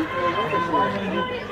Unique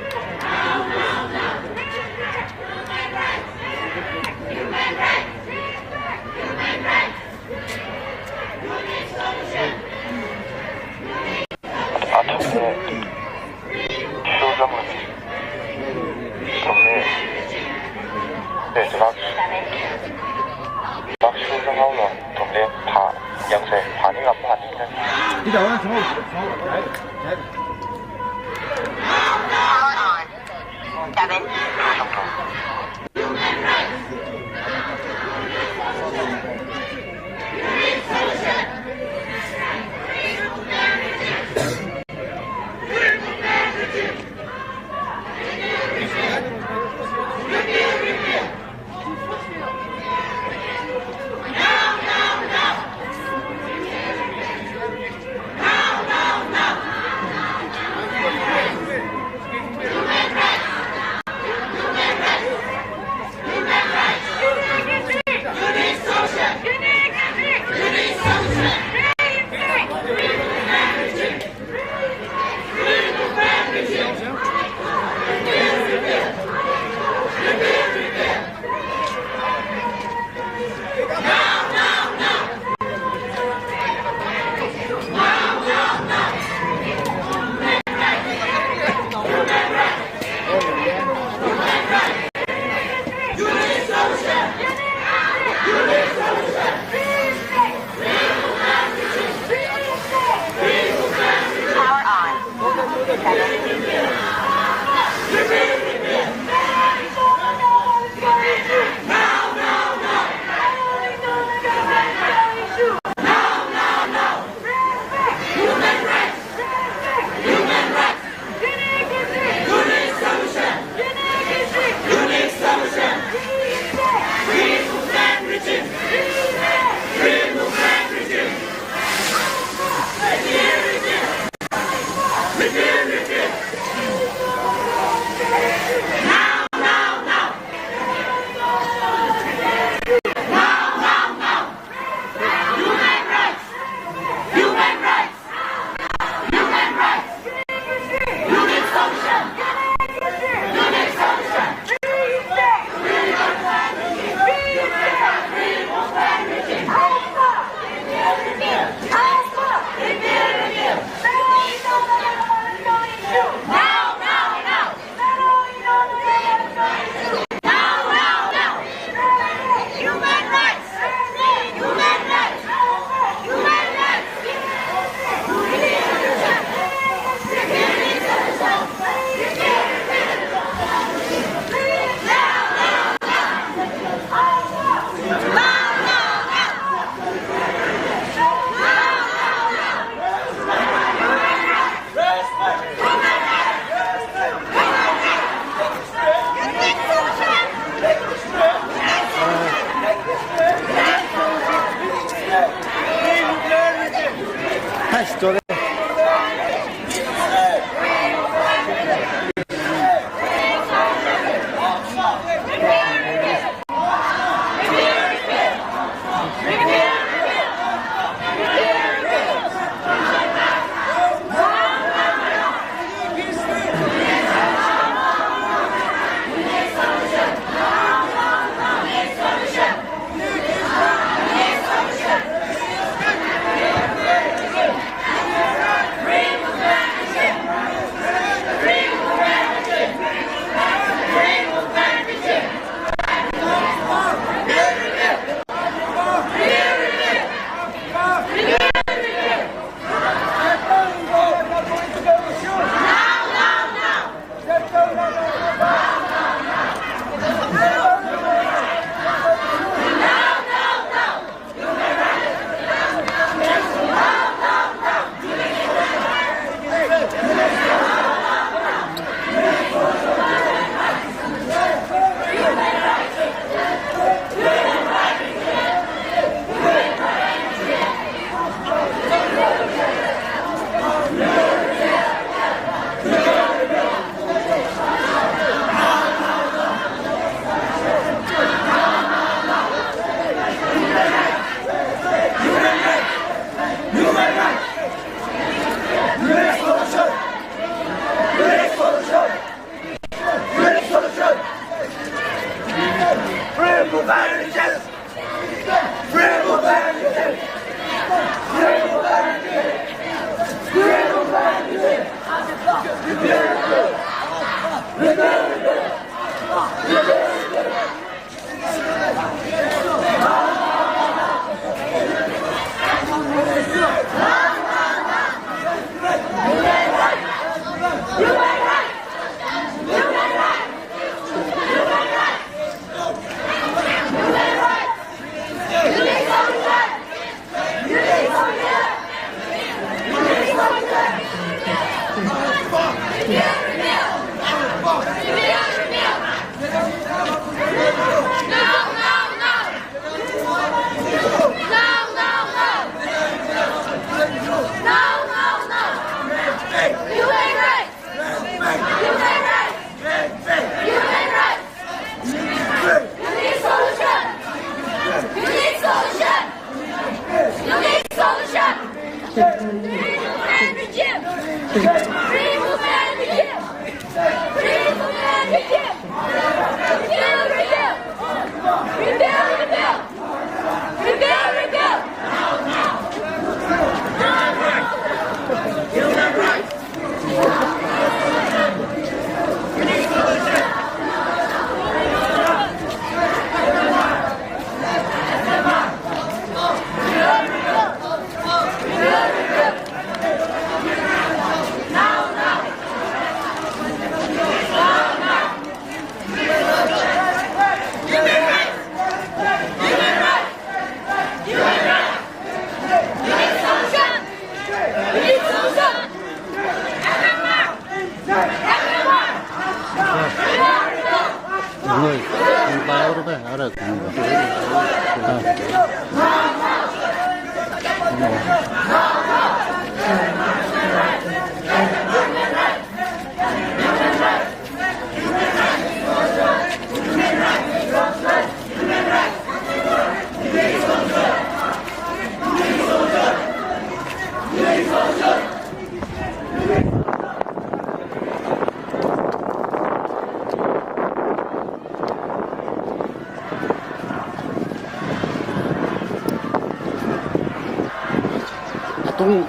Atung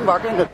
bakit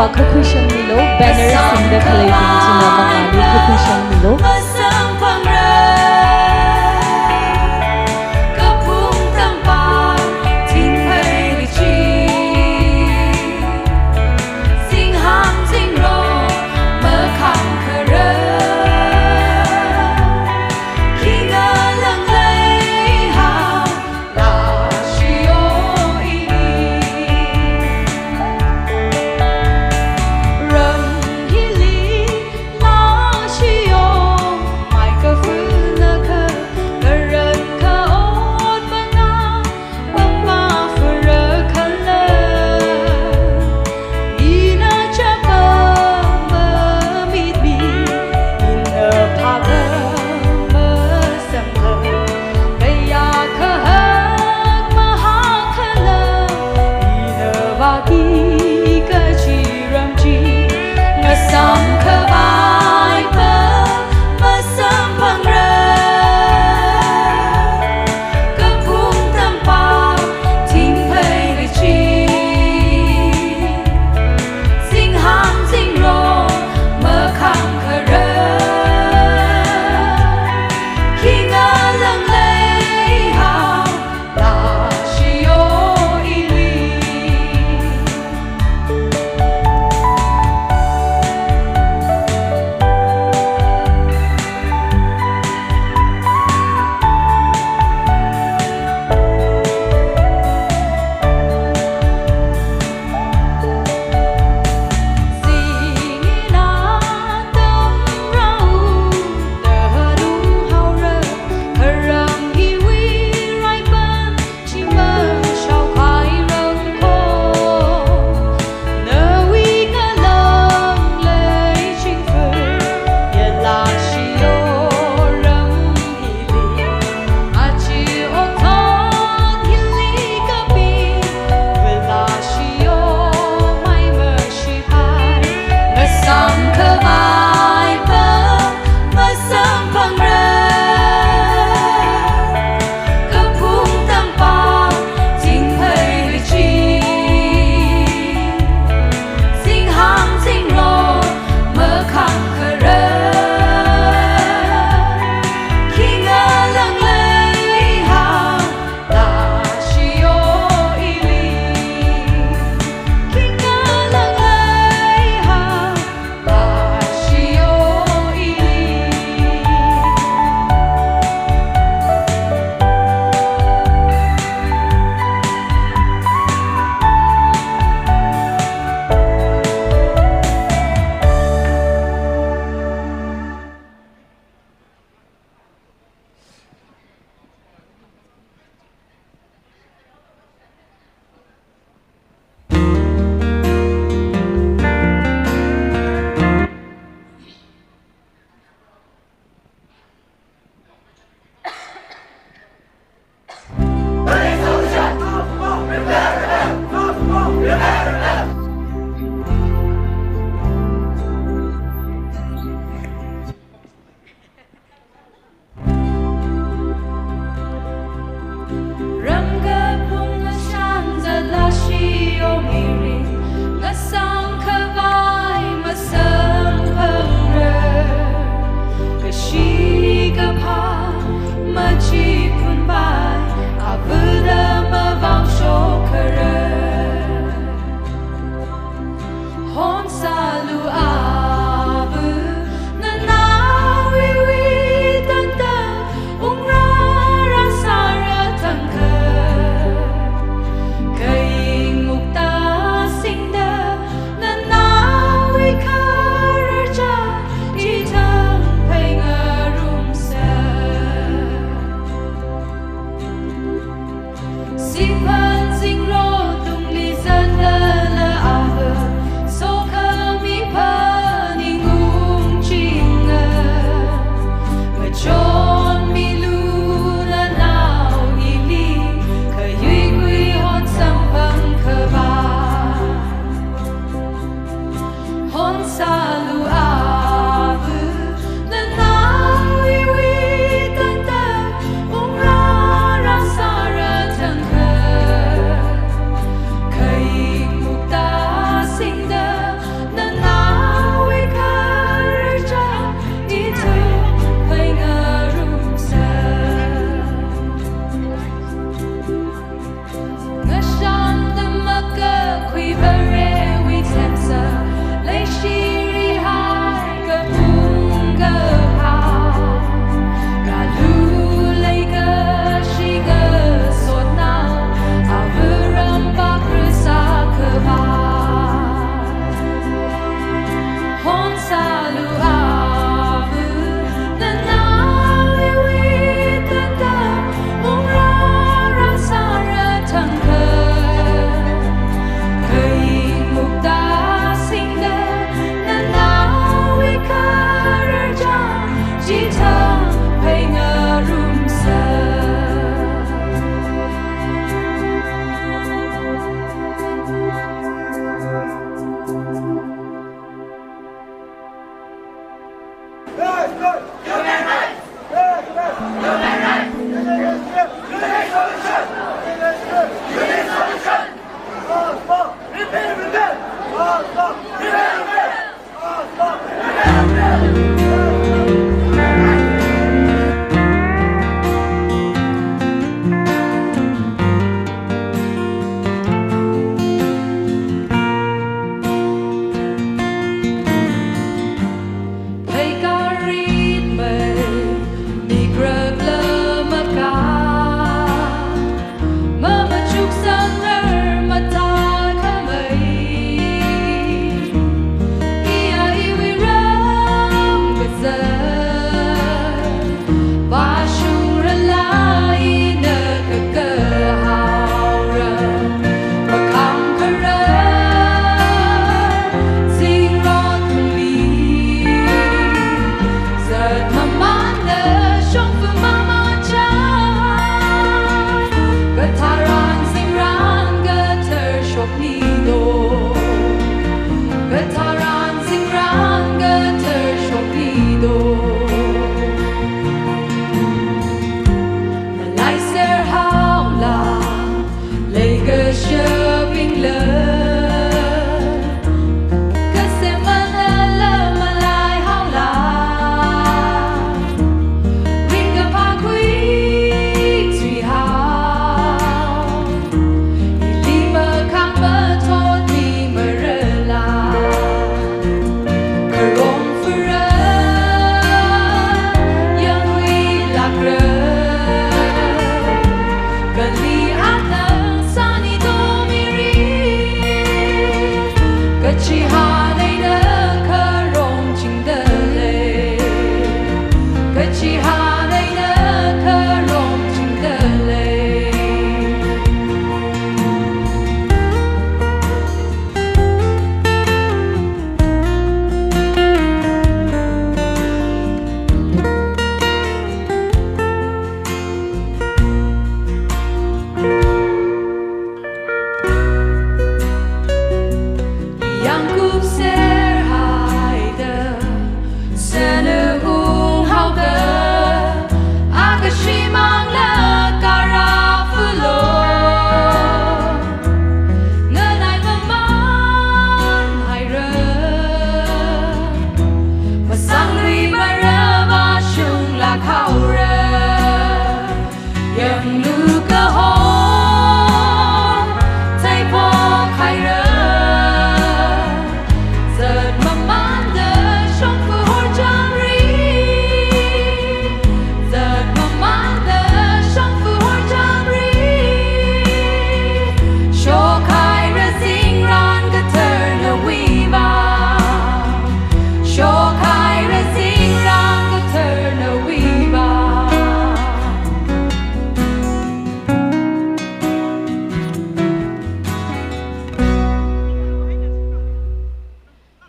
pakakhui shang milo banner singda khalai ding china mangali kakhui shang milo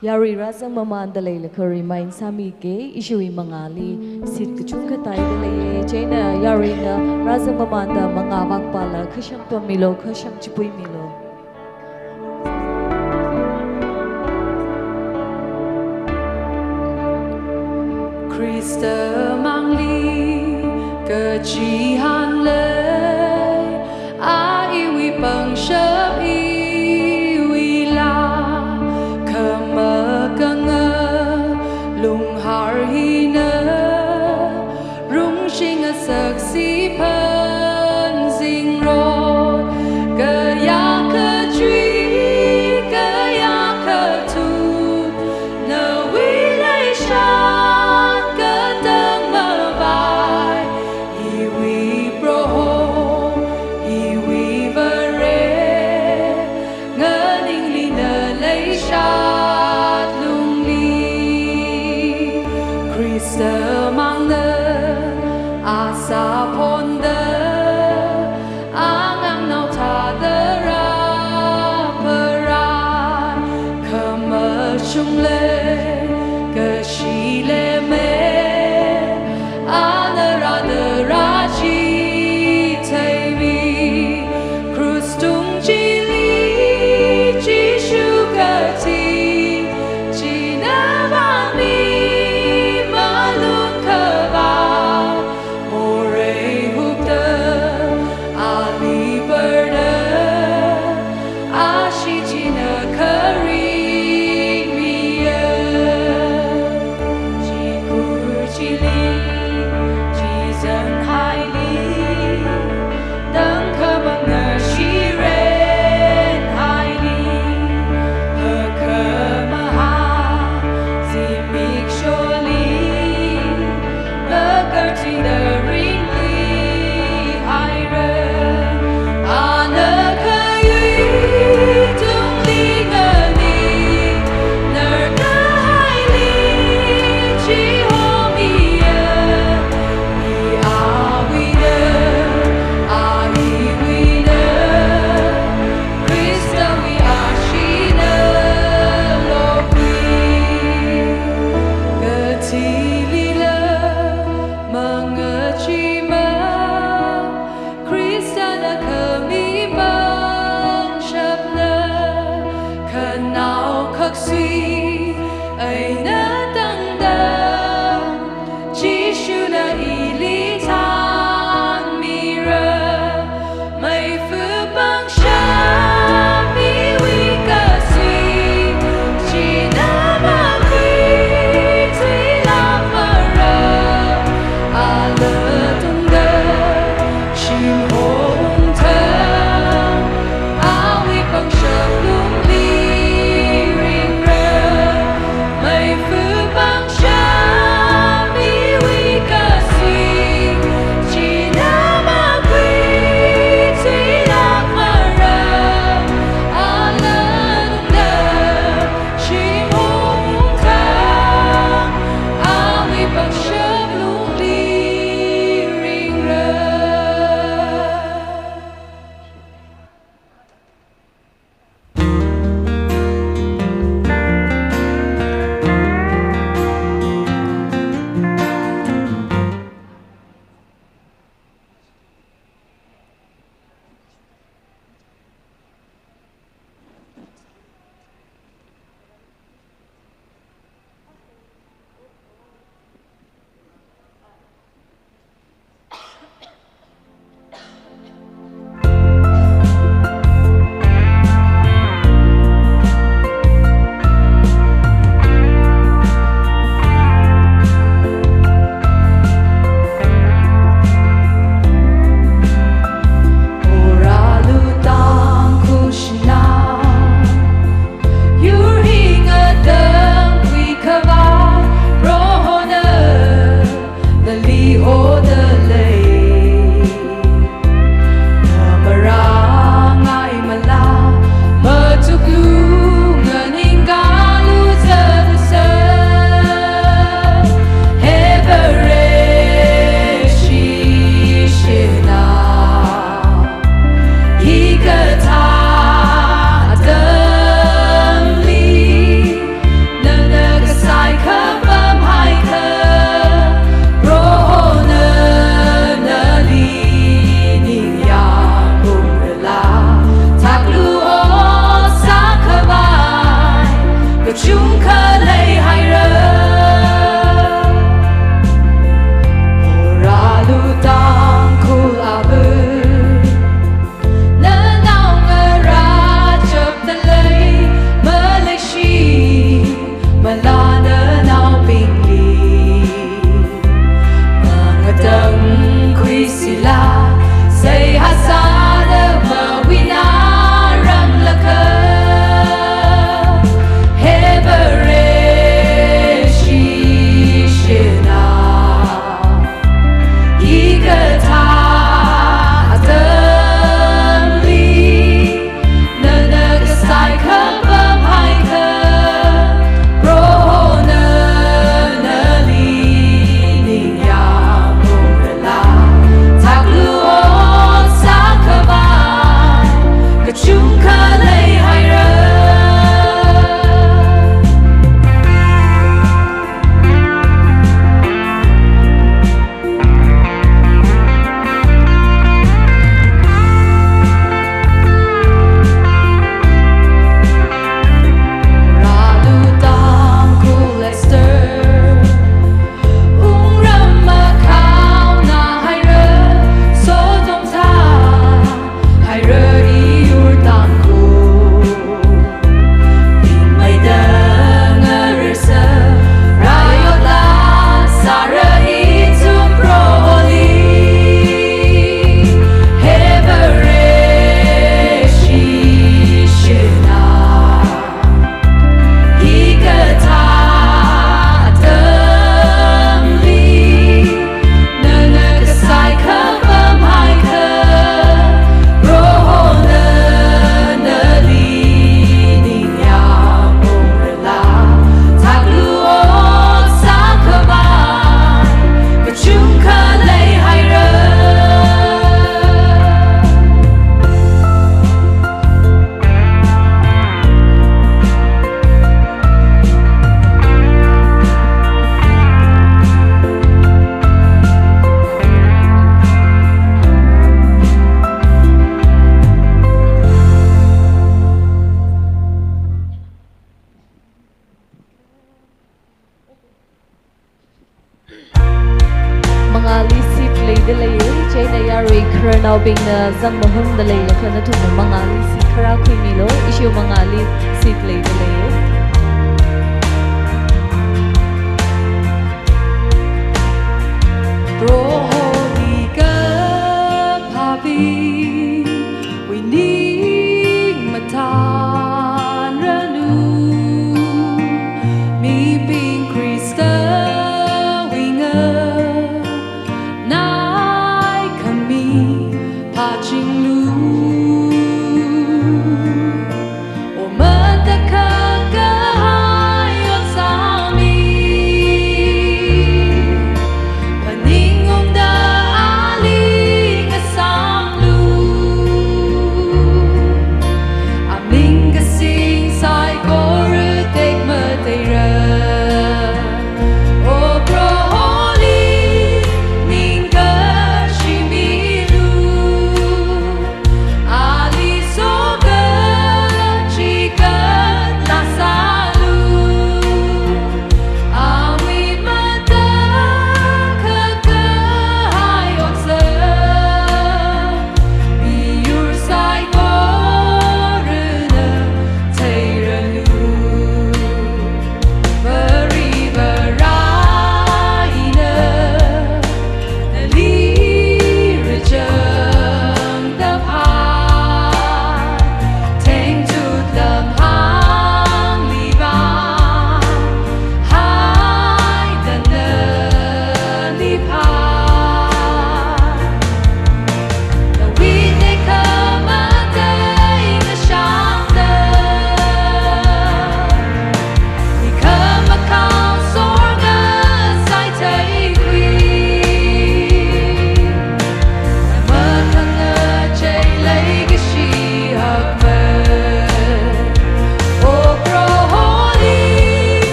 Yari razang mamandalay lakari main sami ke ishui mangali sit kachung katay dalay China yari na razang mamanda mangawag pala kashang pamilo kashang chipuy milo. Krista mangli kejihan lei a iwi pang shep iwi la kama kanga lung har hina rung shing a saksi pen sing ro kaya kechui kaya ketu na wi lai sha sa ponda ang nau ta da ra para kama chung le ke shi le me ana mangali sit lay de lay China yari Kernao bing na zang mahum de lay la kana tu mangali sit kara kui milo issue mangali sit lay de lay Proholiga pavi we need matan ranu mi ping Krista winger nai kami paching lu o mataka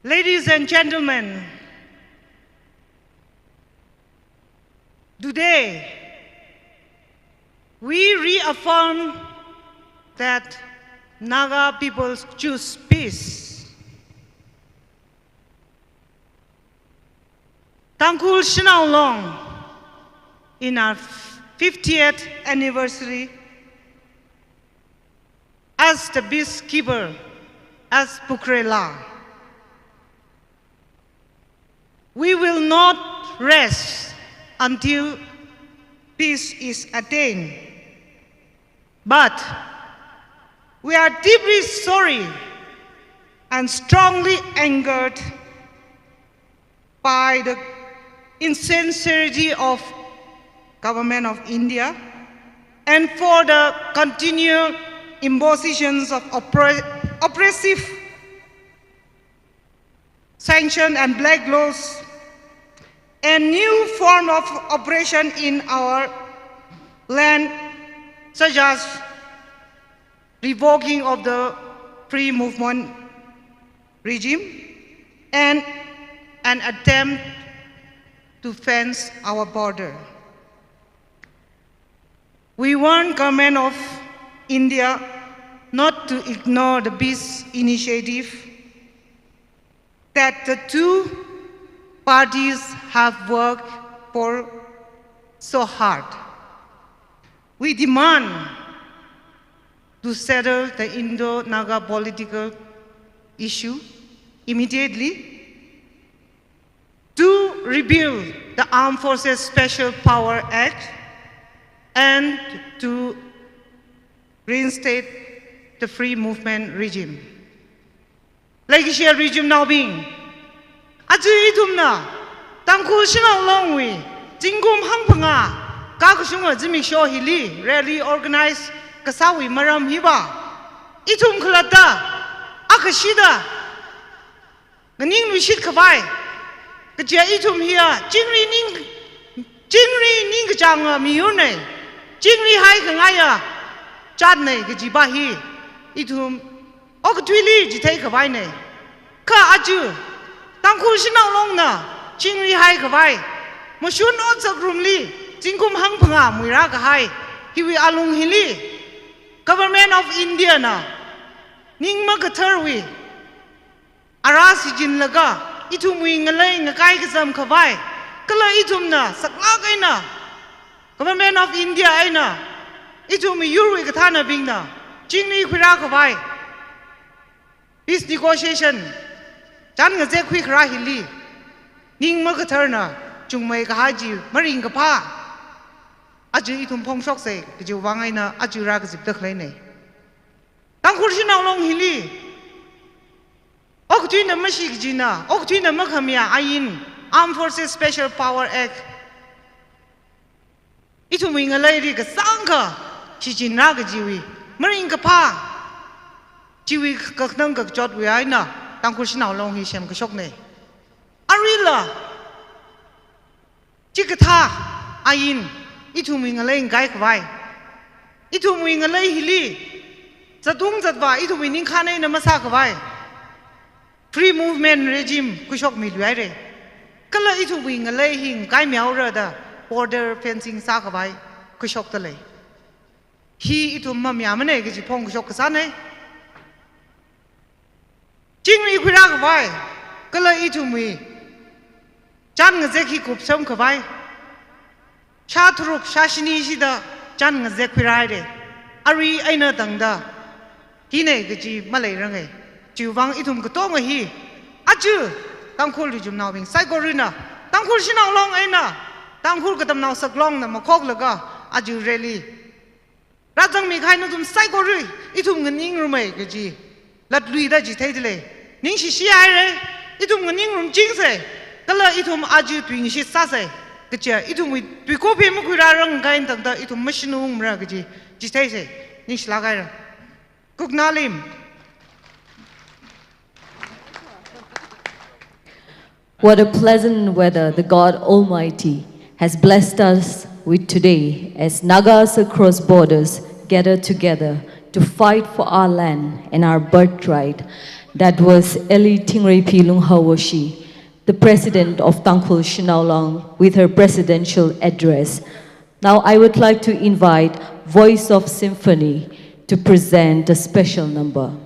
Ladies and gentlemen, today we reaffirm that Naga people choose peace. TANGKHUL SHANAO long in our 50th anniversary as the peacekeeper, as Ukhrul. We will not rest until peace is attained. But we are deeply sorry and strongly angered by the insincerity of Government of India and for the continued impositions of oppressive sanctions and black laws and new form of operation in our land, such as revoking of the free movement regime and an attempt to fence our border. We want government of India not to ignore the peace initiative that the two parties have worked for so hard. We demand to settle the Indo-Naga political issue immediately, to repeal the Armed Forces Special Power Act, and to reinstate the free movement regime. Legislative regime now being Achui itumna Tangkhul Shanao longwi Jingkum hangpanga Kakushunga Zimisho hili rarely organized Kasawi Maram Hiba Itum Kulata Akashida Ganing Wishit Kabai Kaja itum here Jingri Ning Janga Miune Jingri Hai Kangaya Chadne Gajibahi Itum Okatwili Jitake Kabaine Ka Aju Tangkhul Shanao long na Jingri Hai Kabai Moshun Otsa Grumli Jingkum Hangpanga Muiraka Hai Hiwi Alung Hili Government of India na Ning Makatarwi Arasi Jin Laga Itum wing a laying a kaikasam Kavai Kala itum na Saklakaina Government of India Aina Itum Yuri Katana Bingna Jingri Kurakavai Peace negotiation Janga Zekwi Rahili Ning Makatarna Jungmai Kahaji Maring Kapa Aju itum Pong Shokse Juwangaina Aju Rakazip the Klane Tangkhul Shanao long hili Oktwina Mashik Jina Oktwina Makamia Ayin Armed Forces Special Power Act Itum wing a lady Sanka Chijinaga Jiwi Maring Kapa Jiwi Kaknanga Jotwi Aina Tangkhul Shanao long Hisham Kashokne Arila Chikata Ayin Itum wing a lane Gaikvai Itum wing a lay hili Zadung Zadva Itum winning Kane Namasakavai Free movement regime Kushok Midware Kala Itum wing a lay hing Gai Miaura the border fencing Sakavai Kushok the lay He Itum Mamiamane Gijipong Kushokasane Jingri Kurakavai Kala Itum we Jan Zeki Kupsum Kavai Chaturuk Shashini Shida Jan Zekiride Ari Aina Dangda Hine Gaji Malay Range Juwang Itum Katonga Hi Aju Tangkhul Rijum now being Saigorina Tangkhul Shanao long Aina Tangkhul Katam now Saklong the Makoglaga Aju Reli Ratang Mikainatum Saigori Itum Ning Rume Gaji Lat Luida Jitadele Ning Shiare Itum Ning Rum Jingse Kala Itum Aju Twin Sase Gaja Itum with Pikopi Mukurang Gain Tanda Itum Machinum Ragaji Jitase Nish Lagaira Kuknalim. What a pleasant weather the God Almighty has blessed us with today as Nagas across borders gather together to fight for our land and our birthright. That was Eli Tingray Pilung Hawashi, the president of Tangkhul Shanao with her presidential address. Now I would like to invite Voice of Symphony to present a special number.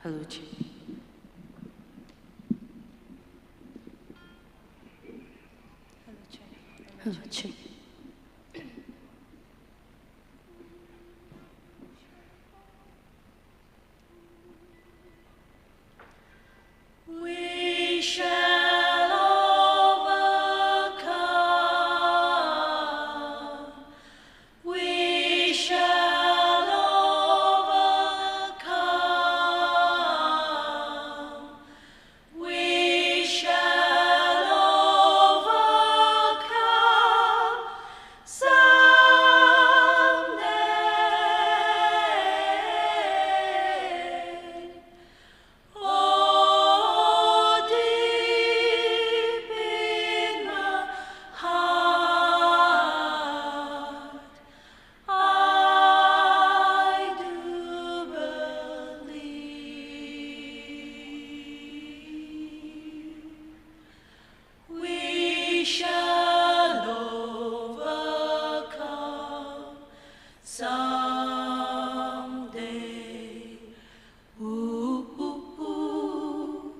Hello, Chief. Hello, Chief. We shall overcome. We shall overcome. We shall overcome someday. Oh, deep in my heart, I do believe we shall overcome someday. Ooh, ooh, ooh,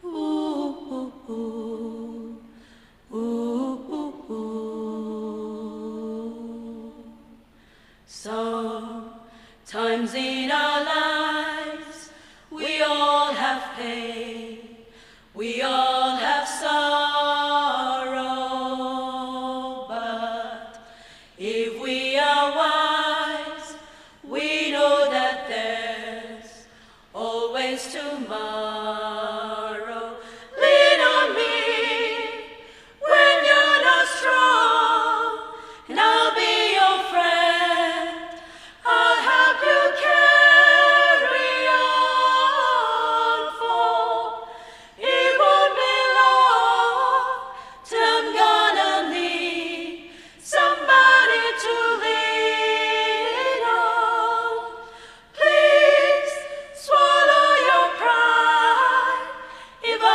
ooh, ooh, ooh, ooh. Sometimes in our lives, we all have pain, we all have sorrow, but if we are wise, we know that there's always tomorrow. Lean on me when you're not strong, and I'll be your friend. I'll help you carry on, for it won't be long till I'm gonna need somebody to lean on. Please swallow your pride. If I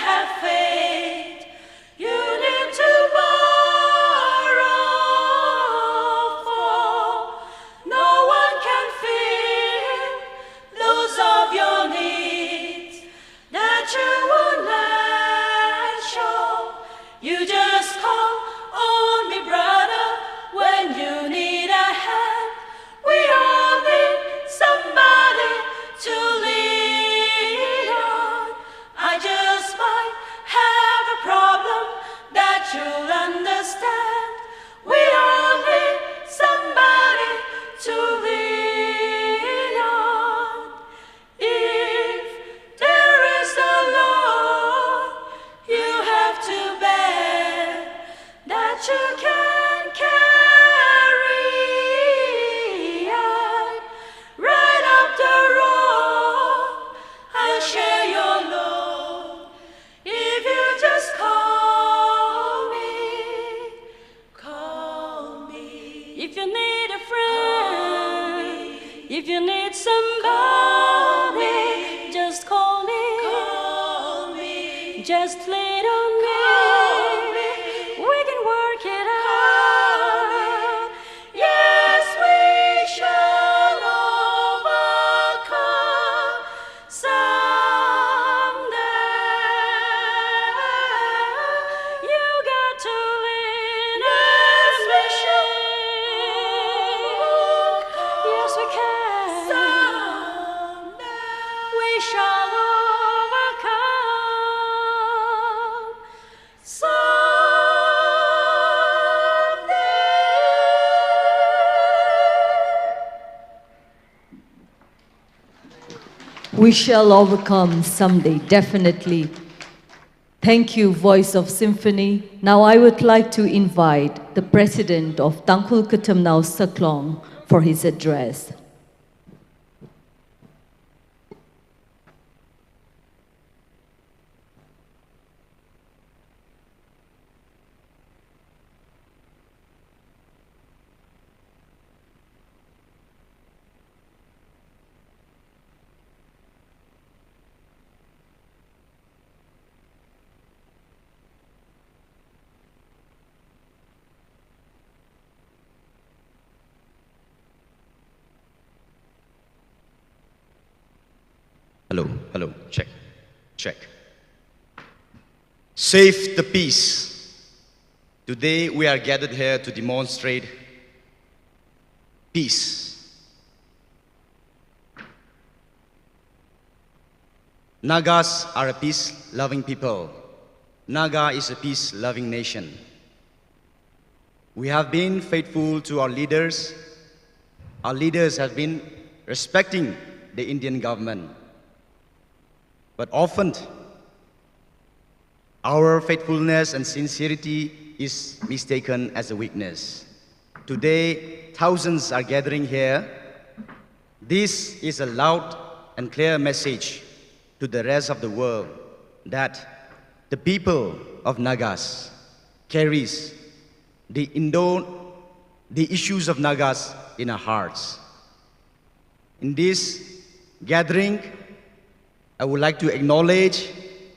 have faith, you need to borrow, for no one can feel those of your needs that you won't let show. You just call on me, brother, when you need a hand. We all need somebody to lean on. I just might have a problem that you'll understand. We all need somebody to lean on. If there is a load you have to bear that you can carry, right up the road, I'll share your load. If you just call me, call me. If you need a friend, if you need somebody, just call me. Call me. Just lean on me. We can work it out. Yes, we shall overcome someday. You got to lean on me. Yes, we can. Someday we shall overcome. We shall overcome someday, definitely. Thank you, Voice of Symphony. Now I would like to invite the President of TANGKHUL SHANAO Saklong for his address. Hello, hello, check, check. Save the peace. Today we are gathered here to demonstrate peace. Nagas are a peace-loving people. Naga is a peace-loving nation. We have been faithful to our leaders. Our leaders have been respecting the Indian government. But often, our faithfulness and sincerity is mistaken as a weakness. Today, thousands are gathering here. This is a loud and clear message to the rest of the world that the people of Nagas carries the issues of Nagas in our hearts. In this gathering, I would like to acknowledge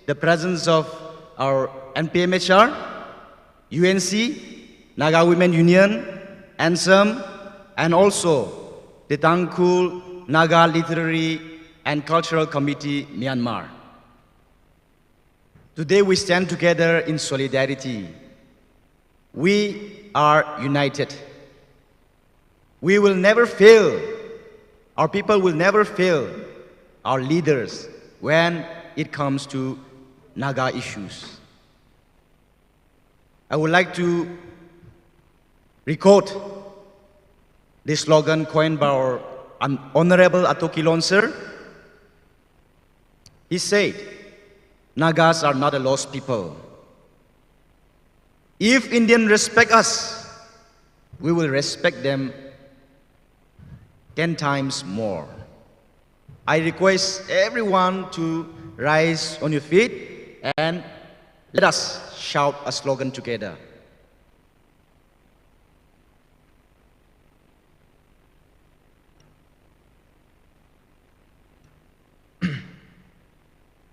the presence of our NPMHR, UNC, Naga Women Union, ANSEM, and also the TANGKHUL Naga Literary and Cultural Committee, Myanmar. Today we stand together in solidarity. We are united. We will never fail. Our people will never fail our leaders when it comes to Naga issues. I would like to record the slogan coined by our Honorable Atoki Lonsar. He said, Nagas are not a lost people. If Indians respect us, we will respect them 10 times more. I request everyone to rise on your feet and let us shout a slogan together.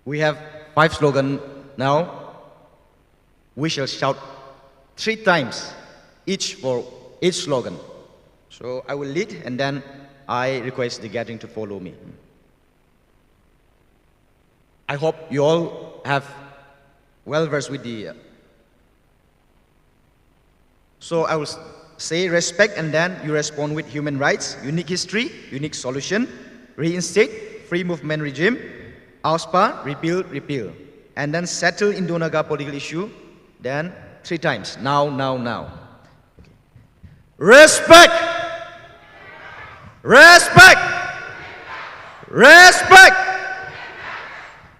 We have 5 slogans now. We shall shout 3 times each for each slogan. So I will lead and then I request the gathering to follow me. I hope you all have well versed with the... So I will say respect and then you respond with human rights, unique history, unique solution, reinstate, free movement regime, AFSPA, repeal. And then settle Indo-Naga political issue, then 3 times. Now. Okay. Respect! Respect! Respect!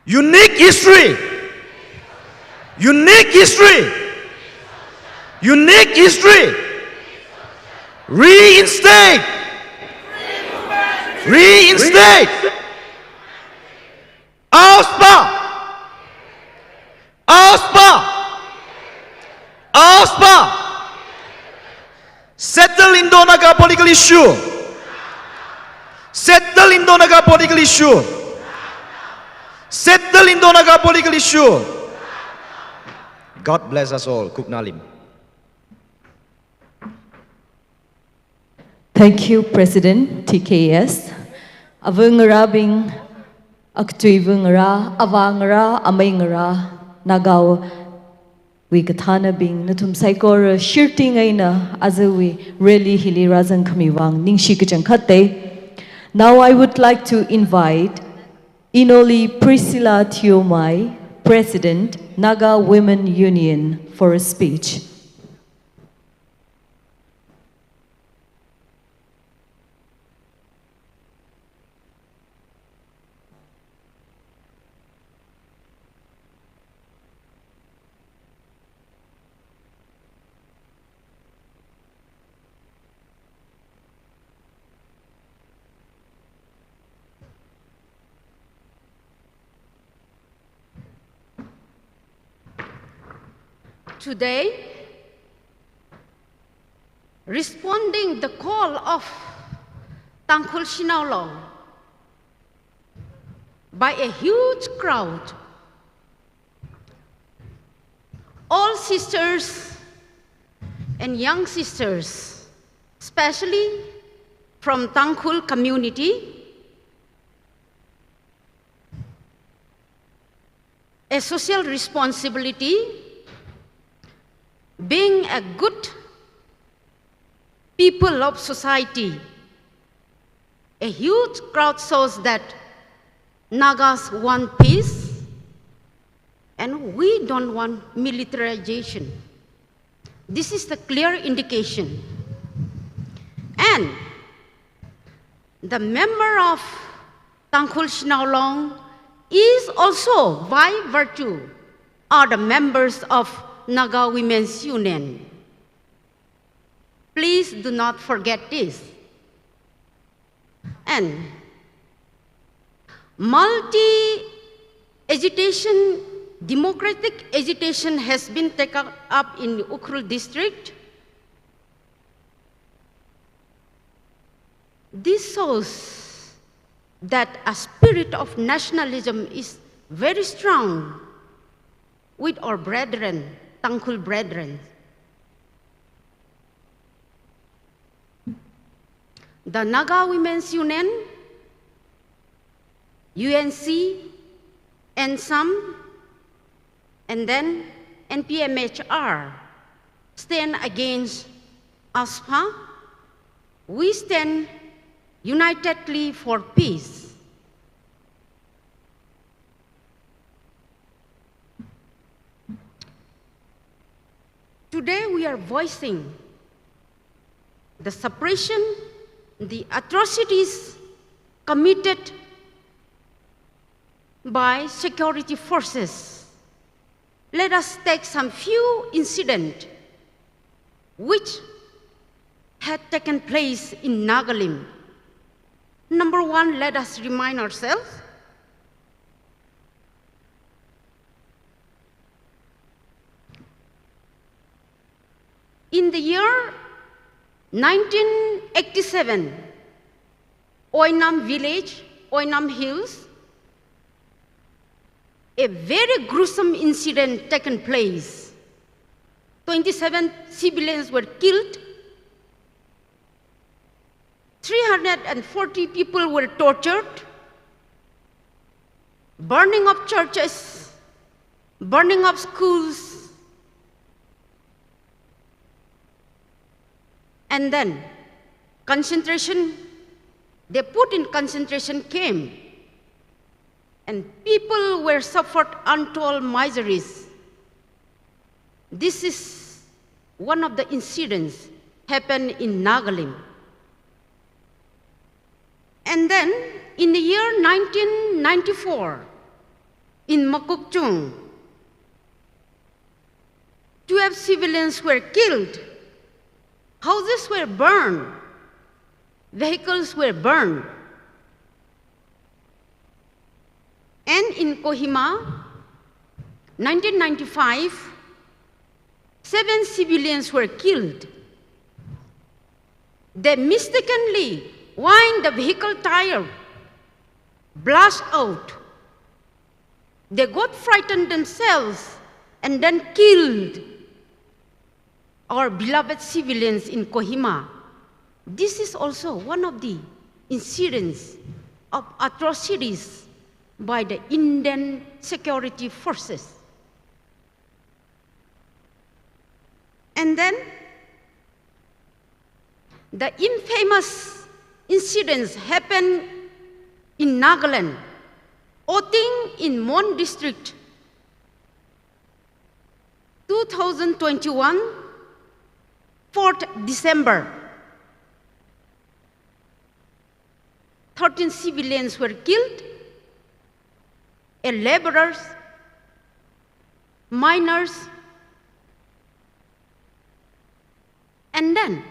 Unique history! Unique history! Unique history! Reinstate! Reinstate! AFSPA! AFSPA! AFSPA! Settle Indo-Naga political issue! Settle Indo-Naga political issue! Settle Indo-Naga political issue! God bless us all. Kuk Nalim. Thank you, President TKS. Avungara bing Achui vungara, avangara, amaingara, nagaw wikathana bing natum saikor shirting aina azawi really hili razan kamiwang ningshi kate. Now I would like to invite Enoli Priscilla Thiomai, President, Naga Women Union, for a speech. Today, responding the call of TANGKHUL SHANAO by a huge crowd, all sisters and young sisters, especially from TANGKHUL community, a social responsibility, being a good people of society. A huge crowd shows that Nagas want peace and we don't want militarization. This is the clear indication. And the member of TANGKHUL SHANAO is also, by virtue, are the members of Naga Women's Union. Please do not forget this. And multi-agitation, democratic agitation has been taken up in the Ukhrul district. This shows that a spirit of nationalism is very strong with our brethren, TANGKHUL brethren. The Naga Women's Union, UNC, NSAM, and then NPMHR stand against AFSPA. We stand unitedly for peace. Today we are voicing the suppression, the atrocities committed by security forces. Let us take some few incidents which had taken place in Nagalim. Number one, let us remind ourselves. In the year 1987, Oinam village, Oinam Hills, a very gruesome incident taken place. 27 civilians were killed. 340 people were tortured. Burning of churches, burning of schools. And then concentration, they put in concentration camp. And people were suffered untold miseries. This is one of the incidents happened in Nagalim. And then in the year 1994, in Makukchung, 12 civilians were killed. Houses were burned. Vehicles were burned. And in Kohima, 1995, 7 civilians were killed. They mistakenly wind the vehicle tire, blast out. They got frightened themselves and then killed our beloved civilians in Kohima. This is also one of the incidents of atrocities by the Indian security forces. And then the infamous incidents happened in Nagaland, Oting in Mon district, 2021, 4th December. 13 civilians were killed, laborers, miners. And then,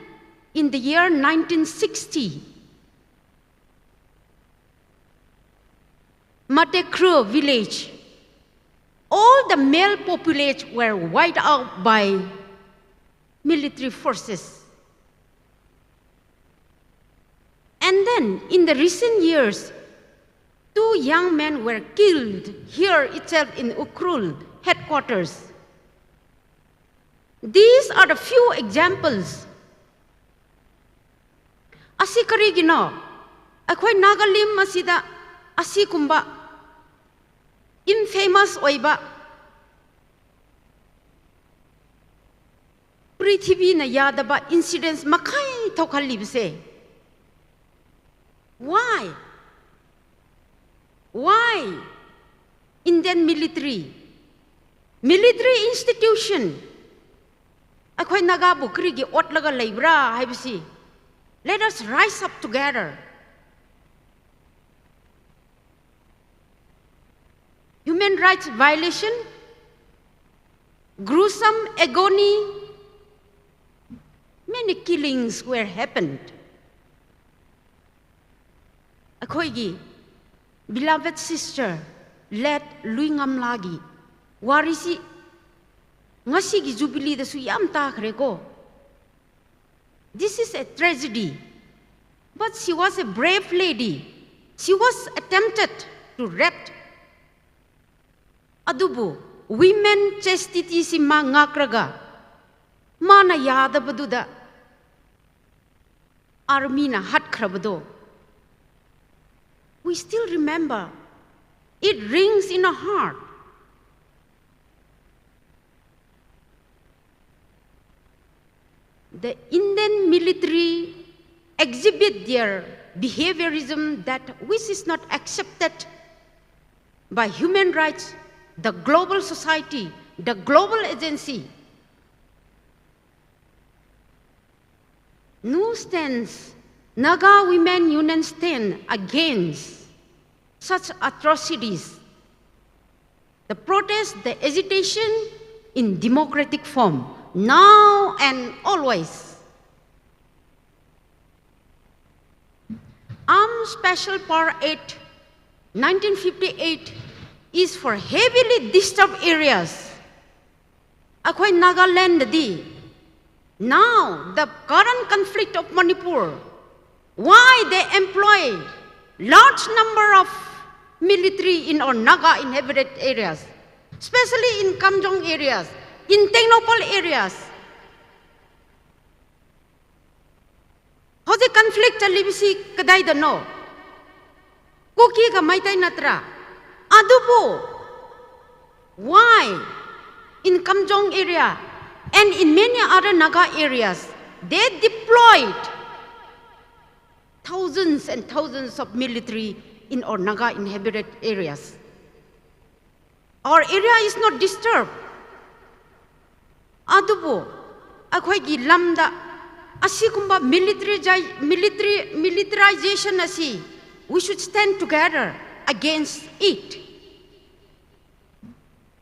in the year 1960, Matekru village, all the male population were wiped out by military forces. And then, in the recent years, 2 young men were killed here itself in Ukhrul headquarters. These are the few examples. Asi karigino, ako'y Nagalim masida asi kumba infamous oiba Prithibi na yadaba incidents makai thokhalibse. Why? Why Indian military institution akhoi naga bukri gi otlaga leibra haibsi? Let us rise up together. Human rights violation, gruesome agony, many killings were happened. Akhoi beloved sister, let Luingam Lagi, warisi, ngasi gi Jubilee da su yam takhre ko. This is a tragedy, but she was a brave lady. She was attempted to rape. Adubu, women chastity si ma ngakraga, mana yada baduda, armina hat krabado. We still remember, it rings in our heart. The Indian military exhibit their behaviorism that which is not accepted by human rights, the global society, the global agency. NU stands, Naga Women Union stand against such atrocities. The protest, the agitation in democratic form, now and always. Armed Special Power Act 1958 is for heavily disturbed areas. Akhoi Nagaland di. Now, the current conflict of Manipur, why they employ large number of military in our Naga inhabited areas, especially in Kamjong areas, in Tengnopal areas. How's the conflict alibisi kadai da no? Kuki ka maitai natra. Adubo. Why? In Kamjong area and in many other Naga areas, they deployed thousands and thousands of military in our Naga inhabited areas. Our area is not disturbed. Adubo, akhoi gi lamda asikumba militarization asi, we should stand together against it.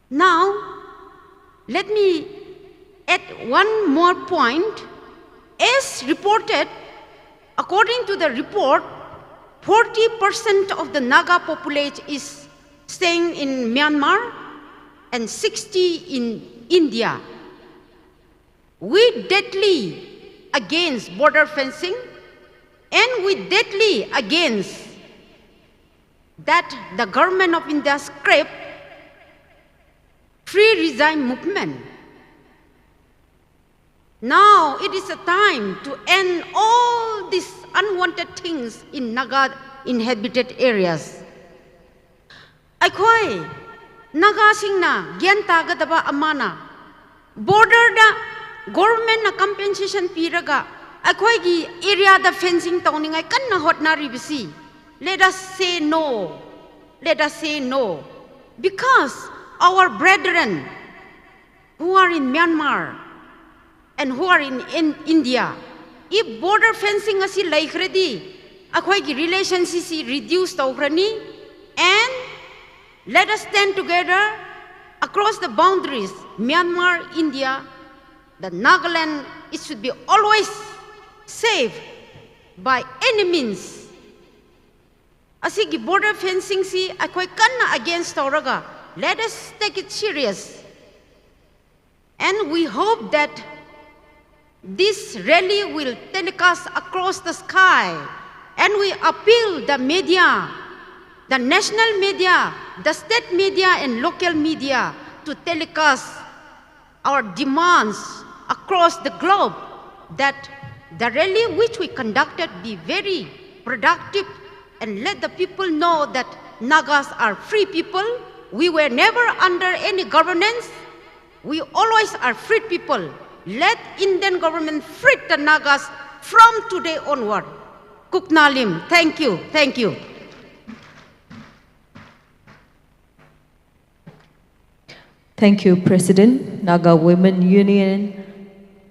Now, let me add one more point. As reported, according to the report, 40% of the Naga population is staying in Myanmar and 60% in India. We deadly against border fencing and we deadly against that the government of India scrape free regime movement. Now it is a time to end all these unwanted things in Naga inhabited areas. Akhoi Naga singna gyan tagadaba amana border da government na compensation piraga akhoi gi area da fencing tawningai kanna hotnari bisi. Let us say no. Let us say no. Because our brethren who are in Myanmar and who are in India, if border fencing asi laikhredi, akhoi gi relationship si reduce tawkrani, and let us stand together across the boundaries, Myanmar, India, the Nagaland, it should be always safe by any means. Asigi border fencing si akhoi kanna against tawraga. Let us take it serious. And we hope that this rally will telecast across the sky. And we appeal the media, the national media, the state media and local media to telecast our demands across the globe that the rally which we conducted be very productive and let the people know that Nagas are free people We were never under any governance. We always are freed people. Let Indian government free the Nagas from today onward. Kuknalim, thank you, thank you. Thank you, President, Naga Women Union.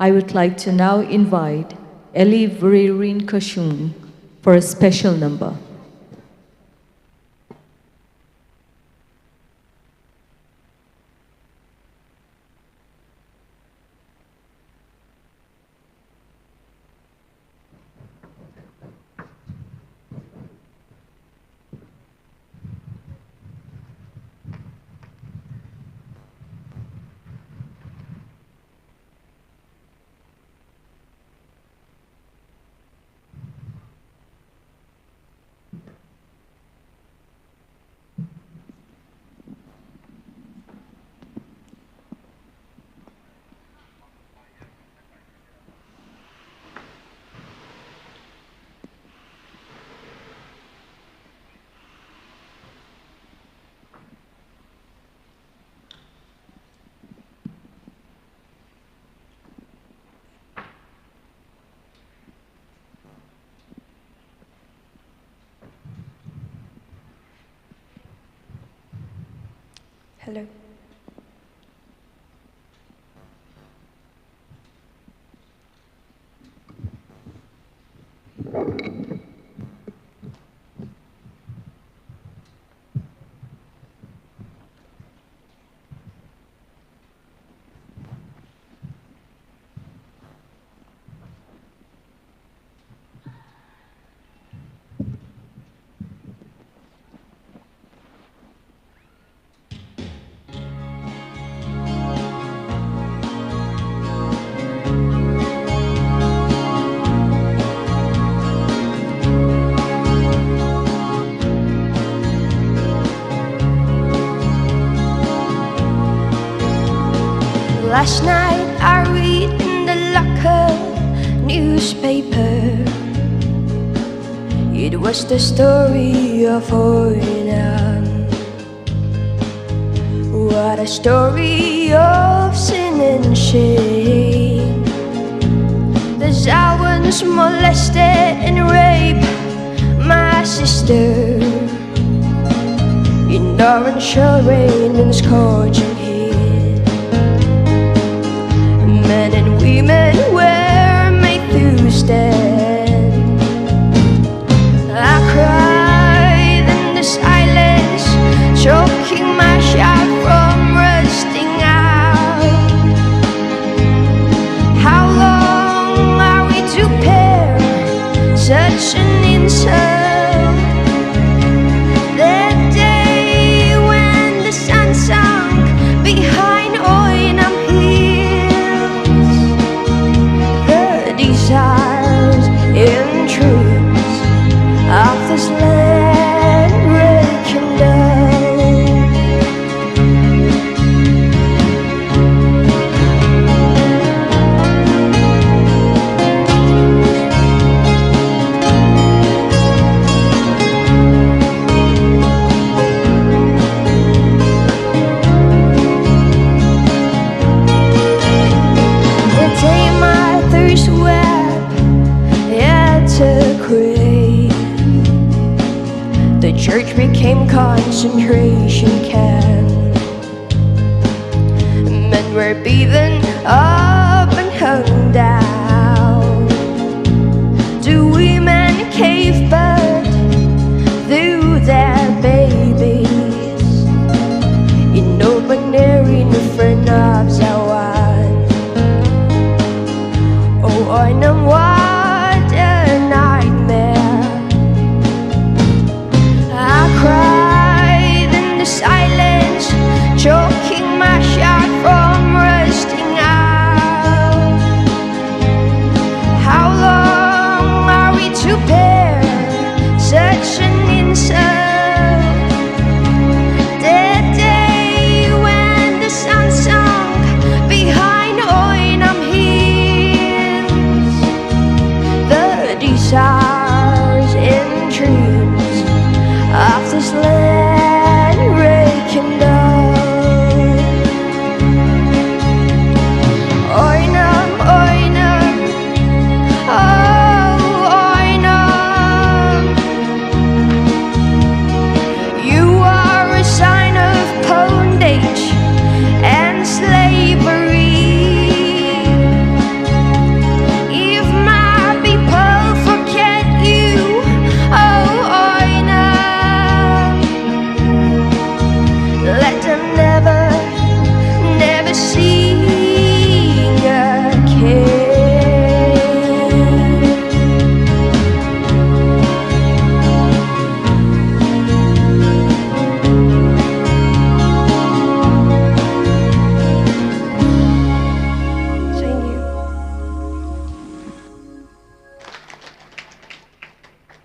I would like to now invite Eli Vririn Kashung for a special number. Hello. Last night I read in the local newspaper. It was the story of Mayirnao. What a story of sin and shame. The Zawans molested and raped my sister in torrential rain and scorching heat. Men and women were made to stand. I cried in the silence, choking my shout from rusting out. How long are we to bear such an insult? That day when the sun sunk behind Mayirnao hills, the desires and dreams of this land rekindled. The day my thirst wept at a grave, the church became concentration camp. Men were beaten up and hung down. The women gave birth to their babies in open air in front of Zawan. Oh, Mayirnao, what a nightmare. I cried in the silence, choking my shout from rusting out. How long are we to bear such an insult? That day when the sun sunk behind Mayirnao hills, the desires and dreams of this land rekindled.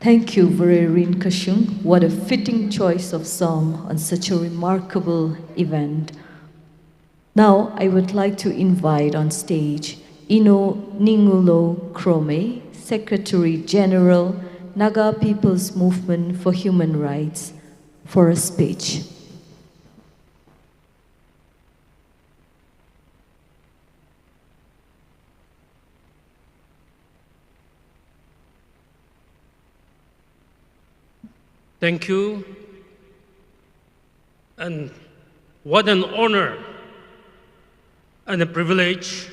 Thank you, Vererin Kashung. What a fitting choice of song on such a remarkable event. Now, I would like to invite on stage Enoli.Eliza, Secretary General, Naga People's Movement for Human Rights, for a speech. Thank you, and what an honor and a privilege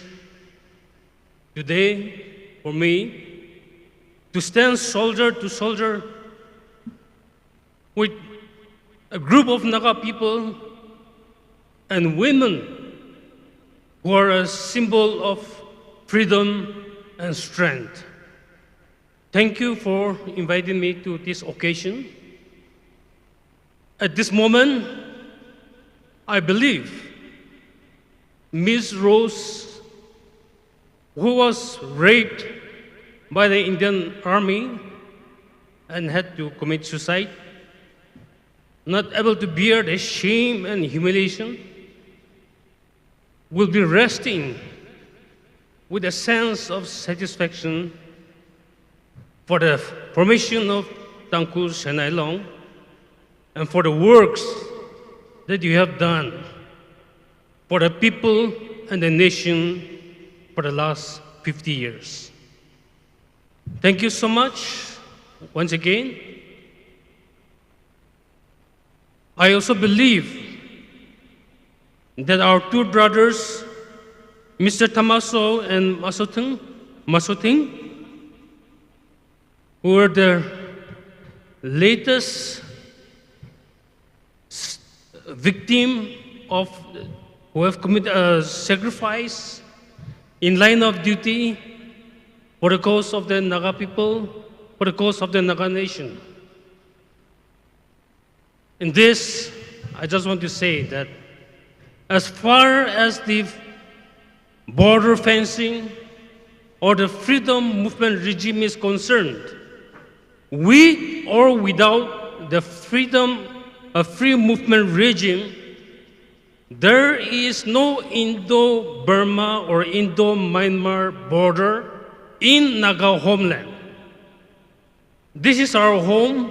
today for me to stand shoulder to shoulder with a group of Naga people and women who are a symbol of freedom and strength. Thank you for inviting me to this occasion. At this moment, I believe Ms. Rose, who was raped by the Indian Army and had to commit suicide, not able to bear the shame and humiliation, will be resting with a sense of satisfaction for the formation of TANGKHUL SHANAO and for the works that you have done for the people and the nation for the last 50 years. Thank you so much once again. I also believe that our two brothers, Mr. Tamaso and Masoting, who were the latest victim of who have committed a sacrifice in line of duty for the cause of the Naga people, for the cause of the Naga nation. In this, I just want to say that as far as the border fencing or the freedom movement regime is concerned, with or without the freedom of free movement regime, there is no Indo-Burma or Indo-Myanmar border in Naga homeland. This is our home.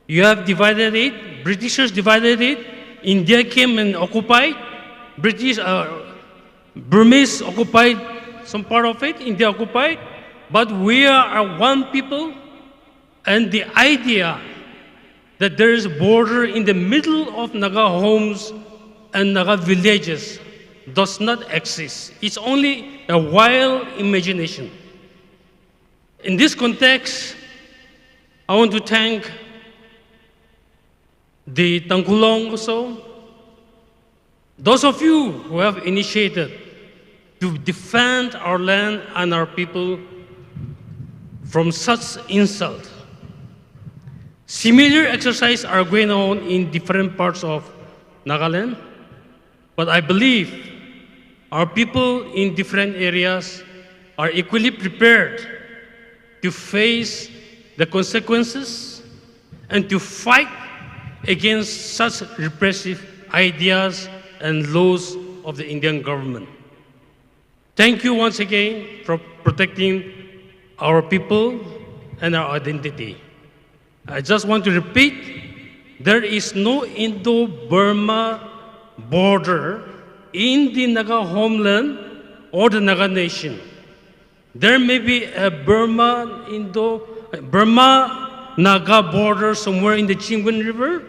You have divided it. Britishers divided it. India came and occupied. Burmese occupied some part of it. India occupied. But we are one people. And the idea that there is a border in the middle of Naga homes and Naga villages does not exist. It's only a wild imagination. In this context, I want to thank the Tangkhulong also, those of you who have initiated to defend our land and our people from such insult. Similar exercises are going on in different parts of Nagaland, but I believe our people in different areas are equally prepared to face the consequences and to fight against such repressive ideas and laws of the Indian government. Thank you once again for protecting our people and our identity. I just want to repeat, there is no Indo-Burma border in the Naga homeland or the Naga nation. There may be a Burma-Naga border somewhere in the Chingwen River,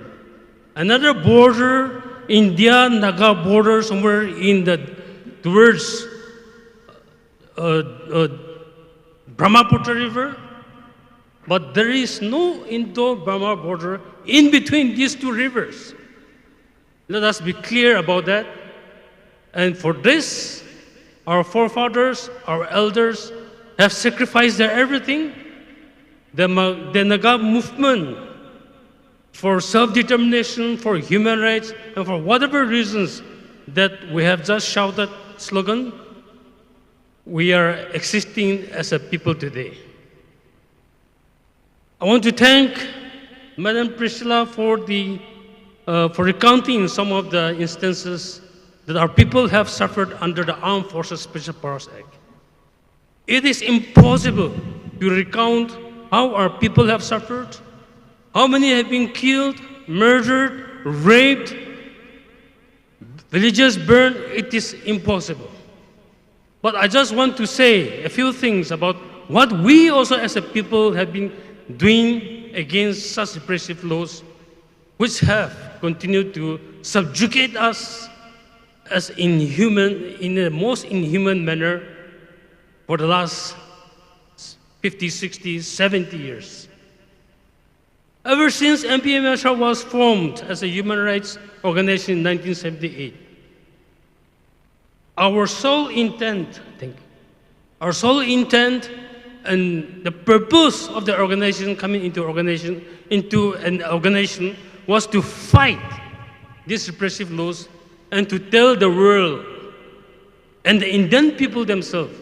another border, India-Naga border somewhere in the towards Brahmaputra River, but there is no Indo-Burma border in between these two rivers. Let us be clear about that. And for this, our forefathers, our elders have sacrificed their everything. The Naga movement for self-determination, for human rights, and for whatever reasons that we have just shouted slogan, we are existing as a people today. I want to thank Madam Priscilla for recounting some of the instances that our people have suffered under the Armed Forces Special Powers Act. It is impossible to recount how our people have suffered, how many have been killed, murdered, raped, villages burned. It is impossible. But I just want to say a few things about what we also as a people have been doing against such repressive laws, which have continued to subjugate us as inhuman, in the most inhuman manner for the last 50, 60, 70 years. Ever since MPMSR was formed as a human rights organization in 1978, our sole intent and the purpose of the organization coming into an organization was to fight these repressive laws and to tell the world and the Indian people themselves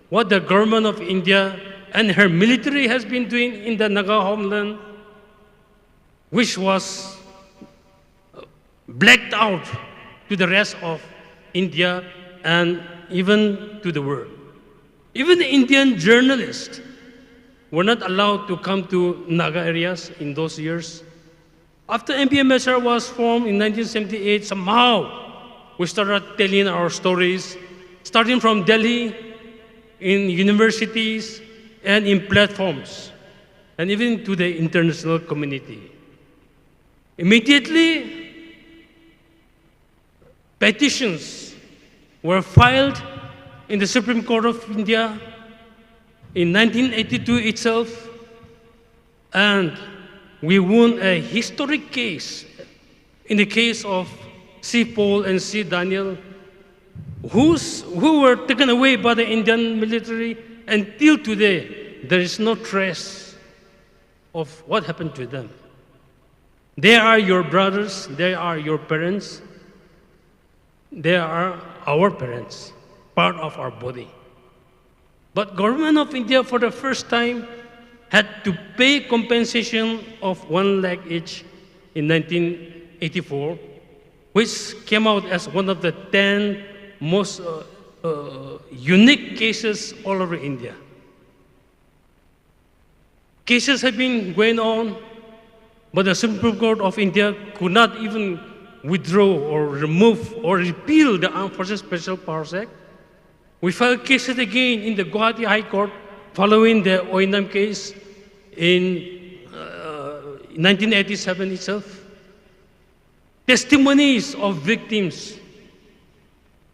what the government of India and her military has been doing in the Naga homeland, which was blacked out to the rest of India and even to the world. Even the Indian journalists were not allowed to come to Naga areas in those years. After MPMSR was formed in 1978, somehow we started telling our stories, starting from Delhi, in universities, and in platforms, and even to the international community. Immediately, petitions were filed in the Supreme Court of India in 1982 itself, and we won a historic case in the case of C. Paul and C. Daniel, who were taken away by the Indian military. Until today, there is no trace of what happened to them. They are your brothers, they are your parents, they are our parents, part of our body. But government of India for the first time had to pay compensation of 1 lakh each in 1984, which came out as one of the 10 most unique cases all over India. Cases have been going on, but the Supreme Court of India could not even withdraw or remove or repeal the Armed Forces Special Powers Act. We filed cases again in the Guwahati High Court following the Oinam case in 1987 itself. Testimonies of victims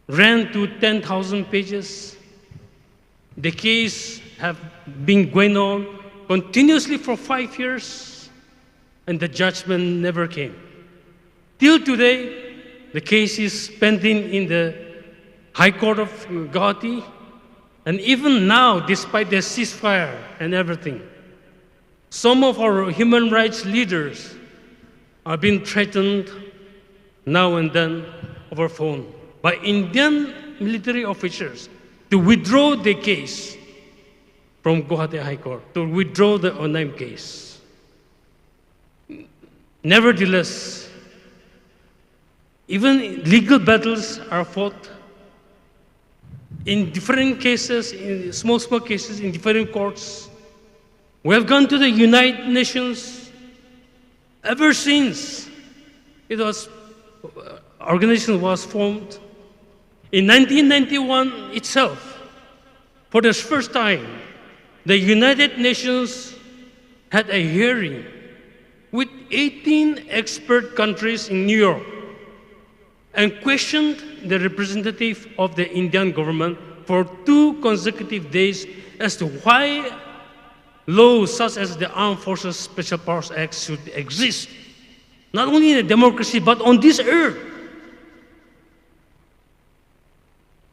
ran to 10,000 pages. The case have been going on continuously for 5 years, and the judgment never came. Till today, the case is pending in the High Court of Guwahati, and even now, despite the ceasefire and everything, some of our human rights leaders are being threatened now and then over phone by Indian military officers to withdraw the case from Guwahati High Court, to withdraw the Onaim case. Nevertheless, even legal battles are fought in different cases, in small cases, in different courts. We have gone to the United Nations ever since organization was formed. In 1991 itself, for the first time, the United Nations had a hearing with 18 expert countries in New York and questioned the representative of the Indian government for 2 consecutive days as to why laws such as the Armed Forces Special Powers Act should exist, not only in a democracy, but on this earth.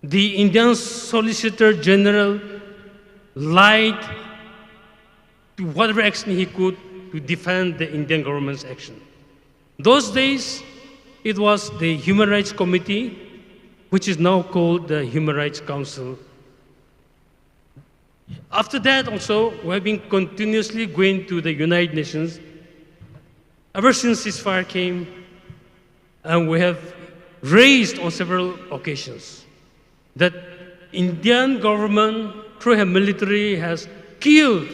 The Indian Solicitor General lied to whatever extent he could to defend the Indian government's action. Those days, it was the Human Rights Committee, which is now called the Human Rights Council, After that also, we have been continuously going to the United Nations ever since ceasefire came, and we have raised on several occasions that Indian government through her military has killed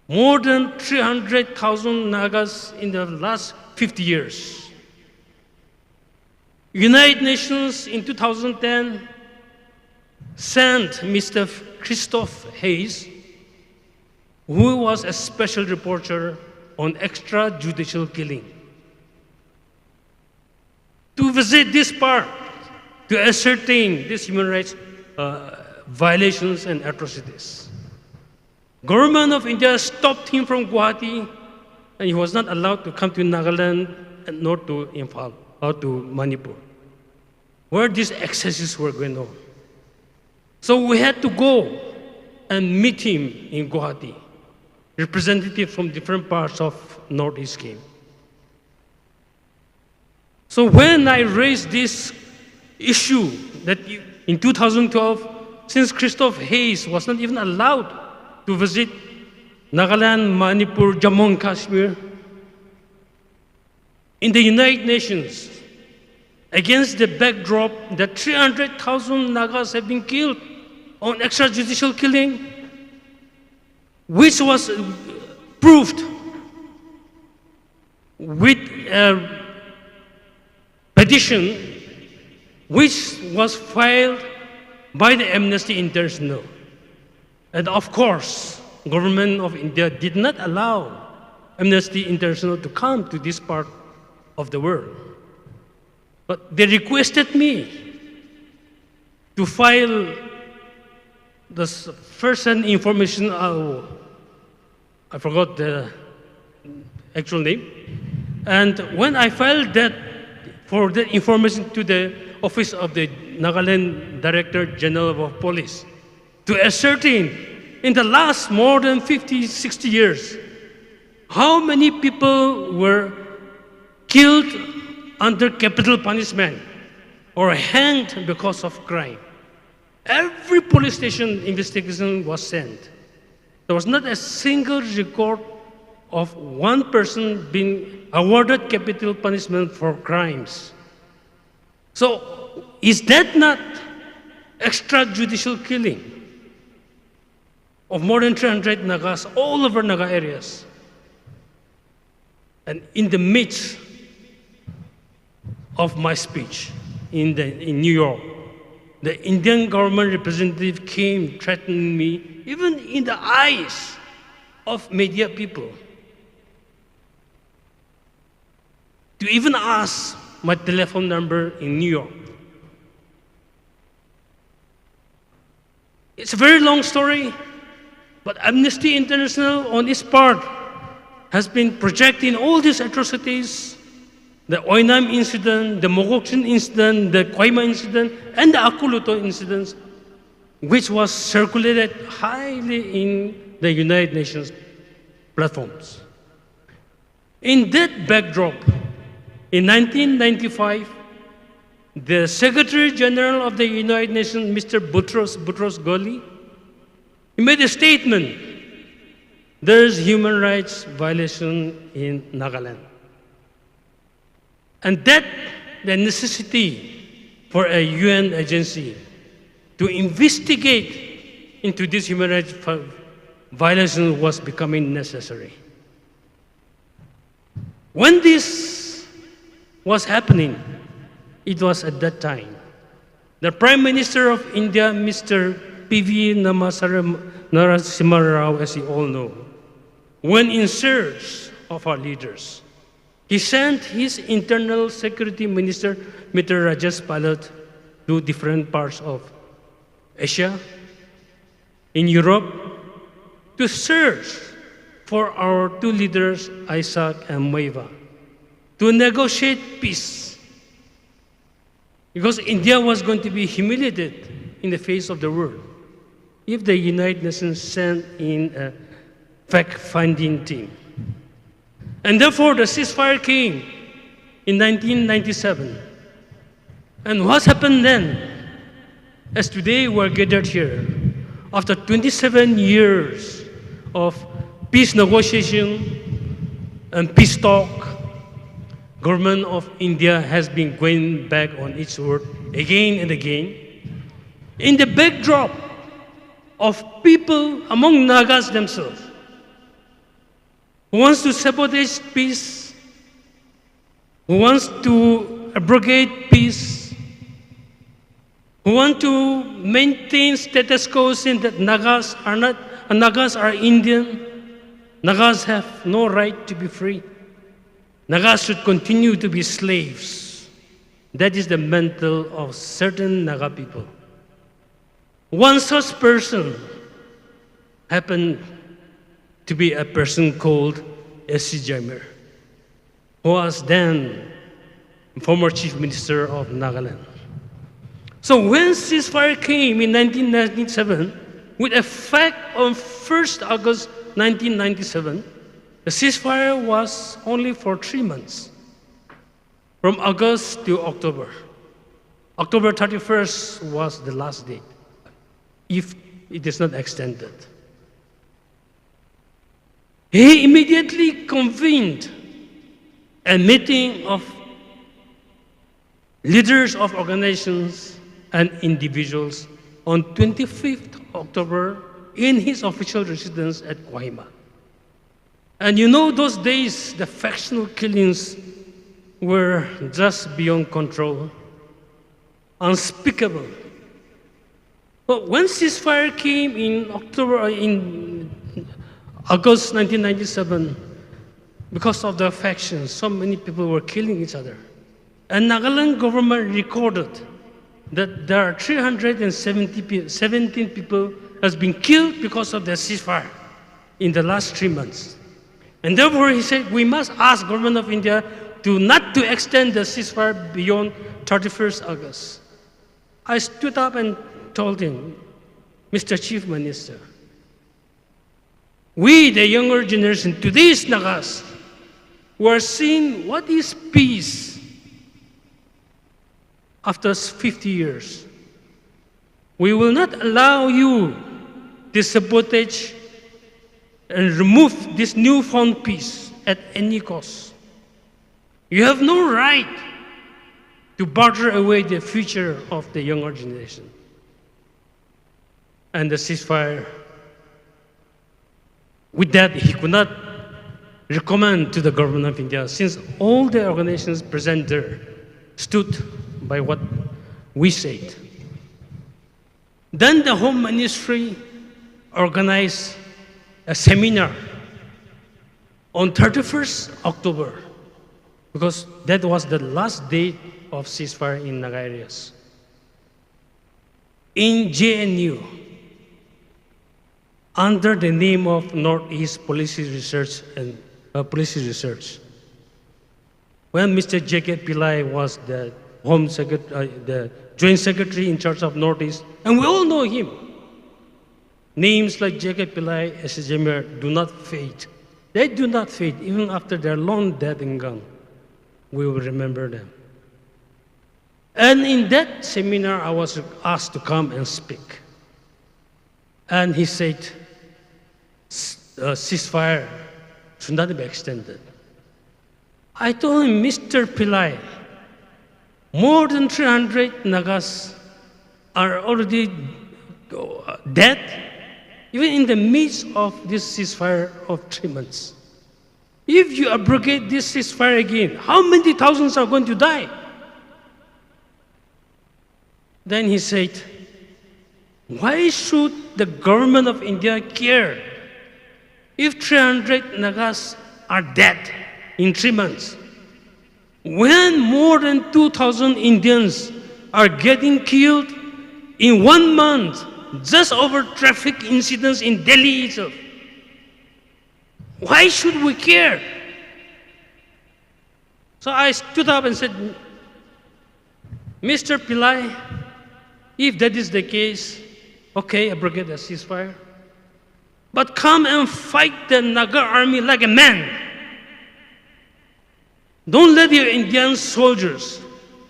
more than 300,000 Nagas in the last 50 years. United Nations in 2010 sent Mr. Christoph Hayes, who was a special reporter on extrajudicial killing, to visit this park to ascertain these human rights violations and atrocities. Government of India stopped him from Guwahati, and he was not allowed to come to Nagaland and nor to Imphal or to Manipur, where these excesses were going on. So we had to go and meet him in Guwahati. Representatives from different parts of Northeast came. So when I raised this issue that in 2012, since Christoph Hayes was not even allowed to visit Nagaland, Manipur, Jammu and Kashmir, in the United Nations, against the backdrop that 300,000 Nagas have been killed on extrajudicial killing, which was proved with a petition which was filed by the Amnesty International. And of course, government of India did not allow Amnesty International to come to this part of the world. But they requested me to file the first-hand information, I forgot the actual name. And when I filed that for the information to the Office of the Nagaland Director General of Police, to ascertain in the last more than 50, 60 years, how many people were killed under capital punishment or hanged because of crime. Every police station investigation was sent. There was not a single record of one person being awarded capital punishment for crimes. So, is that not extrajudicial killing of more than 300 Nagas all over Naga areas? And in the midst of my speech in New York, the Indian government representative came threatening me, even in the eyes of media people, to even ask my telephone number in New York. It's a very long story, but Amnesty International on its part has been projecting all these atrocities, the Oinam incident, the Mogokshin incident, the Koima incident, and the Akuluto incidents, which was circulated highly in the United Nations platforms. In that backdrop, in 1995, the Secretary General of the United Nations, Mr. Boutros Ghali, he made a statement: there is human rights violation in Nagaland. And that the necessity for a UN agency to investigate into this human rights violation was becoming necessary. When this was happening, it was at that time the Prime Minister of India, Mr. P.V. Narasimha Rao, as you all know, went in search of our leaders. He sent his internal security minister, Mr. Rajesh Palat, to different parts of Asia, in Europe, to search for our two leaders, Isaac and Maiva, to negotiate peace. Because India was going to be humiliated in the face of the world if the United Nations sent in a fact-finding team. And therefore, the ceasefire came in 1997. And what happened then? As today we're gathered here, after 27 years of peace negotiation and peace talk, government of India has been going back on its word again and again. In the backdrop of people among Nagas themselves who wants to sabotage peace, who wants to abrogate peace, who want to maintain status quo saying that Nagas are Indian, Nagas have no right to be free. Nagas should continue to be slaves. That is the mental of certain Naga people. One such person happened to be a person called S.C. Jaimir, who was then former Chief Minister of Nagaland. So when ceasefire came in 1997, with effect on 1st August 1997, the ceasefire was only for 3 months, from August to October. October 31st was the last date, if it is not extended. He immediately convened a meeting of leaders of organizations and individuals on 25th October in his official residence at Kohima. And you know, those days, the factional killings were just beyond control, unspeakable. But when ceasefire came in August 1997, because of the factions, so many people were killing each other. And Nagaland government recorded that there are 317 people has been killed because of the ceasefire in the last 3 months. And therefore he said, we must ask government of India not to extend the ceasefire beyond 31st August. I stood up and told him, Mr. Chief Minister, we, the younger generation, today's Nagas, who are seeing what is peace after 50 years. We will not allow you to sabotage and remove this newfound peace at any cost. You have no right to barter away the future of the younger generation. And the ceasefire, with that, he could not recommend to the government of India, since all the organizations present there stood by what we said. Then the Home Ministry organized a seminar on 31st October, because that was the last day of ceasefire in Naga areas. In JNU, under the name of Northeast Policy Research and Policy Research, when Mr. J.K. Pillai was the the Joint Secretary in charge of Northeast, and we all know him. Names like J.K. Pillai, S.C. Jaimir do not fade. They do not fade, even after their long dead and gone. We will remember them. And in that seminar, I was asked to come and speak. And he said, ceasefire should not be extended. I told him, Mr. Pillai, more than 300 Nagas are already dead, even in the midst of this ceasefire of 3 months. If you abrogate this ceasefire again, how many thousands are going to die? Then he said, why should the government of India care if 300 Nagas are dead in 3 months? When more than 2,000 Indians are getting killed in 1 month just over traffic incidents in Delhi itself, why should we care? So I stood up and said, Mr. Pillai, if that is the case, okay, abrogate the ceasefire, but come and fight the Naga army like a man. Don't let your Indian soldiers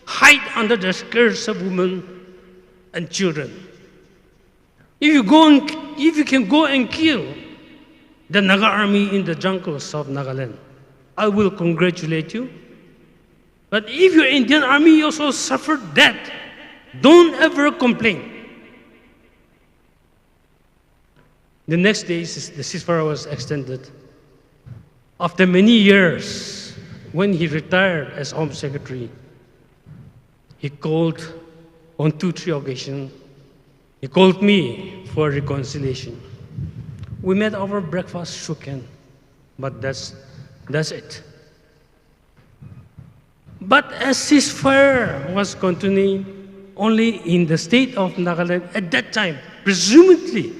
hide under the skirts of women and children. If you can go and kill the Naga army in the jungles of Nagaland, I will congratulate you. But if your Indian army also suffered that, don't ever complain. The next day, the ceasefire was extended. After many years, when he retired as Home Secretary, he called on 2-3 occasions. He called me for reconciliation. We met over breakfast, shook hands, but that's it. But as ceasefire was continuing only in the state of Nagaland at that time, presumably,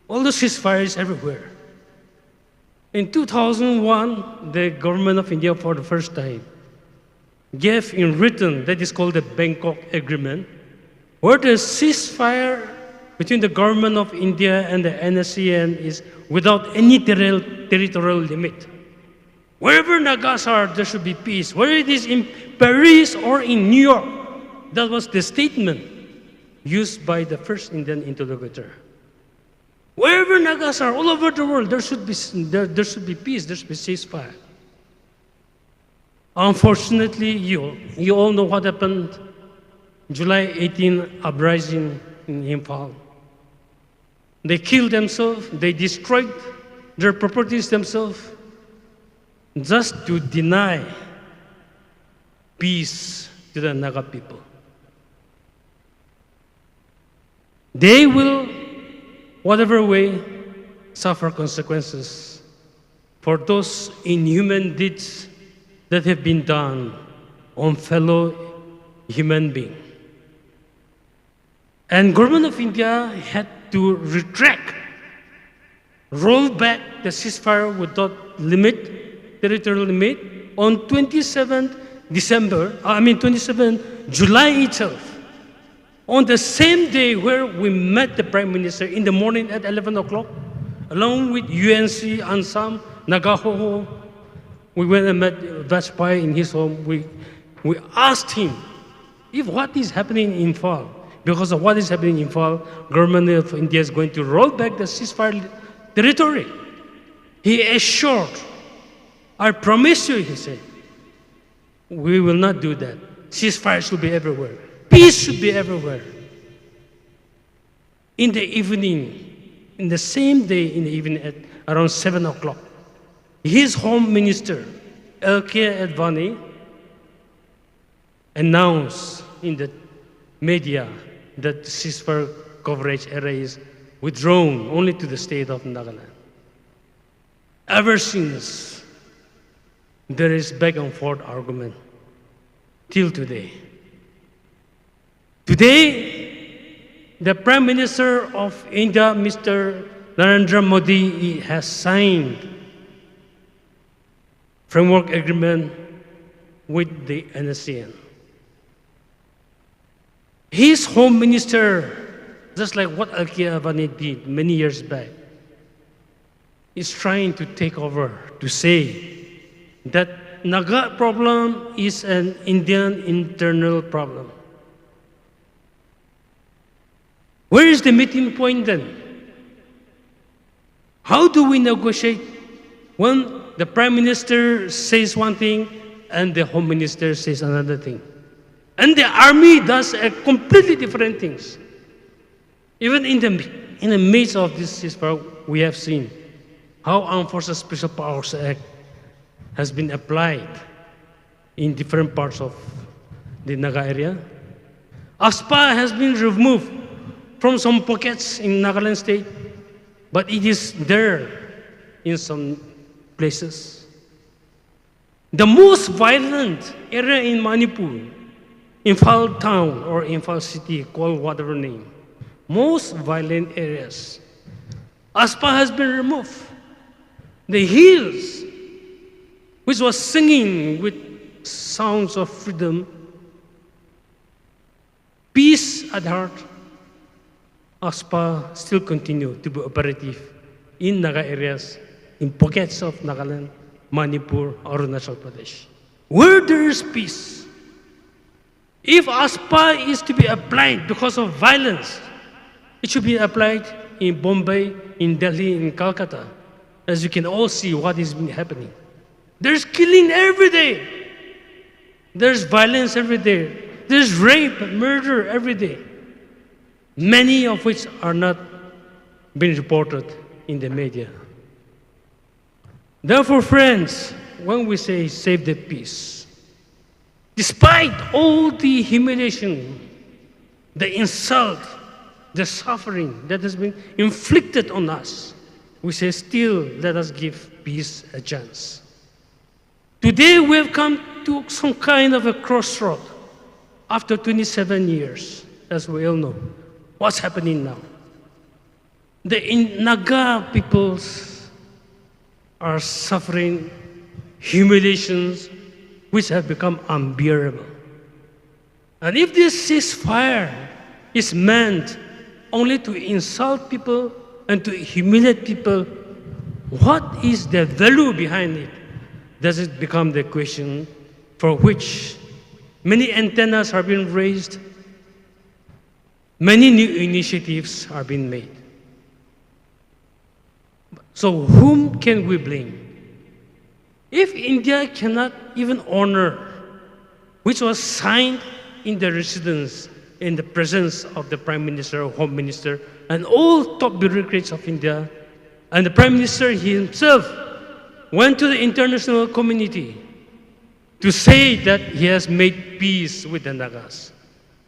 all the ceasefires everywhere. In 2001, the government of India for the first time gave in written, that is called the Bangkok Agreement, where the ceasefire between the government of India and the NSCN is without any territorial limit. Wherever Nagas are, there should be peace. Whether it is in Paris or in New York, that was the statement used by the first Indian interlocutor. Wherever Nagas are, all over the world, there should be peace, there should be ceasefire. Unfortunately, you all know what happened. July 18 uprising in Imphal. They killed themselves, they destroyed their properties themselves, just to deny peace to the Naga people. They will, whatever way, suffer consequences for those inhuman deeds that have been done on fellow human beings. And government of India had to retract, roll back the ceasefire without territorial limit, on 27 July itself. On the same day where we met the Prime Minister in the morning at 11 o'clock, along with UNC, ANSAM, Nagahoho, we went and met Vajpayee in his home. We asked him if what is happening in Imphal, because of what is happening in Imphal, government of India is going to roll back the ceasefire territory. He assured, I promise you, he said, we will not do that. Ceasefire should be everywhere. Peace should be everywhere. In the evening, in the same day, in the evening at around 7 o'clock, his home minister, L.K. Advani, announced in the media that ceasefire coverage area is withdrawn only to the state of Nagaland. Ever since, there is back and forth argument till today. Today, the Prime Minister of India, Mr. Narendra Modi, has signed framework agreement with the NSCN. His home minister, just like what L.K. Advani did many years back, is trying to take over to say that Naga problem is an Indian internal problem. Where is the meeting point then? How do we negotiate when the Prime Minister says one thing and the Home Minister says another thing? And the army does completely different things. Even in the midst of this ceasefire, we have seen how Armed Forces Special Powers Act has been applied in different parts of the Naga area. AFSPA has been removed from some pockets in Nagaland state, but it is there in some places. The most violent area in Manipur, Imphal town or Imphal city, call whatever name, most violent areas, AFSPA has been removed. The hills, which was singing with sounds of freedom, peace at heart, AFSPA still continue to be operative in Naga areas, in pockets of Nagaland, Manipur, Arunachal Pradesh. Where there is peace, if AFSPA is to be applied because of violence, It should be applied in Bombay, in Delhi, in Calcutta. As you can all see what is happening. There's killing every day. There's violence every day. There's rape, murder every day. Many of which are not being reported in the media. Therefore, friends, when we say save the peace, despite all the humiliation, the insult, the suffering that has been inflicted on us, we say still let us give peace a chance. Today we have come to some kind of a crossroad after 27 years, as we all know. What's happening now? The Naga peoples are suffering humiliations which have become unbearable. And if this ceasefire is meant only to insult people and to humiliate people, what is the value behind it? Does it become the question for which many antennas are being raised, many new initiatives are being made? So whom can we blame? If India cannot even honor which was signed in the residence in the presence of the Prime Minister, Home Minister, and all top bureaucrats of India, and the Prime Minister himself went to the international community to say that he has made peace with the Nagas.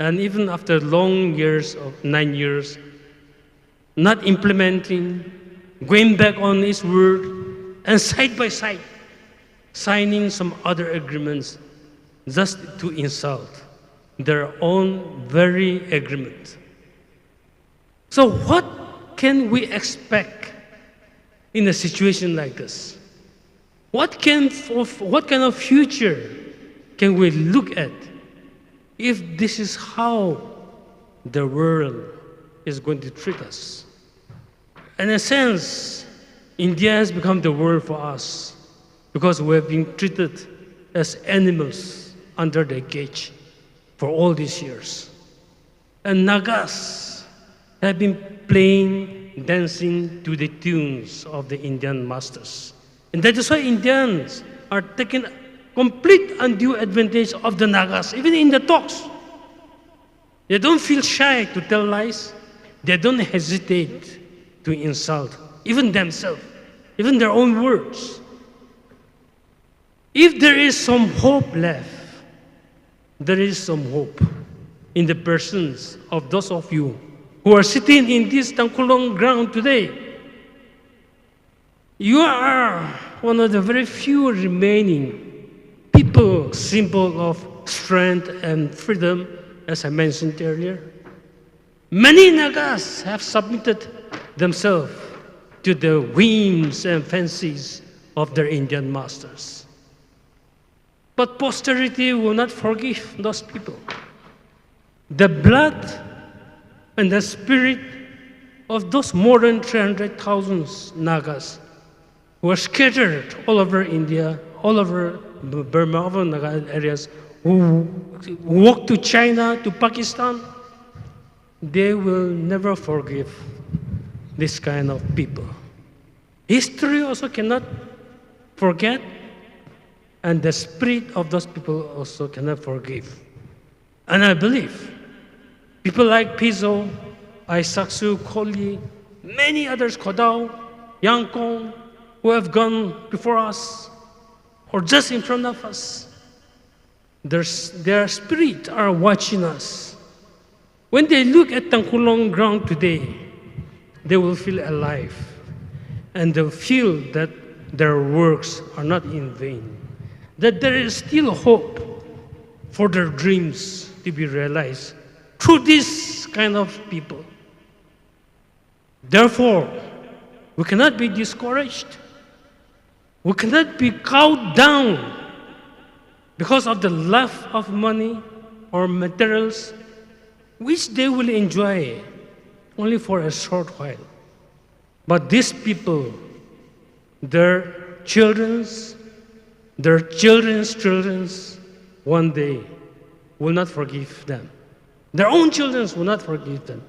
And even after long years of 9 years, not implementing, going back on his word, and side by side, signing some other agreements just to insult their own very agreement. So what can we expect in a situation like this? What kind of future can we look at if this is how the world is going to treat us? In a sense, India has become the world for us because we have been treated as animals under the cage for all these years. And Nagas have been playing, dancing to the tunes of the Indian masters. And that is why Indians are taking complete undue advantage of the Nagas, even in the talks. They don't feel shy to tell lies. They don't hesitate to insult, even themselves, even their own words. If there is some hope left, there is some hope in the persons of those of you who are sitting in this Tangkhul ground today. You are one of the very few remaining people, symbol of strength and freedom, as I mentioned earlier. Many Nagas have submitted themselves to the whims and fancies of their Indian masters. But posterity will not forgive those people. The blood and the spirit of those more than 300,000 Nagas who are scattered all over India, all over Burma, all over Naga areas, who walk to China, to Pakistan, they will never forgive this kind of people. History also cannot forget, and the spirit of those people also cannot forgive. And I believe people like Piso, Aisaksu, Koli, many others, Kodao, Yangkong, who have gone before us or just in front of us, their spirit are watching us. When they look at Tangkhul ground today, they will feel alive and they'll feel that their works are not in vain, that there is still hope for their dreams to be realized through this kind of people. Therefore, we cannot be discouraged. We cannot be cowed down because of the love of money or materials, which they will enjoy only for a short while. But these people, their children's children, one day will not forgive them. Their own children will not forgive them.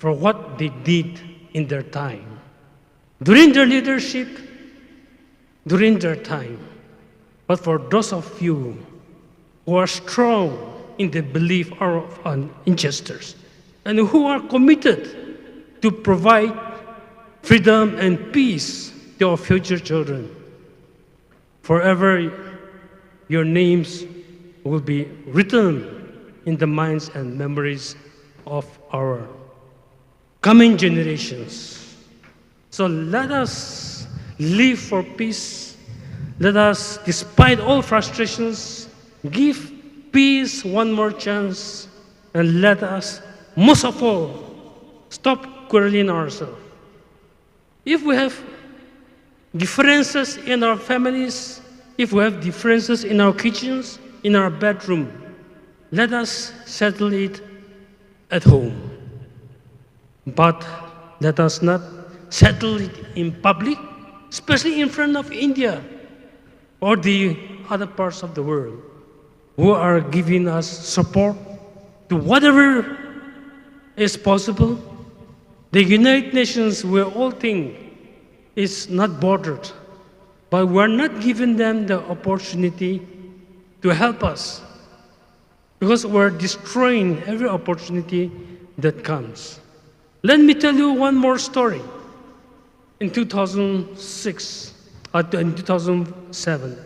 for what they did in their time, during their leadership, during their time. But for those of you who are strong in the belief of our ancestors and who are committed to provide freedom and peace to our future children, forever your names will be written in the minds and memories of our coming generations. So let us live for peace. Let us, despite all frustrations, give peace one more chance, and let us, most of all, stop quarreling ourselves. If we have differences in our families, if we have differences in our kitchens, in our bedroom, let us settle it at home. But let us not settle it in public, especially in front of India or the other parts of the world who are giving us support to whatever is possible. The United Nations, we all think, is not bordered, but we're not giving them the opportunity to help us because we're destroying every opportunity that comes. Let me tell you one more story. In 2006, in 2007,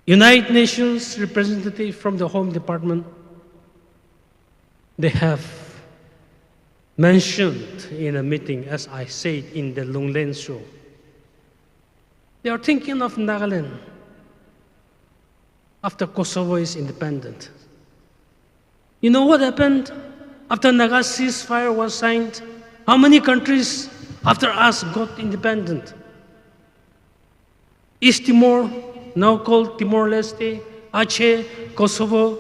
United Nations representative from the Home Department, they have mentioned in a meeting, as I said in the Longlen show, they are thinking of Nagaland after Kosovo is independent. You know what happened after Naga ceasefire was signed? How many countries after us got independent? East Timor, now called Timor-Leste, Aceh, Kosovo,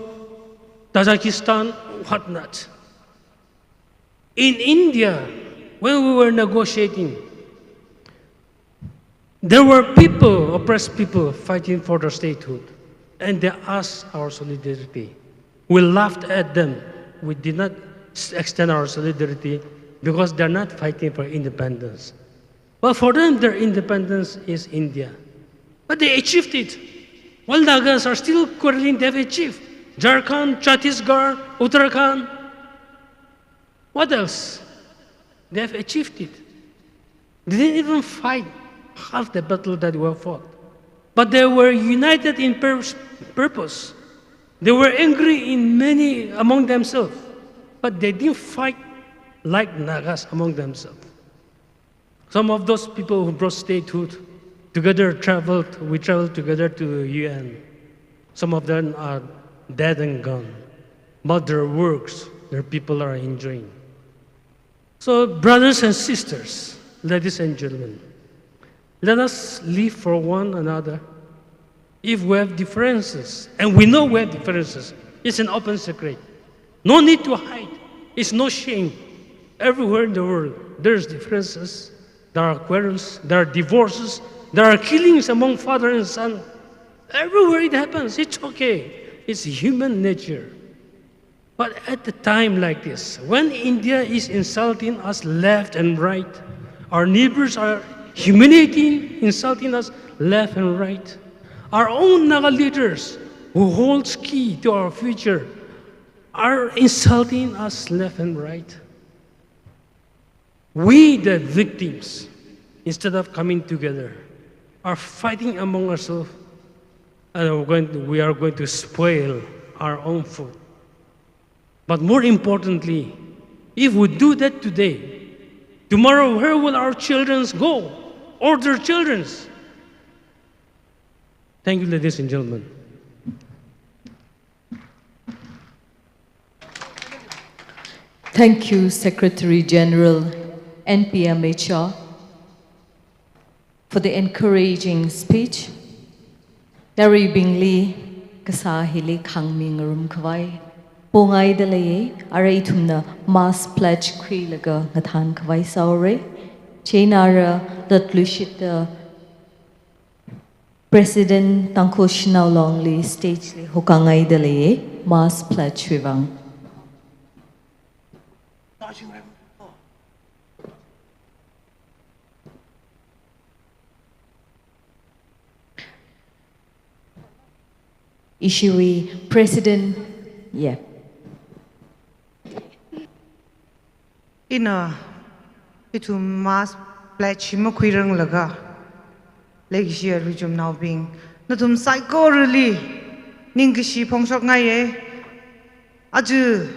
Tajikistan, whatnot. In India, when we were negotiating, there were people, oppressed people, fighting for their statehood, and they asked our solidarity. We laughed at them. We did not extend our solidarity because they're not fighting for independence. Well, for them, their independence is India. But they achieved it. While Nagas are still quarreling, they've achieved. Jharkhand, Chhattisgarh, Uttarakhand. What else? They have achieved it. They didn't even fight half the battle that we have fought. But they were united in purpose. They were angry in many among themselves. But they didn't fight like Nagas among themselves. Some of those people who brought statehood together we traveled together to the UN. Some of them are dead and gone. But their works, their people are enjoying. So, brothers and sisters, ladies and gentlemen, let us live for one another. If we have differences, and we know we have differences, it's an open secret. No need to hide. It's no shame. Everywhere in the world, there's differences. There are quarrels, there are divorces, there are killings among father and son. Everywhere it happens, it's okay. It's human nature. But at a time like this, when India is insulting us left and right, our neighbors are humiliating, insulting us left and right, our own Naga leaders who holds key to our future are insulting us left and right. We, the victims, instead of coming together, are fighting among ourselves, and we are going to spoil our own food. But more importantly, if we do that today, tomorrow where will our children go? Or their children? Thank you, ladies and gentlemen. Thank you, Secretary General NPMHR, for the encouraging speech. Dari Bingli kasahili kangming rumkawai pongai dalaye aray tumna mass pledge krilaga ngathan kawai saure chenara datlushit President TANGKHUL SHANAO Longli, stage le hukangai dalaye mass pledge vivang. Chihui, President, yeah. Itu mass pledge makwirang laga. Legisia rujum now being. Natum psycho really. Ningishi pongshok ngaye. Aju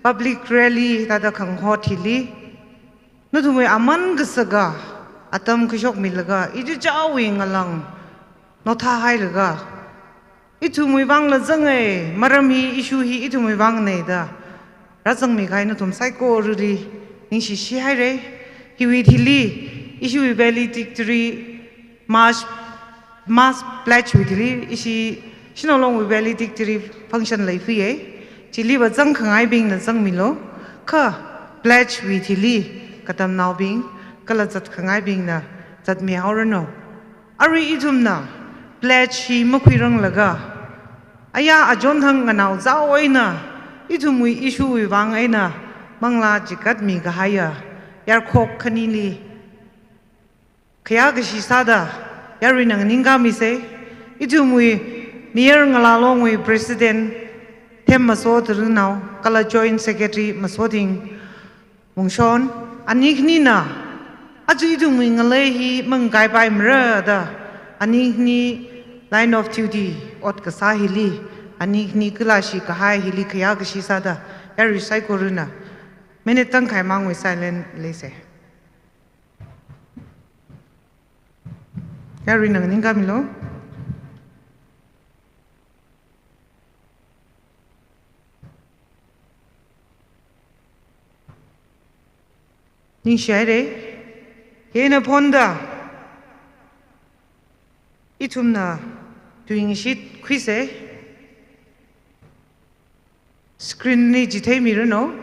public rally tada kang hotili. Natum aman gasaga. Atam kishok milaga. Itu jawing alang. Nota hai laga. Itu muy bang la zangai. Marami issue hi itu muy bang neda. Razang mi kai natum psycho really. Ningshi shi hai re. Hiwi hili. Issue valedictory. Mass pledge with the issue, she no longer valedictory function like fee. She live a Zingkhai being the Zangmilo, Ka pledge with Hili, Katam now being, Kalazat Kangai being the Zat me no. Ari itumna, pledge he Mukwirang Laga. Aya a John Hang and now Zawaina, itum we issue with Wang Aina, Mangla Jikat mi Gahaya, Yarkok Kanili. Kayagashi sada, Yarinang Ningami say, Itumui, near Ngalalong President, Tem Masot Runao, Kala Joint Secretary Masoting, Mungshon, Anignina, Ajuidumi Ngalehi, Mangai by Murada, Anigni, line of duty, Ot Kasahili, Anigni Kulashi Kahai Hili Kayagashi sada, Eri Saikoruna, Menetang Kaimang with silent lace. Yari nang ningamilo. Ning share. Yena ponda. Itumna doing shit quiz. Screen ni jitay Mayirnao.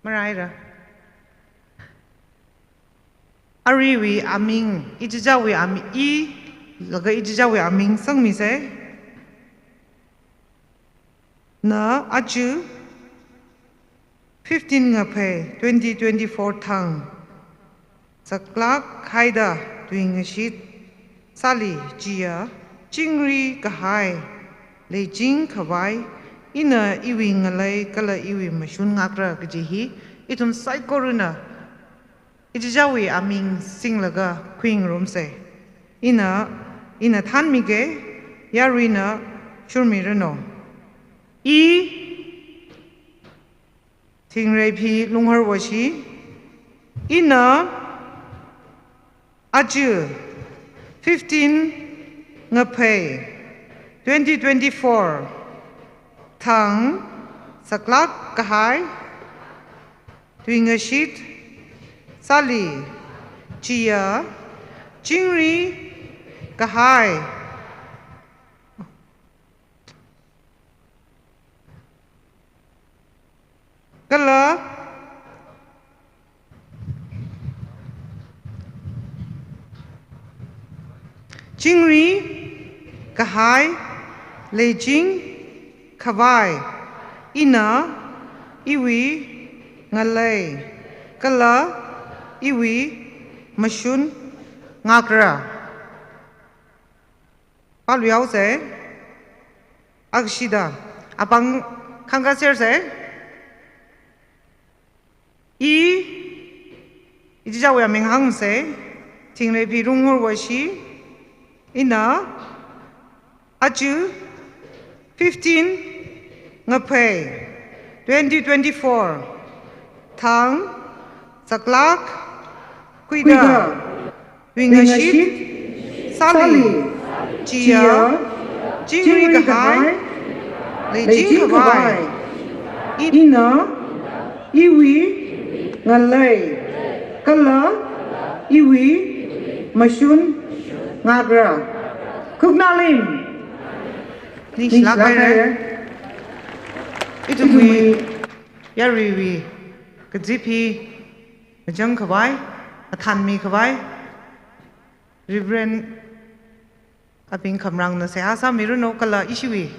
Maraira. Ariwi aming ijawi ami laga ijawi aming sang mi se na aju 15 ngape 2024 thang saklak khaida doing a sheet sali jia jingri kahai le jing khawai ina iwi ngalai kala iwi mashun ngakra gjihi itum saikoruna Ijawi aming sing laga queen room say. Ina than mige yarina Shimrei. Shimrei pi lunghar washi. Ina aju 15 ngape 2024 thang saklak kahai doing a sheet Sali, Chia, Jingri, Kahai. Kala, Jingri, Kahai, Lejing, Kawai, Ina, Iwi, Ngalai, Kala, Iwi, Mashun, Ngakra. Palwiao se, Akshida, Apang Kangasir se, Ijawa Minghang se, Tingle Pirungur washi, Ina, Aju, 15 Ngape, 2024, Tang, Saklak, Kuida, Wingashit, Sali, Chia, Jingri Kahai, Lejing Kawai, Ina, Iwi, Ngalai, Kala, Iwi, Mashun, Ngagra, Kugnalim, Nishlakaya, Itumi, Yariwi, Kadzipi, Jung Kawai, a Tanmi Kawai, Reverend Abing Kamrang na Sehasa Mayirnao Kala Chihui.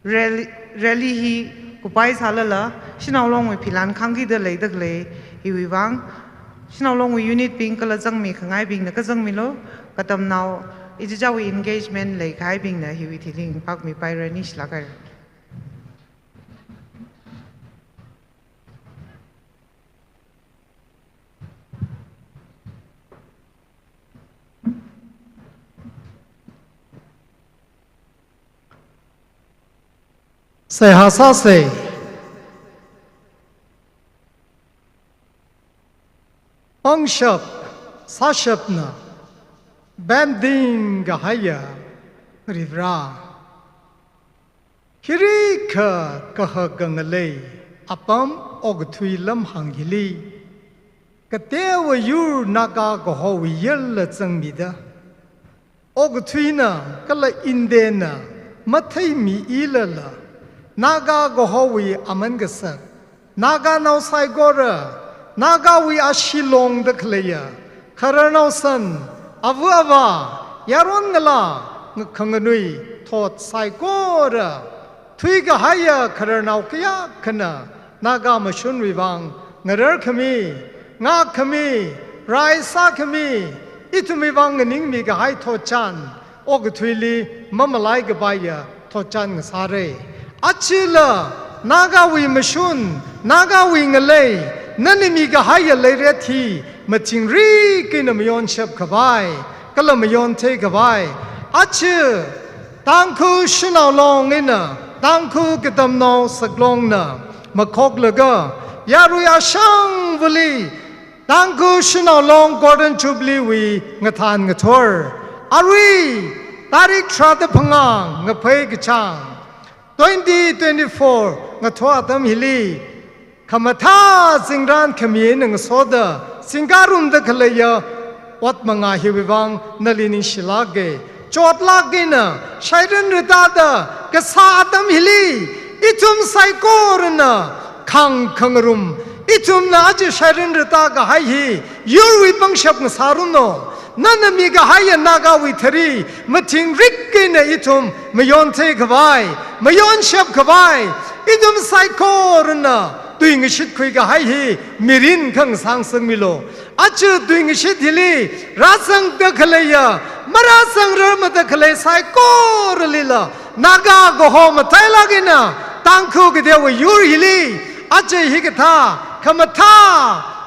Rally he Kupai Salala, Shinao long with Pilan Kangi the Lay the Glay, Iwang, Shinao long with unit being Kalazang me, Kangai being the Kazang Milo, Katam now It is our engagement like having the heavy thing, Pak mi Pyranish Lakar. Say hasa say Angshap Sashapna Banding Gahaya Rivra Hirika Kahagangale Apam Ogtui Lam Hangili Katewa Yur Naga Gohowi Yella Zangmida Ogtuina Kala Indena Matai Mi Ilala Naga Gohowi Amangasak Naga Nausai Gora Naga we Ashilong the Klaya Karanau San Avuava Yarongala Kanganui Tot Saigora Twiga Haya Karanau Kaya Kana Naga Mashun Rivang Narer Kami Nga Kami Raisa Kami Itumivang Ningmi Gahai Tochan Ogtwili Mamalai Gabaya Tochan Sare Achila Naga we Mashun Naga we Ngale Nanimi Gahaya Lereti Mating Kinamayon Shep Kabai Kalamayon Te Kabai Achi Tangkhu Shanao Long Ina Tangkhu Kitamno Saglongna Makok Laga Yaruya Shang Vuli Tangkhu Shanao Long Gordon Jubilee we Ngatan Ngator Ari Tarik Trada Pangang Ngapay Gachang 2024 Ngatwa Tam Hili Kamata Zingran Kamien and Soda Singarum the Kalaya Wat Manga Hivang Nalini Shilage Chot Lagina Shaidan Redada Kasa Tam Hili Itum Saikorna Kang Kangarum Itum Naji Shaidan Retaga Hai Yuri Bangshap Saruno Nanamiga Haya Naga Witari, Mating Rikina Itum, Mayon Take Kavai, Mayon Shep Kavai, Idum Saikorna, doing a shit quick Hai, Mirin Kang Sang Milo, Achu doing a shit hilly, Rasang the Kalaya, Marasang Rama the Kalay Saikor Lila, Naga go home, Tailagina, Tangku Gadewa Yuri, Ache Higata, Kamata.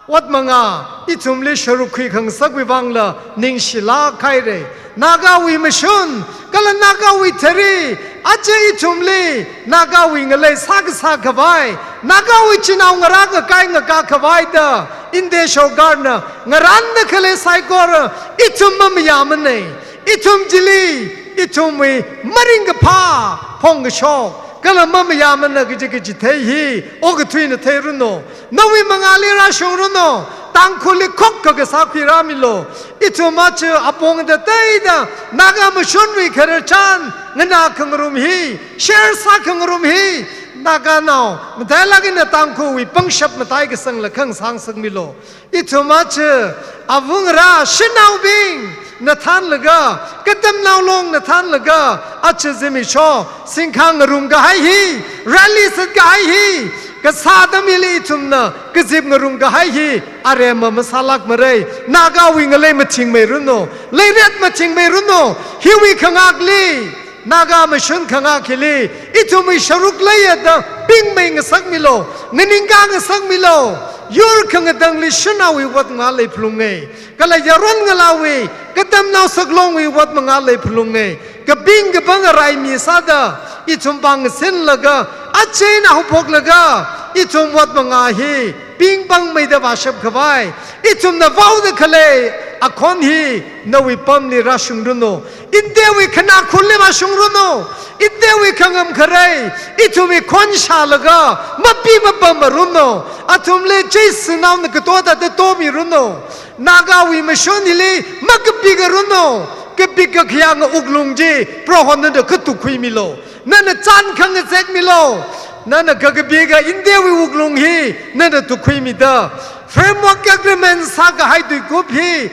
What manga itumli sharukhi khang sakwi bangla ning shila khaire naga wi mashun kala naga wi thari ache itumli naga wi ngale sak sak khabai naga wi chinau ngara ga kai nga ka khabai da inde shogarna ngaran na khale saikor itum mamyamne itum jili itum wi maring pha phong shok Kala mama yamana gijigi tehi, ogatwin teruno, Nawi Mangali Rashuruno, Tankuli Kokka Sakiramilo, Itumachu upon the Taida, Naga Mashunri Karachan, Nanakangarum he, Share Sakangarum he, Nagano, Madalagin the Tanku, we Pungshap Mataigasang Lakang Sangsang Milo, Itumachu, Avungra, Shinau Bing. Nathan Laga, get them now long Nathan Laga, Achazimi Shaw, Sinkang Room Gahi, Rally said Gahi, Kasadam Ilitumna, Kazim Room Gahi, Arema Masalak Maray, Naga wing a lemating Meruno, Layret Mating Meruno, Hiwi Kangagli, Naga Mashun Kangakili, Itumi Sharuk Layat, Bing Bing a Sagmilo, Niningang a Sagmilo. Yur kangadangli shanawi wat ngale plunge kala yaron ngalawi katam naw saglongwi wat mangale plunge kabing gabang rai mi sada itum bang sin laga ache na hupok laga itum wat mangahi ping bang meida washap khabai itum na vau de khale akon hi nawi pamli rashung runo indewi khana khulle ma shung runo indewi khangam kharai itumi khon sha laga mapi mapam runo atumle jason now the katoda the tomi runo naga we mashonili makapiga runo kapika kyang uglungji prohon the kutu kwimilo nana chan khang zek milo nana kagabiga indewi uglung hi nana tu kwimida framework agreement saga haidu gupi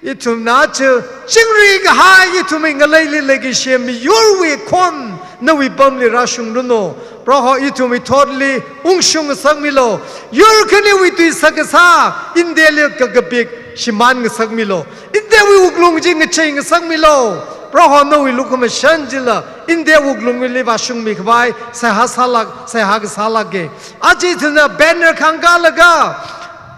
itum nachu Shimrei Hai itum ingalay lagi shem your way kon na we bumli rashung runo Praho itumi totally ungshung sagmilo your kani we tu sagasa indele kagabik shiman sagmilo inde we uklung jing a ching a sang milo. Prohono we look a shanjilla. India uklung we live a shung mikbai, Sahasalak, Sahagalage. Ajitana banner kangalaga.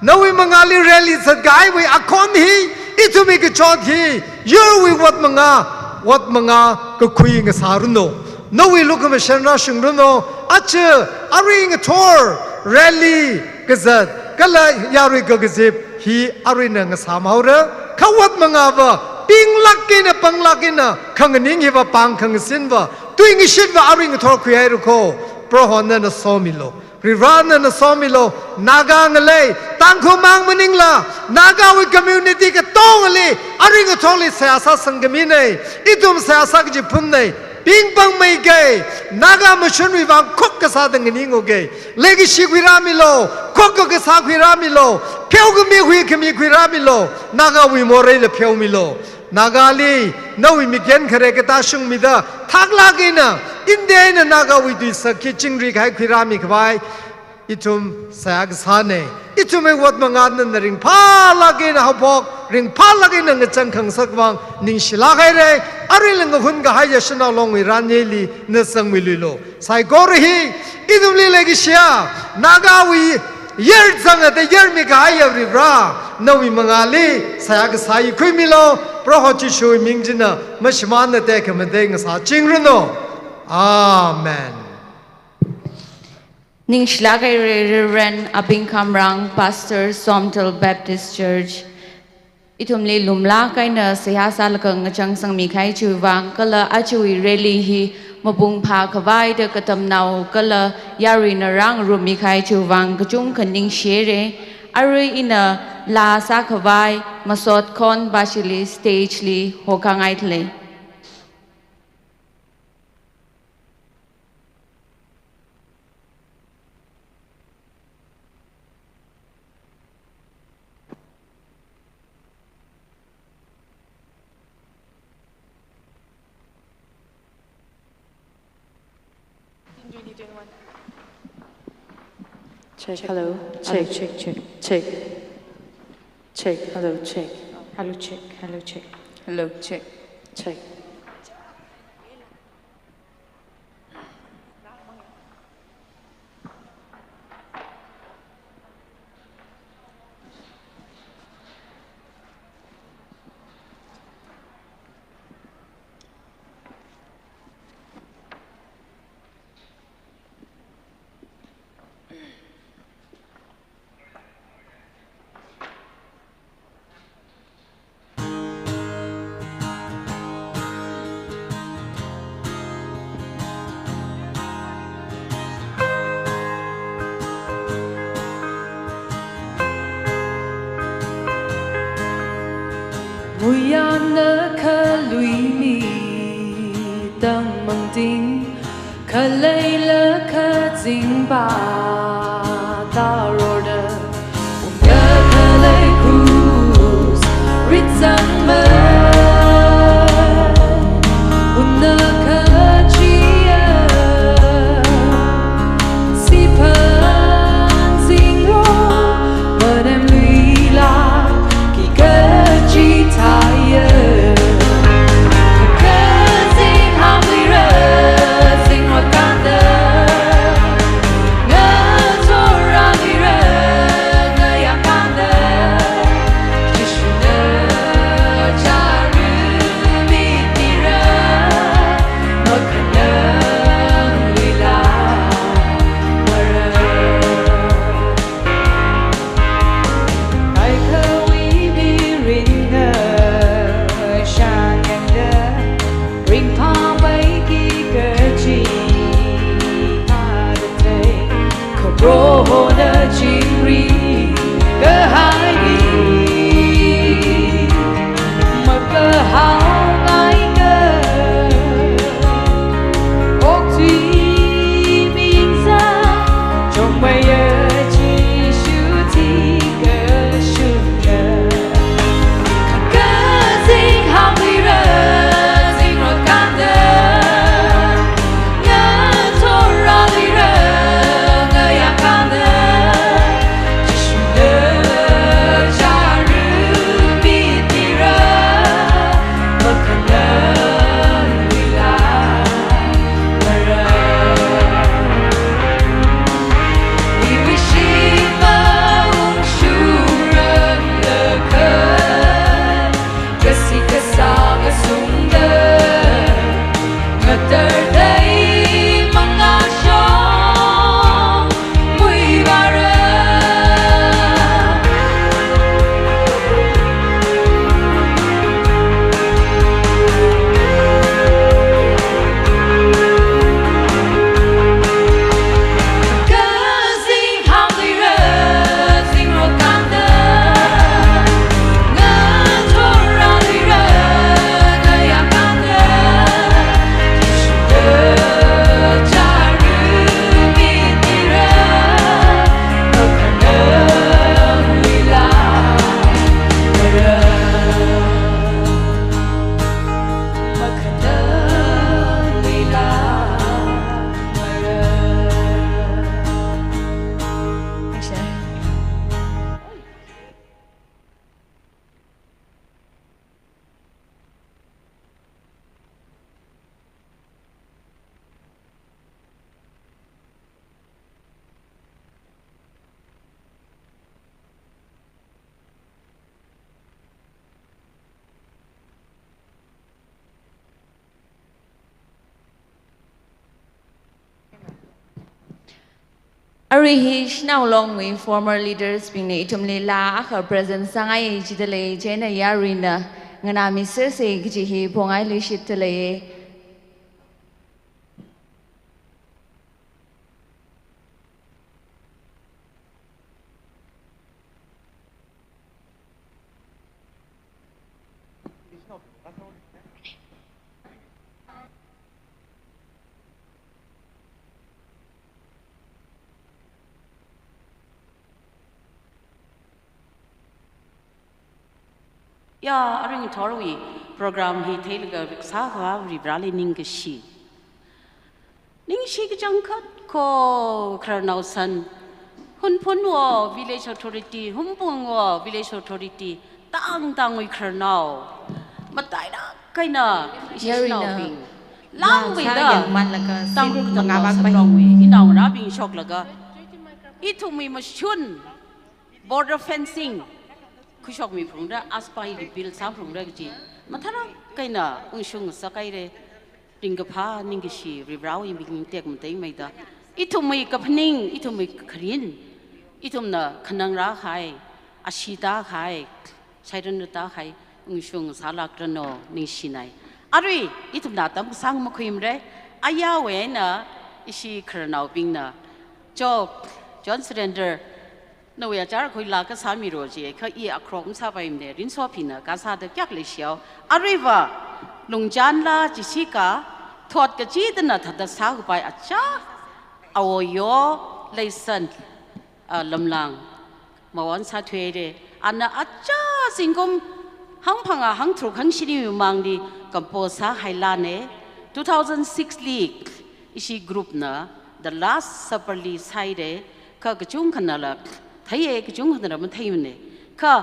No we mangali rally said guy we akon he, it to make a chod he. You we what manga, go queen as haruno. No we look a shana shungruno. Acha, arring a tour, rally, gazette, Gala Yari Gogazip, he arena Samhaura, Kawat Mangava, Ping Lakina, Pang Lakina, Kanganing Hiva Pang Kangasinva, doing a shit arring a tour Kuyaruko, Prohon and a sawmilo, Rivan and a sawmilo, Naga and a lay, Tanko Mang Maningla, Naga with community, Tongale, arring a tolly Sasa Sangamine, Itum Sasaki Punne. Ping pang may gay, naga machinery van cook kasadang iningo gay, legacy quiramilo, cook kasaquiramilo, Pelgami quiramilo, naga we more the Pelmilo, Nagali, no we begin karekatashung mida, Taglagina, Indiana naga we do sa kitchen rig high quiramic by itum sagsane, itum what mangan and the ring palagin hapok, ring palagin and the chankang sakwang, Nishilagare, Arilang of Hunga Hayashan along with Raneli, Nesang Mililo. Saigorihi, idumli legishia, Nagawi, Yerzanga, the Yermikaya Rivra, Novi Mangali, Sayagasai Quimilo, Prohochishu Mingjina, Mashmana Tekamadang Sa Chingrano. Amen. Ning Shlagay Ren Abing Kamrang, Pastor Somtel Baptist Church. Itumli lumla kay na siyasa lakang ngachang sang mikay chuwang kala achui rally hi mabung pa kawai de katamnaw kala yari na rang rum mikay chuwang kachung kaning shere ari ina la sa kawai masot kon bashili stage li hokangay tle. Check, hello, check, hello, check, hello, check. Muyana Kaluimi Dang Mangding Kalayla Kazimba Daroda Unga Kalay Cruz Ritzangma Unna Kachia Sipan Zingro Madam Lila Kikachi Tire Kazing Hamira Sing Wakanda Arihish now along with former leaders being itumle la her present sangai jidale jena yarina ngana Mr. Se gihi pongai lishitale Ya aring thorwi program hi thailaga sa wa ribrali ningshi ningshi jangkhat ko kharnausan hunpun wo village authority humpung wo village authority tang wi kharnau matai da kaina yarina lang wi da man laka tang mangabak pa wi inaw ra bing shok laga itumi mashun border fencing kushok mi phungda aspai di bil sa phungda ji mathara kaina ungsung sakai re ringapha ningshi ribrau im bing tek mtai mai da ithumai kapning ithumai khrin ithumna khanang ra khai ashida khai sairon ta khai ungsung salak rano ningshinai arui ithumna tam sang makhuim re aya we na ishi kharnau bing na chok John surrender no we jar khoi la ka sami ro ji kha I akhrom sa baim ne rin so phina ka sa de kyak le xiao ariwa lungjan la ji si ka thot ka ji de na thada sa hu pai acha awo yo leisan lamlang mawon sa thwe de ana acha singom hang phanga hang thru khang shiri mang di kampo sa haila ne 2006 league ishi group na the last supper li side ka kachung khanala thai ek chung hadra man thai ne kha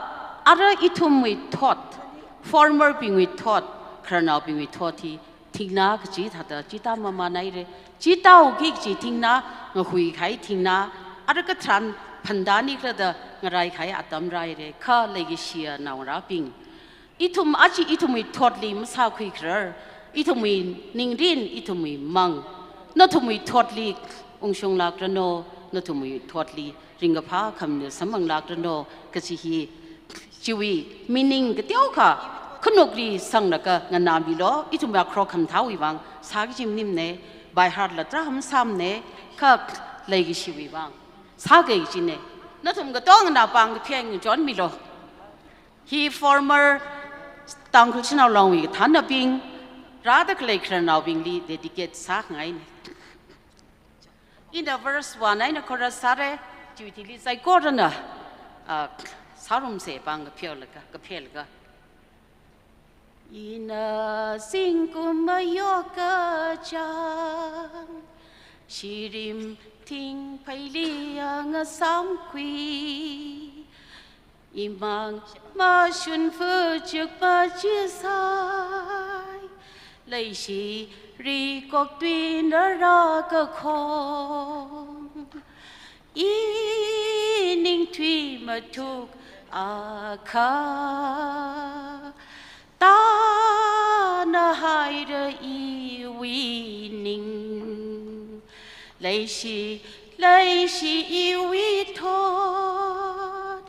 ara ithum we thought former being we thought kharnau being we thought thi thingna chi thata chita mama nai re chita o ki chi thingna nghui khai thingna ara ka thran phandani kra da ngarai khai atam rai re kha legi sia nawra ping ithum achi ithum we thought li masa khui khrar ithum we ningrin ithum we mang no thum we thought li ongshong lak rano no thum we thought li ringapha khamne samang lakrano kasihi chiwi meaning gteo kha khunokri sangnaka nganami lo itumya khro kham thawi bang sagi jim nimne by heart la tra ham samne kha leigi shiwi bang sage jine nathum ga tong na pang phiang jon mi lo he former TANGKHUL SHANAO longwi thana ping radha klei khranaw bing li dedicate sa ngai in the verse 1 I na chorus sare Jubilee sai korana sarum se bang phiol ka phel ga ina singkum yoka chang shirim ting phaili ang sam khui imang ma shun fu chuk pa chi sai lai shi ri kok twi na ra ka khong Ining tui matuk akha ta na haida I wining lai shi I wi thot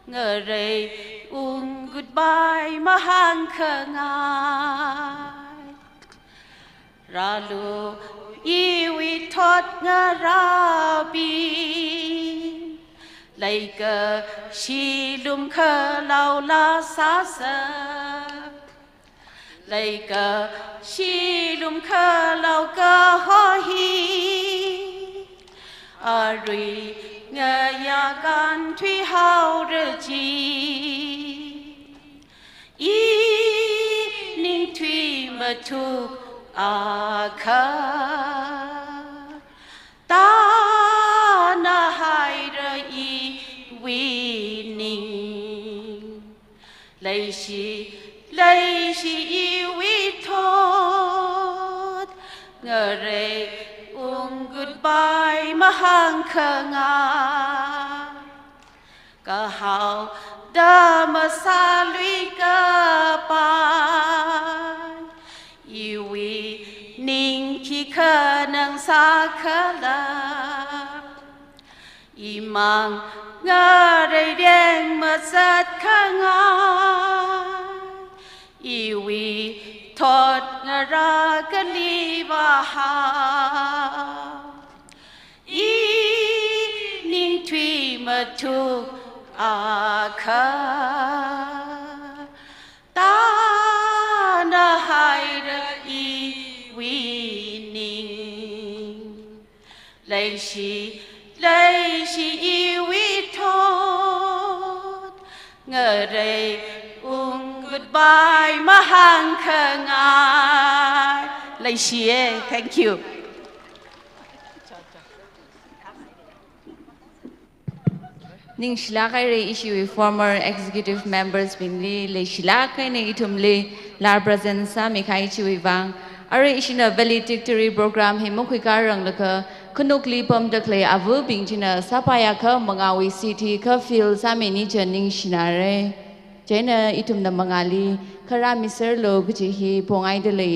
ngare goodbye mahang khangai ralu I wi thot ngarabi like shi lum kha lao la sa sa like shi lum kha lao ka ho hi arui nga ya kan thui hao re ji I ning thui ma thuk akha ta na hai re I wining lai shi I wi thot ngare goodbye mahang khanga ka hao da ma sa lui ka pan iwi ning ki kha nang sa kha la mang ngơ đầy đen mà rất khang iwi thọt ngơ ra cái li ba ha i ninh thủy mà thu kha ta na hai ra iwi ninh lấy si iwi thọt ngơ đầy goodbye mahang khangai lấy si thank you. Ning shila kai re issue former executive members binli le shila kai ne itumle lar present sa mi khai chui wang are ishina valedictory program he mo khoi ka rang laka khunukli pam dakle avu bingchina sapaya kha mangawi city kha feel sa me ni ning shina re jaina itum na mangali khara miser lo gji hi pongai de le.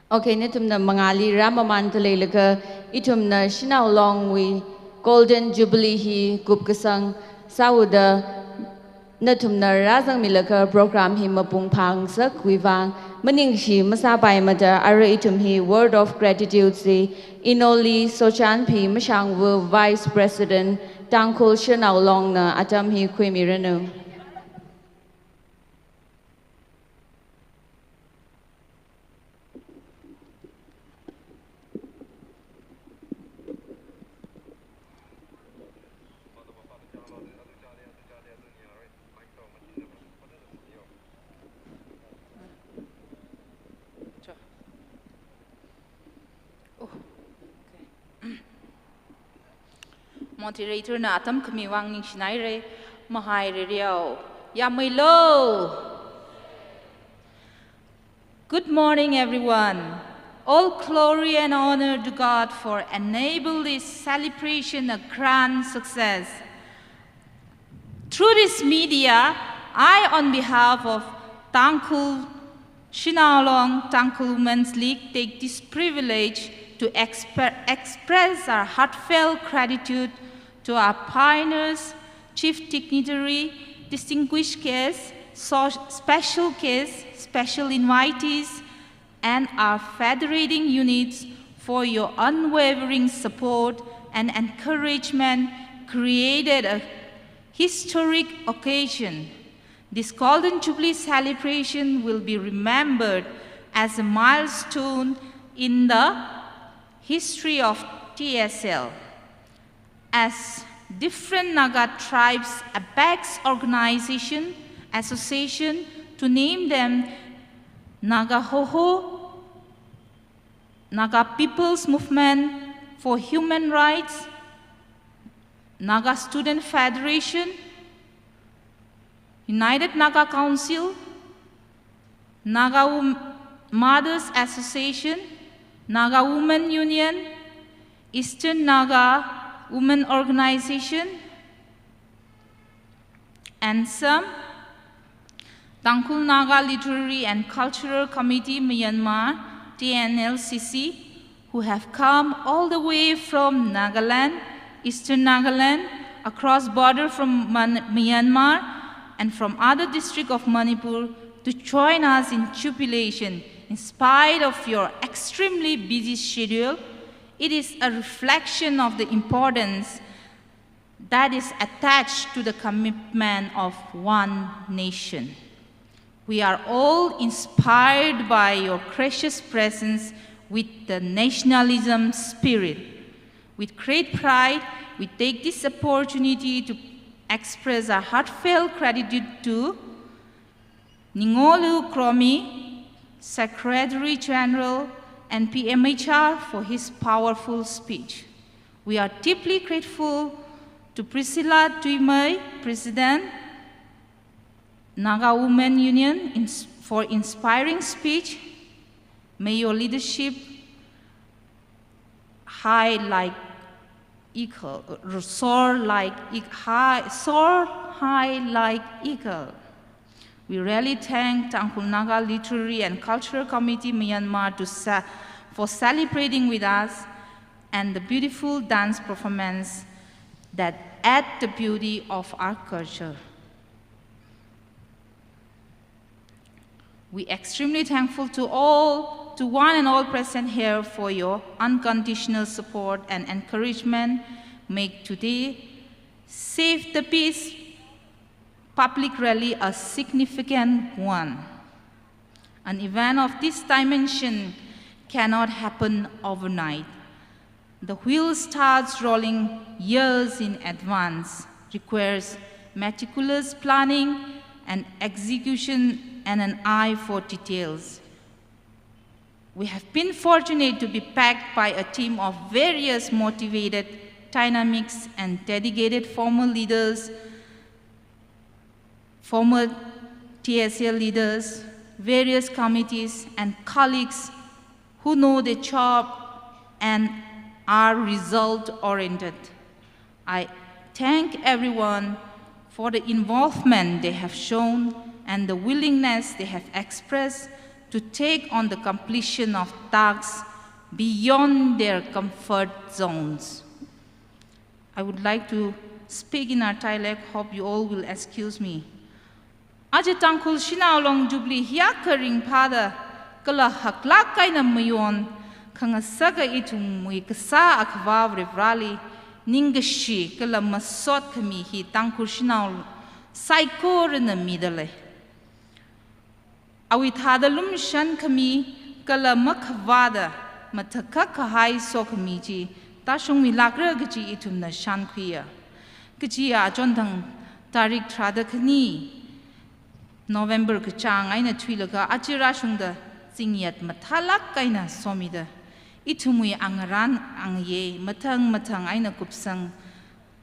Okay, netumna mangali ramamantale laka itumna shinao long we golden jubilee hi gupkasang sauda netumna razang milaka program hi mapung phang sak wiwang maning shi masabai mada ara itum hi word of gratitude si Enoli Sochan phi mashang vice president TANGKHUL SHANAO long na atam hi Mayirnao. Moderator na atam kamiwang ning shinai re mahai re riao yamilo. Good morning, everyone. All glory and honor to God for enabling this celebration a grand success. Through this media, I, on behalf of TANGKHUL SHANAO TANGKHUL Women's League, take this privilege to express our heartfelt gratitude to our pioneers, chief dignitary, distinguished guests, special guests, special invitees, and our federating units for your unwavering support and encouragement created a historic occasion. This Golden Jubilee celebration will be remembered as a milestone in the history of TSL. As different Naga tribes apex organization, association, to name them Naga Hoho, Naga People's Movement for Human Rights, Naga Student Federation, United Naga Council, Naga Mothers Association, Naga Women Union, Eastern Naga Women Organization, and some TANGKHUL Naga Literary and Cultural Committee Myanmar, TNLCC, who have come all the way from Nagaland, Eastern Nagaland, across border from Myanmar, and from other districts of Manipur to join us in jubilation. In spite of your extremely busy schedule, it is a reflection of the importance that is attached to the commitment of one nation. We are all inspired by your gracious presence with the nationalism spirit. With great pride, we take this opportunity to express our heartfelt gratitude to Ningolu Secretary General and PMHR for his powerful speech. We are deeply grateful to Priscilla Tuimei, President, Naga Women Union, for inspiring speech. May your leadership high like eagle, soar high like eagle. We really thank TANGKHUL Naga Literary and Cultural Committee Myanmar for celebrating with us and the beautiful dance performance that add the beauty of our culture. We're extremely thankful to one and all present here for your unconditional support and encouragement. Make today Save the Peace public rally a significant one. An event of this dimension cannot happen overnight. The wheel starts rolling years in advance, requires meticulous planning and execution and an eye for details. We have been fortunate to be backed by a team of various motivated, dynamic, and dedicated former leaders, former TSL leaders, various committees, and colleagues who know their job and are result-oriented. I thank everyone for the involvement they have shown and the willingness they have expressed to take on the completion of tasks beyond their comfort zones. I would like to speak in our dialect, hope you all will excuse me. Aje TANGKHUL SHANAO long JUBILEE hiya karing pada kala haklak kaina mayon kanga saga itung mui kasa akwa vrali ningashi kala masot kami hi TANGKHUL SHANAO saiko na midale. Awi thada lum shan kami kala makhwada mathaka kahai so kami ji tashung mi lakra gaji itum na shan kuya gaji a jontang tarik thada kani November kachang aina twilaga ajira shungda singyat mathalak kaina somida itumui angaran angye matang aina kupsang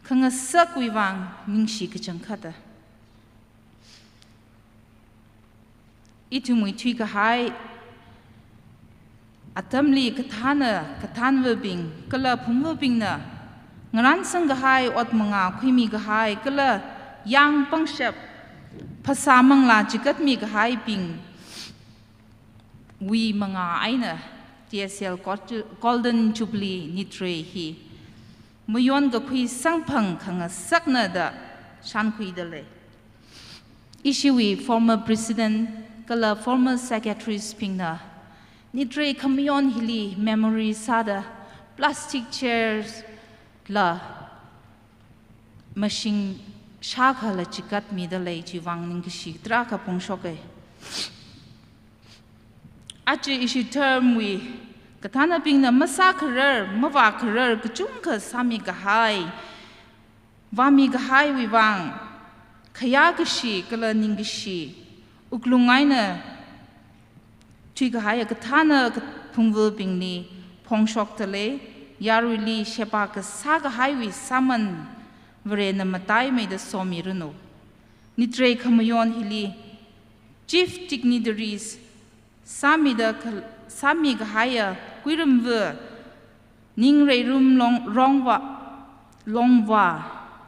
kanga sakwiwang ningshi kachangkata itumui twiga hai atamli kathanwabing kala phumwabing na ngaran sanga hai ot manga khimi ga hai kala yang pangshap pasamang la jikat mi ga hai ping wi manga aina TSL Golden Jubilee nitre hi muyon ga khui sangphang khanga sakna da shan khui dale Chihui former president kala former secretary spingna nitre kamion hili memory sada plastic chairs la machine shakha la chikat mi da lei chi wang ning shi tra ka pong shoke achi ishi term we kathana ping na masakharer mawa kharer kuchung kha sami ga hai wami ga hai wi wang khaya ga shi kala ning shi uklungai na chi ga hai kathana phungwo ping ni phong shok tale yaruli shepa ka sa ga hai wi saman Vrena matai made the somiruno. Nitre kamayon hili. Chief dignitaries. Sami gahaya. Guirumver. Ningre rum longwa.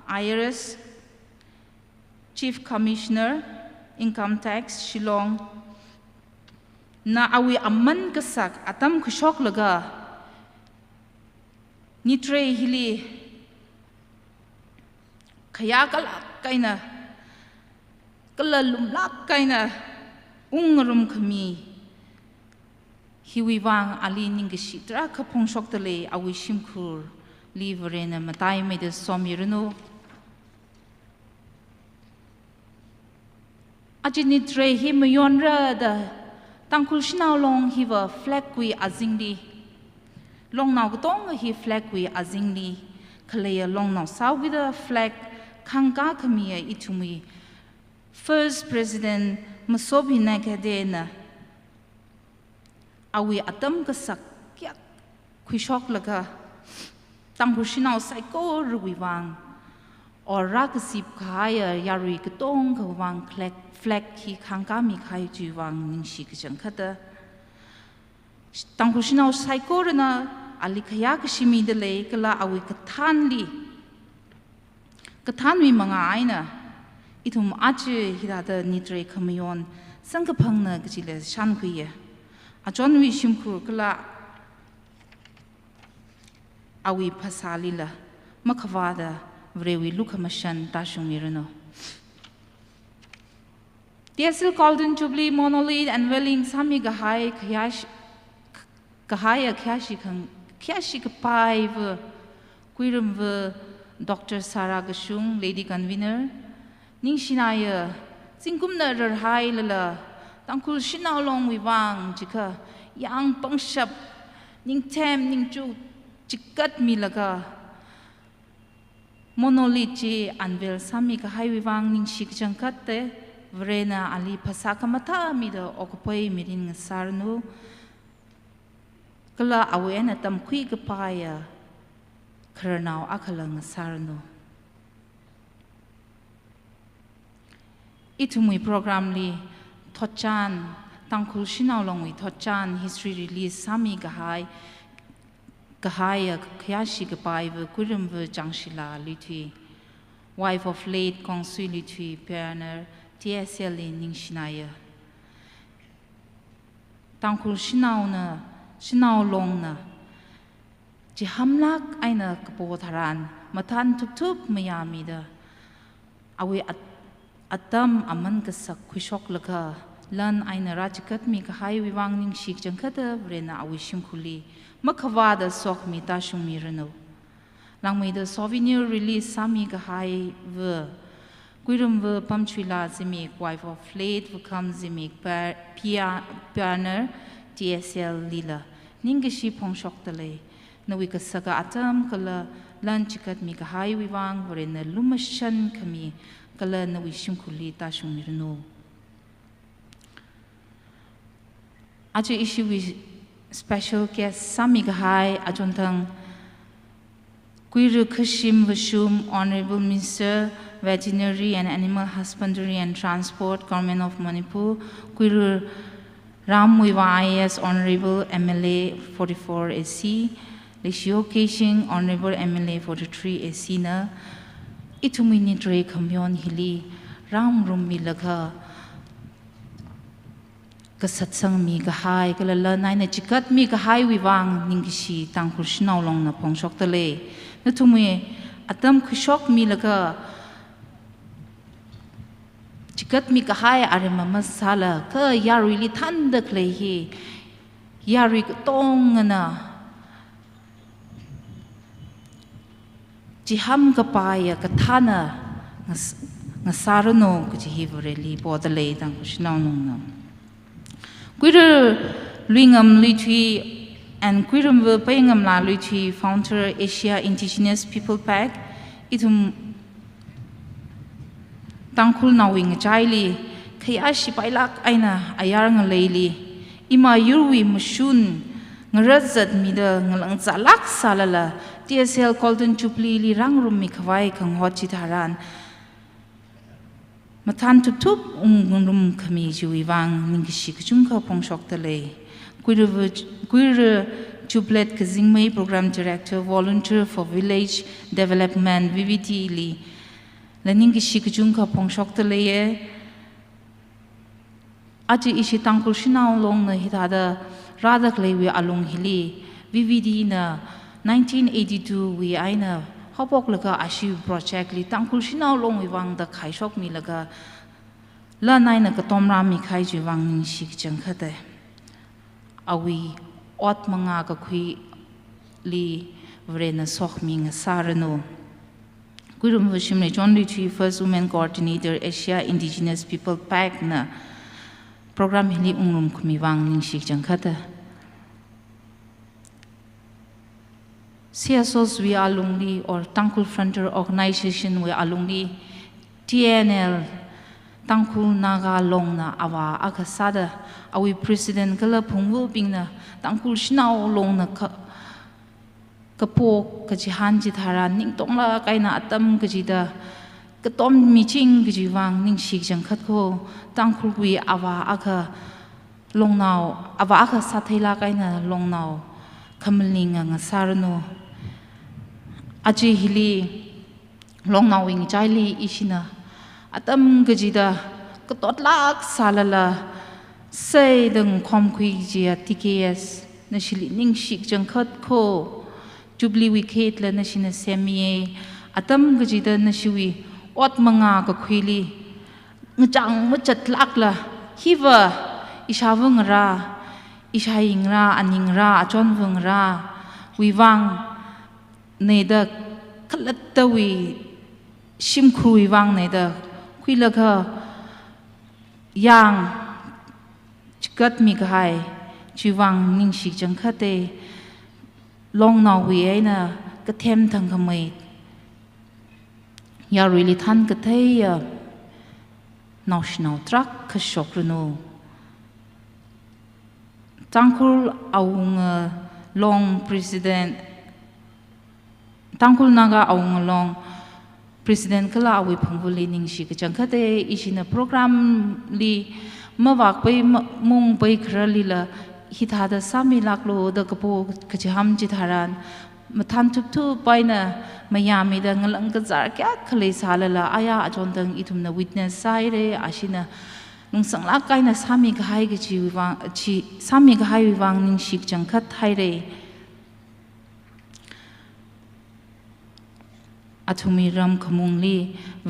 IRS. Chief Commissioner. Income Tax. Shillong. Na awi aman kasak. Atam kushok laga. Nitre hili. Kaya kalak kaina kala lumlak kaina ungarum kami hiwiwang ali ningashi tra kapong shoktale awi shimkur liverena matai me de somirno ajini tre hi mayonra da TANGKHUL SHANAO long hiwa flag wi azingli long naw gtong hi flag wi azingli kaleya long naw saw with a flag Kanga kamiya itumi First President Masobi Nakadena Awi atam kasak kyak Kwishok laga TANGKHUL SHANAO saiko ruwiwang Or rakasip kaya yari katong kawang flag ki kanga mi kaya juwang ningshi kajankata TANGKHUL SHANAO saiko rana ali kaya kashimi dele kala awi katanli Kathanwi mga aina itum achi hidada nitre kamayon sangkapang na gajile shan kuya. Ajon wi shimkur kala awi pasalila makavada vrewi lukamashan tashumirano. TSL Golden Jubilee Monolith and Welling Sami Gahai Kahaya Kyashi Kapai Quirum Dr. Sarah Gashung, Lady Convener, Ning Shinaya, Zingkumna Hai Lala, Tanghkhul Shanao Long Wivang, Jika, Yang Pangshap, Ning Tem, Ning Chu, Chikat Milaga, Monolith, Anvel Sami Kahai Wivang, Ning Shik Jankate, Vrena Ali Pasakamata, Mida Okupai Mirin Sarno, Kala Awena Tam Quigapaya. Karnao akalang sarno. Itumui program li Thochan Tanghkhul Shanao longwi Thochan history release Sami Gahai Gahaya Kyashi Gapai Kurum Jangshila Litui wife of late Kongsui Litui Pioneer TSL Ning Shinaya Tanghkhul Shanao long na Jihamlak aina kapotaran matan tup mayamida awi atam aman kasak kushok laka lan aina rajikat mi kahai wiwang ning shik jangkata vrena awi shimkhuli makawada sok mi ta shumirano langmida souvenir release sami kahai v Guirum v pamchwila zimik wife of late v kam zimik pianer TSL lila ningishi pongshok tale Nawika saga atam kala lanchikat mi kahai wiwang varena lumashan kami kala nawishim kuli tashumirno. Ajo issue with special guest Sami Kahai ajontang Kuiru Kashim Vashum Honorable Minister Veterinary and Animal Husbandry and Transport Government of Manipur Kuiru Ramwiwa IAS Honorable MLA 44 AC Lishio Keshing, Honorable MLA 43 Esina, Itumini Dre Kamyon Hili, Ram Rumilaga, Kasatsang mi Gahai, Galala Nina Chikat mi Gahai Wivang, Ningishi, Tanghkhul Shanao Long na Pongshok Tale, Natumi, Atam Kushok Milaga, Chikat mi Gahai Arima Sala, Ka Yari Litanda Klehi, Yari Tongana. Jiham kapaya katana ngasarano kujihivureli bodale Tanghkhul Shanao nung Guiru Luingam Litui and Guirum Payingam La Litui founder Asia Indigenous People Pack itum Tanghkhul Nawing Jaili Kayashi Pailak Aina Ayarang Leili Ima Yurwi Mushun Ngarazat Mida Ngalang Zalak Salala TSL Golden Jubilee li rangrum mi kawai kang hochi taran matan tup ungrum kami juiwang ningishi kjungka pongshok tale Guir Jublet Zingkhai Program Director Volunteer for Village Development VVD li la ningishi kjungka pongshok tale aji ishi Tanghkhul Shanao long na hitada radak lewi along hili VVD na 1982 we aina hopok laga ashi project li Tanghkhul Shanao long wiwang da khaishok mi laga la naina ka tomra mi khai jiwang ning shik jangkhate awi ot manga ka khui li vrena sok mi nga sarano Gurum Shimrei John Litui first women coordinator Asia Indigenous People Pack na program hili ungrum khumi wang ning shik jangkhate CSOs we alumni or Tanghkhul Frontier Organization we alumni TNL Tanghkhul Naga Long na awa akasada awi President kala phungwu bingna Tanghkhul Shanao Long na kapok kajihan jithara ning tongla kaina atam kajida katom meeting kajiwang ning shik jangkhat ko Tanghkhul wi awa aka longnao awa aka sathela kaina longnao khamlinga ngasarno Achi hili long nawing chaili ishina atam gajida katotlak salala say deng khom khui jia TKS na shili ning shik jangkhat ko Jubilee we Kate la nashina semie atam gajida nashui ot manga ka khwili ngchang machat lak la hiva ishawung ra ishaying ra aning ra achon wung ra wiwang neda kalatta wi shimkhru wiwang neda khwilaga yang chikat mi gai chiwang ningshi jangkhate long now we aina ka them thang khamai ya really than ka thei national truck ka shokrunu tangkhul aung long president tangkhul naga aung long president kala awi phungvuli ningshi ka jangkhate isina program li mawak pai mung pai khrali la hithada sami laklo da kapo kachham jitharan mathan thup thu paina mayami da ngalang ka jar kya khale salala aya ajondang ithumna witness sai re ashina nungsang la kaina sami ga hai gi jiwang chi sami ga hai wang ning shik jangkhat thai re athumi ram khamungli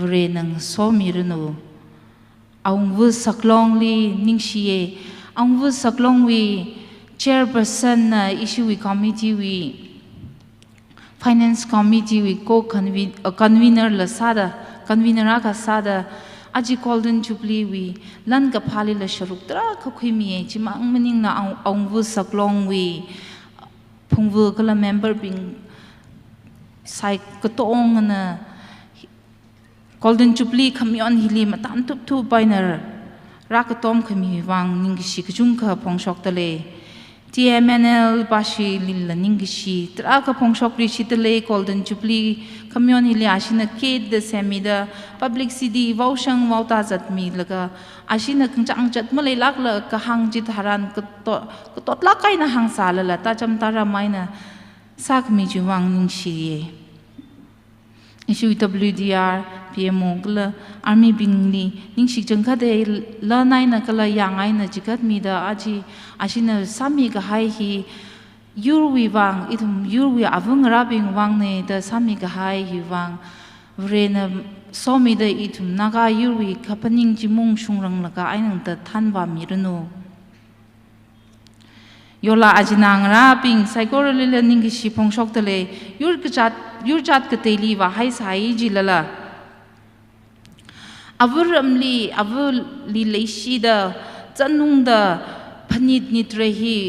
vre nang somi runu aung vu saklong li ningshiye aung vu saklong wi chairperson na issue wi committee wi finance committee wi co convener la sada convener ka sada aji golden jubilee wi lan ka phali la sharuk tra ka khimi e chimang maning na aung vu saklong wi phungvu kala member bing sai ka tong na golden jubilee khamyon hili matan tup tu bainer rakatom khami wang ningshi kjung kha pongshok tale TMNL bashi lil ningshi tra ka pongshok ri chitale golden jubilee khamyon hili ashina ke the semida public cd waushang wauta zatmi laga ashina kngchang chat malai lak la ka hang jit haran ka tot la kaina hang sala la ta cham tara maina sak mi juwang ningshi issue WDR PMO kala army bingli ningshi jangkha de la naina kala yangai na jikat mi da aji ashina sami ga hai hi yurwi wang itum yurwi avung rabing wang ne da sami ga hai hi wang vrena somi da itum naga yurwi kapaning jimung shungrang laga ainang da thanwa mirnu yola ajinang raping psychology learning ki shipong shok tale yurjat ka teli wa hai sai jilala avuramli avuli leishi da chanung da phanit nitrehi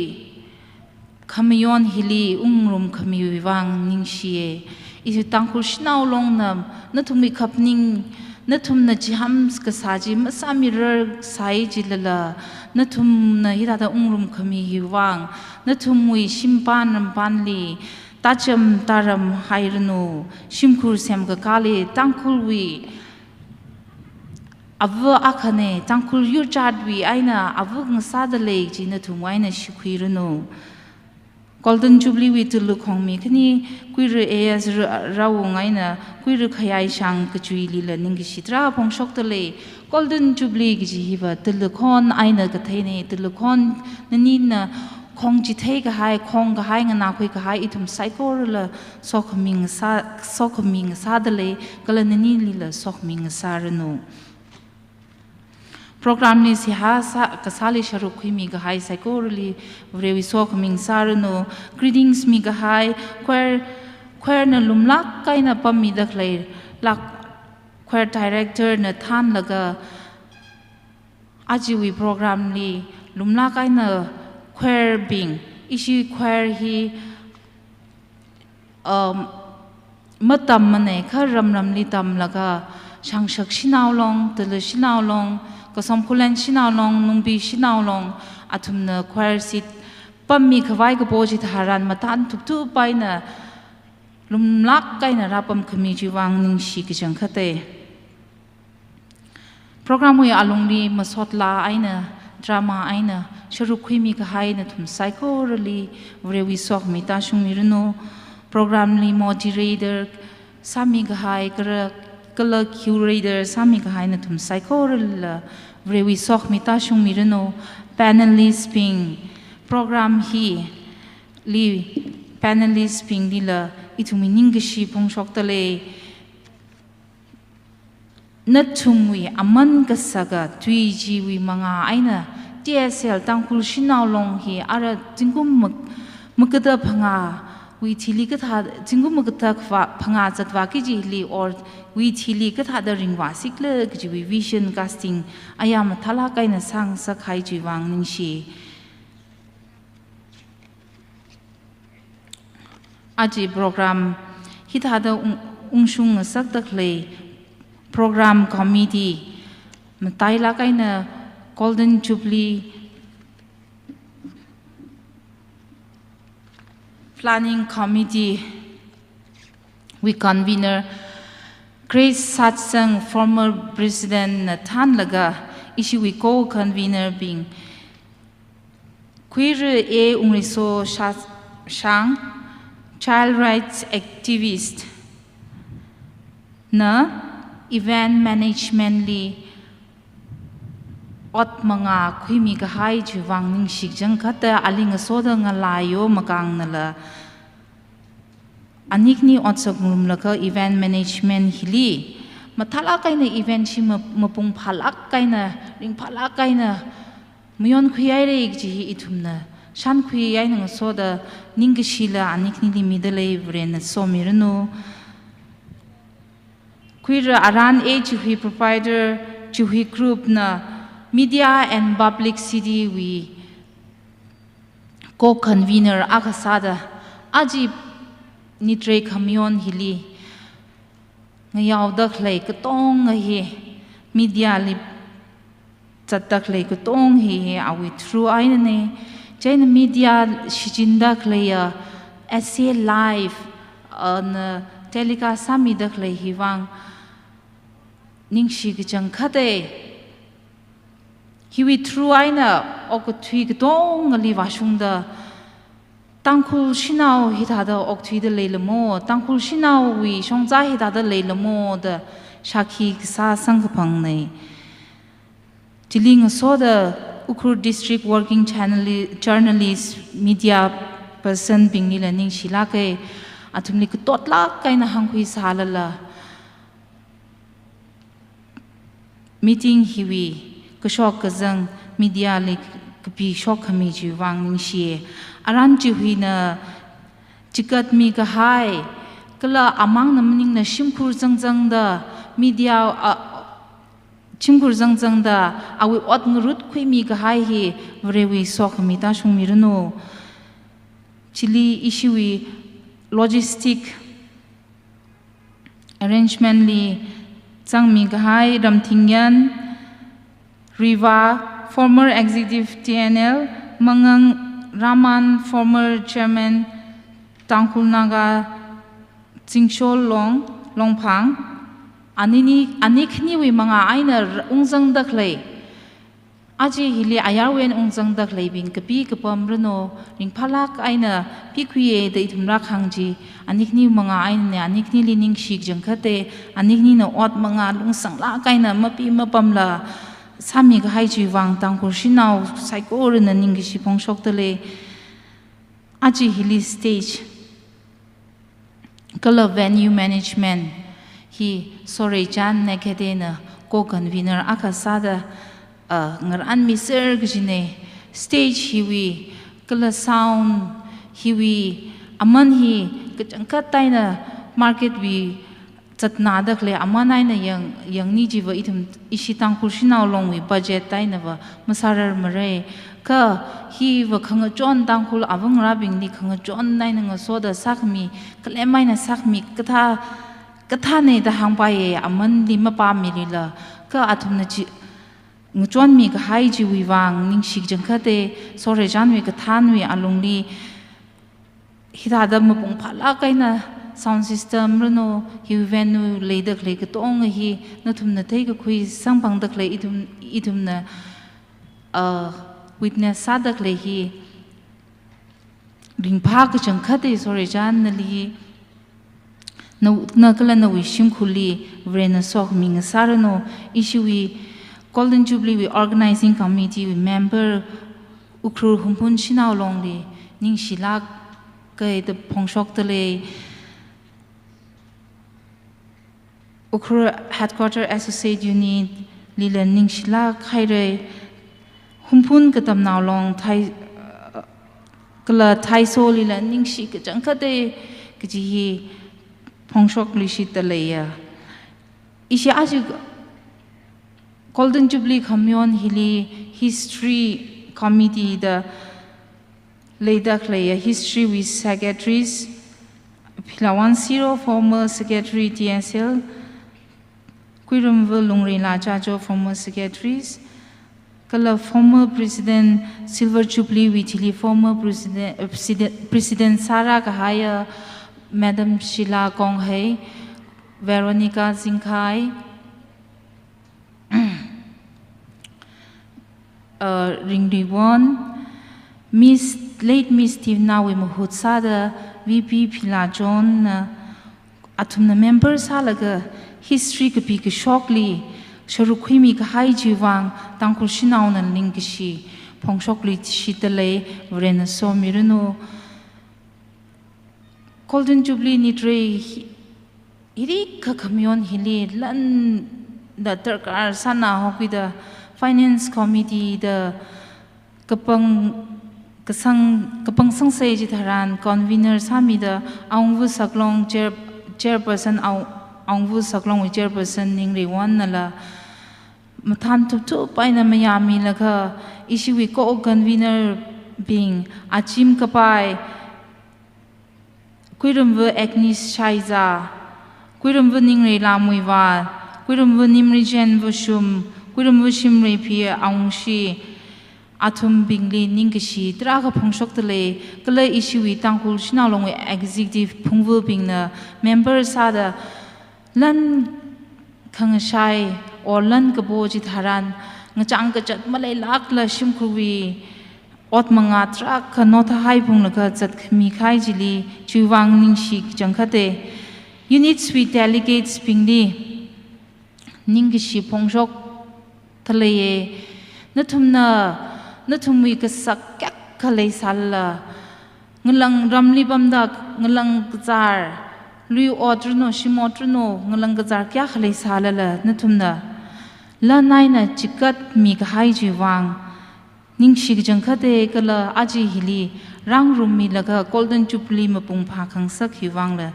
khamiyon hili ungrum khami wang ningshiye isu tangkhul shanao long nam nathumi khapning nathum na jiham ka saji masami rar sai jilala nathum na hirada ungrum khami hiwang nathum wi simpan rampanli tacham taram hairnu shimkhur sem ka kali tangkhul wi ava akhane tangkhul yurchat wi aina avung sadale ji nathum waina shikhirnu golden jubilee wi tulu khongmi khani kuir as rawung aina kuir khayai sang kachui lila ning sitra pongshok tale golden jubilee gi hiwa tulu khon aina ka thaine tulu khon nani na khong ji thei ga hai khong ga hai ngana khoi ga hai itum psycho la sokhming sa dale kala nani lila sokhming sa ranu program ni sihasa kasali sharu khimi ga hai psychorally vrewi sokhming sarno greetings mi ga hai queer na lumlak kaina pammi dakhlai lak queer director na than laga ajiwi program li lumla kaina queer being issue queer hi matam mane kharam ramli tam laga shangshak shinau long tel shinau long kasam kulen shinau long nungbi shinau long atumna queer sit pammi khawai ga boji tharan matan thuptu paina lumlak kaina rapam khami jiwang ning shi ki jangkhate program wi alungli masotla aina drama aina sharu khimi ka haina thum psychorally vrewi sok mi ta shungmirno program li moderator sami ga hai kala curator sami ga haina thum psychoral vrewi sok mi ta shungmirno panelist ping program hi li panelist ping dila itumi ningishi pongshok tale natumwi aman kasaga tui jiwi manga aina TSL tangkhul shanao long hi ara jingkum makada phanga wi thili ka tha jingkum makata phanga chatwa ki jili or wi thili ka tha da ringwa sikle ki wi vision casting ayam thala kaina sang sakhai jiwang ningshi aji program hita da ungshung sak takle program committee matai la kaina golden jubilee planning committee we convener Grace Satsang former president Nathan laga issue we co-convener being queer a ungriso shang child rights activist na event management li ot manga khuimi ka hai chuwang ning sikjang khata aling soda nga layo makang nala anikni ot sagum laka event management hili mathala kaina event shi mapung phalak kaina ring phalak kaina muyon khuyai re ji ithumna shan khuyai nang soda ning shila anikni li midale vren Mayirnao Queer aran a Chihui provider Chihui group na media and publicity we co-convener akasada aji nitre kamyon hili ngayaw daklay katong ngahi media li chataklay katong hi awi through ainane jain media shijindaklay essay live on telecast sami daklay hiwang ningshi gichang khate hiwi through aina ok3 gdong ali washungda tangkhul shanao hitada ok3 de leilamo tangkhul shanao wi shongza hitada leilamo da shakhi sa sangphang nei tiling so the Ukhrul district working journalist media person bingila ning shilake atumli totla kaina hangkhui salala meeting hiwi kashok kazang media lik kapi shok khami ji wang ningshi aran Chihui na chikat mi ka hai kala amang namning na shimkhur zangjang da media chimkhur zangjang da awi ot ngrut khoi mi ka hai hi vrewi sok mi ta shung Mayirnao chili issuwi logistic arrangement li changmi gahai ramthingyan Riva former executive TNL Mangang Raman former chairman Tangkhul Naga Chingshol Longphang anikni wi manga aina ungjang daklei aji hili ayarwen ungjang daklei bin kapi kapam rno ringphalak aina pikhuye de thumra khangji anikni manga aina anikni lining shik jangkhate anikni na ot manga lungsangla kaina mapi mapamla sami ga haiji wang tangkhul shanao saiko rna ningi sipong shoktale aji hili stage kala venue management hi sorry jan nekhetena co-convener akasada ngaran miser gjine stage hiwi kala sound hiwi aman hi kachangka taina market wi chatna dakle amana na yang ni jiwa itum ishi tangkhul shanao long wi budget taina wa masarar mare ka hi wa khanga jon tangkhul awang rabing ni khanga jon naina nga soda sakmi klemai na sakmi katha ne da hangpaye aman li mapa milila ka athumna chi ngchon mi ka hai ji wi wang ning shik jangkhate sore janwi ka thanwi alungli hidada mapung phala kaina sound system rno hi venue leidak le ka tong hi nathumna thei ka khui sangpang dak le idumna witness sadak le hi ringpha ka jangkhate sore jan nali na kala na wi shimkhuli vrena sok ming sarano issuwi Golden Jubilee we organizing committee we member Ukhrul humpun shanao longli ning shilak cái the phong tờ lệ Ukhrul Headquarter Associate Unit li le ning shila khai re humpun ka tam naw long thai kala thai so li le ning shi ka chang kha de ka ji hi phong shok li shi ta le ya ishi aju Golden Jubilee Communion hili history committee the later clay history with secretaries Pilawan Zero former secretary TSL Kuirumvil Lungri Lachajo former secretaries Kala former president Silver Jubilee with hili former president Sarah Kahaya Madam Sheila Konghei Veronica Zingkhai Ringriwon late Miss Steve Nawi Muhutsada VP Pila John atum na members halaga history ka pi ka shokli sharukhimi ka hai jiwang tangkhul shanao na lingshi phong shokli shitale vrena so mirno Golden Jubilee nitre iri ka kamyon hili lan da terkar sana hokida Finance Committee the kapang sang say jitharan convener sami the aungvu saklong chairperson aungvu saklong chairperson ningri wan nala mathan tu paina mayami laka issue we co convener being achim kapai kuirumvu agnis shaiza kuirumvu ningri lamuiwa kuirumvu nimri jen vushum Kuirumvu Shimrei pia aungshi atum bingli ningshi traga phongshok tele kala ishui tangkhul shanao long executive phungvu bingna members sada lan khangshai or lan kabo ji tharan ngachang ka chat malai lak la shimkhuwi ot manga tra ka notha hai phungna ka chat khmi khai jili chuwang ningshi jangkhate units with delegates bingli ningshi phongshok Thalaye nathumwi ka sakyak khalai salla ngalang ramli bamda ngalang gzar lui odruno shimotruno ngalang gzar kya khalai sala la nathumna la naina chikat mi ka hai jiwang ningshi jangkhate kala aji hili rang rummi laga Golden Jubilee mapung pha khangsak hiwang la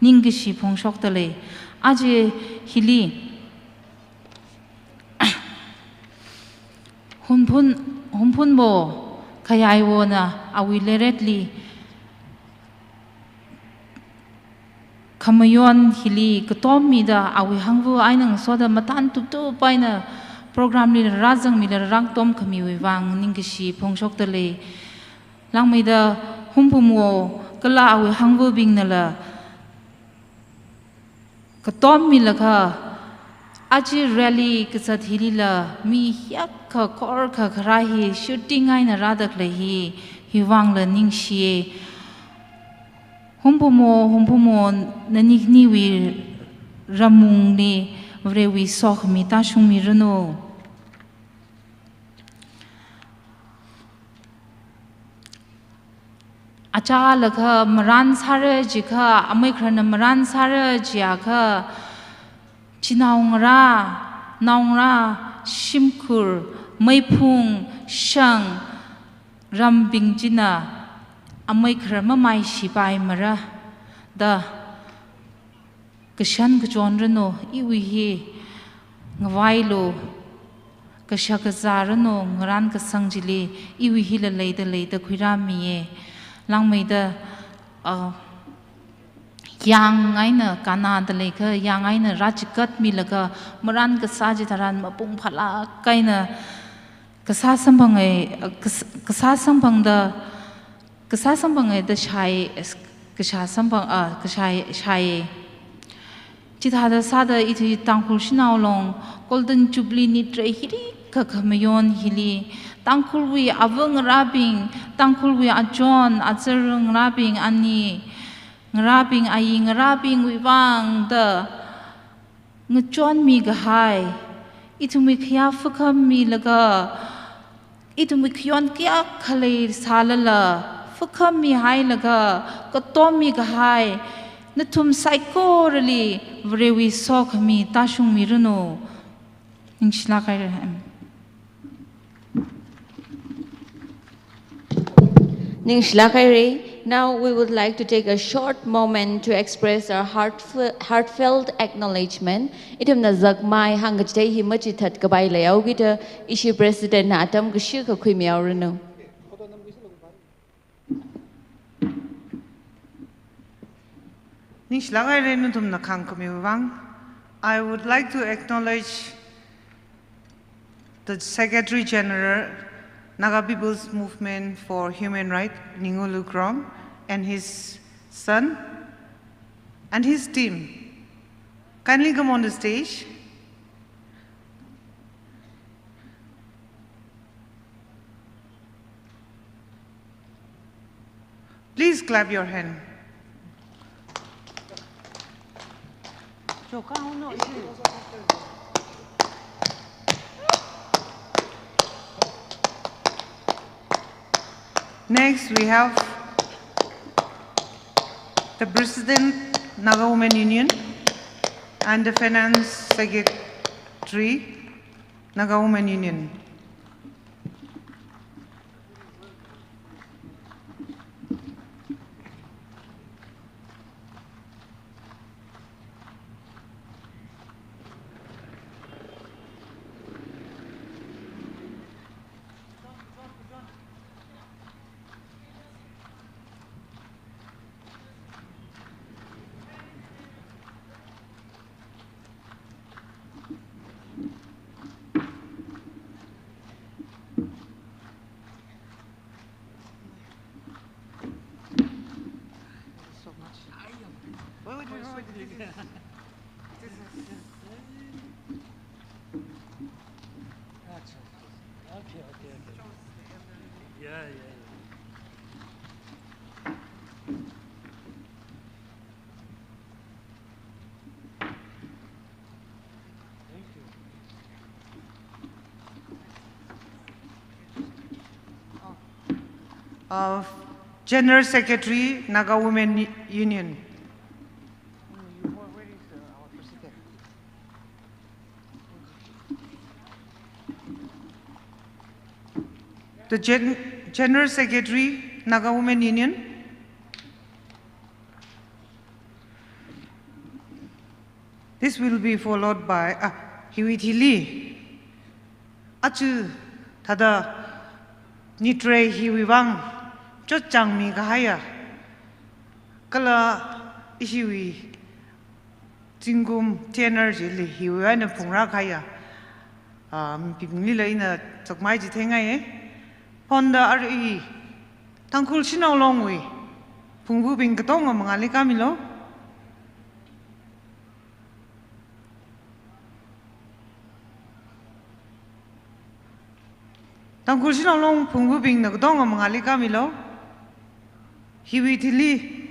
ningshi phongshok tale aji hili Humpun bo kayay wo na awileretli kamayon hili katom mida awi hangvu ay nang soda matan tupto pay na program ni razang mila rang tom kami wang ningshi phongshok tale lang mida humpum wo kala awi hangvu bing nala katom mila ka aji rally kasat hilila mi hyak ka kor ka kharahi shooting ai na radak lehi hiwang la ningshi humpumo nanikni wi ramung ni vrewi sok mi ta shung mi rno acha lakha maran sare jikha amai khrana maran sare jia kha Chinaungra, Naungra, Shimkur, Maipung, Shang, Rambingjina, Amaikra Mamai Shibai Mara, the Kashan Kajonrano, Iwihi, Ngvailo, Kashakazarano, Ngaran Kasangjili, Iwihila Leda Kwirami, Langmaida, yang aina Kanada leka yang aina rajikat milaka maran kasaji taran mapung phala kaina kasasambang da shai shai chithada sada iti tangkhul shanao long Golden Jubilee nitre hiri kakamayon hili tangkhul wi avang rabing tangkhul wi ajon azerung rabing ani ngrabing ai ngrabing wiwang da ngchon mi ga hai itumi khya phukam mi laga itumi khyon kya khale salala fukam mi hai laga ka tom mi ga hai na tum psychorally vrewi sok mi tashung mi runo ingshla kai rahem Now we would like to take a short moment to express our heartfelt acknowledgement. Itum na zagmai hangajday himachi that kabay layaw gita issue president na atam gashir ka kui miyaw rano. I would like to acknowledge the Secretary General Naga People's Movement for Human Rights, Ningolu Krom, and his son and his team. Kindly come on the stage. Please clap your hand. Next, we have the President, Naga Women Union, and the Finance Secretary, Naga Women Union. General Secretary, Naga Women Union. The General Secretary, Naga Women Union. This will be followed by Hiwithili. Achu tada nitre hiwiwang chot chang mi gahaya. Kala ishiwi jingum tenor jili hiwa na pungra kaya. Pipingli la ina chokmai jitengai Ponda RE Tangkhul Shanao longwi Pungbu bing katong mangali kamilo. Tangkhul Shanao long Pungbu bing na katong mangali kamilo. Hiwithili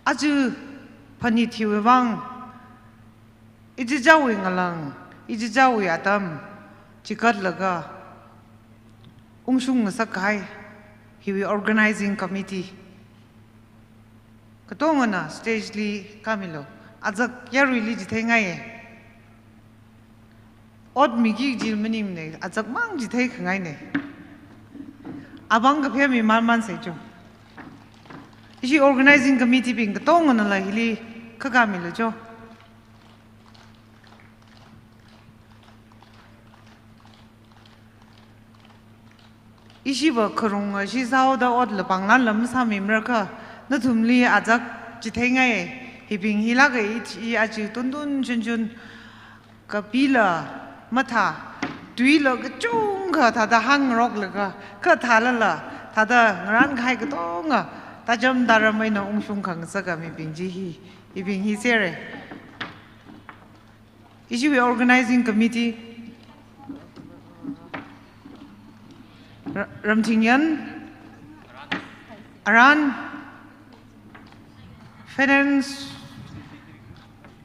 aju panit hiwewang ijijawi ngalang ijijawi atam chikat laga Ungshung Sakai, Hiwi Organizing Committee. Katongana, Stagely Camilo, Azak Yarili Jitengaye. Odd Migi Jilmanimne, Azak Mang Jitake Ngaine. Abanga Pemi Malman Sejo. She Organizing Committee being Katongana Lahili Kagamilo Jo. Ishiba Kurunga, she's out the odd Lapanglan Lamsami Merka, Natumli Azak Jitengae, Hipping Hilaga each Iachi Tundun Junjun Kapila Mata, Duila Gachunga, Tada Hang Roglaga, Katalala, Tada Rankai Gatonga, Tajam Daramino Umshunkang Sagami Binjihi, Ibing Hisere. Ishiba Organizing Committee. Ramtingyan, Aran, Finance,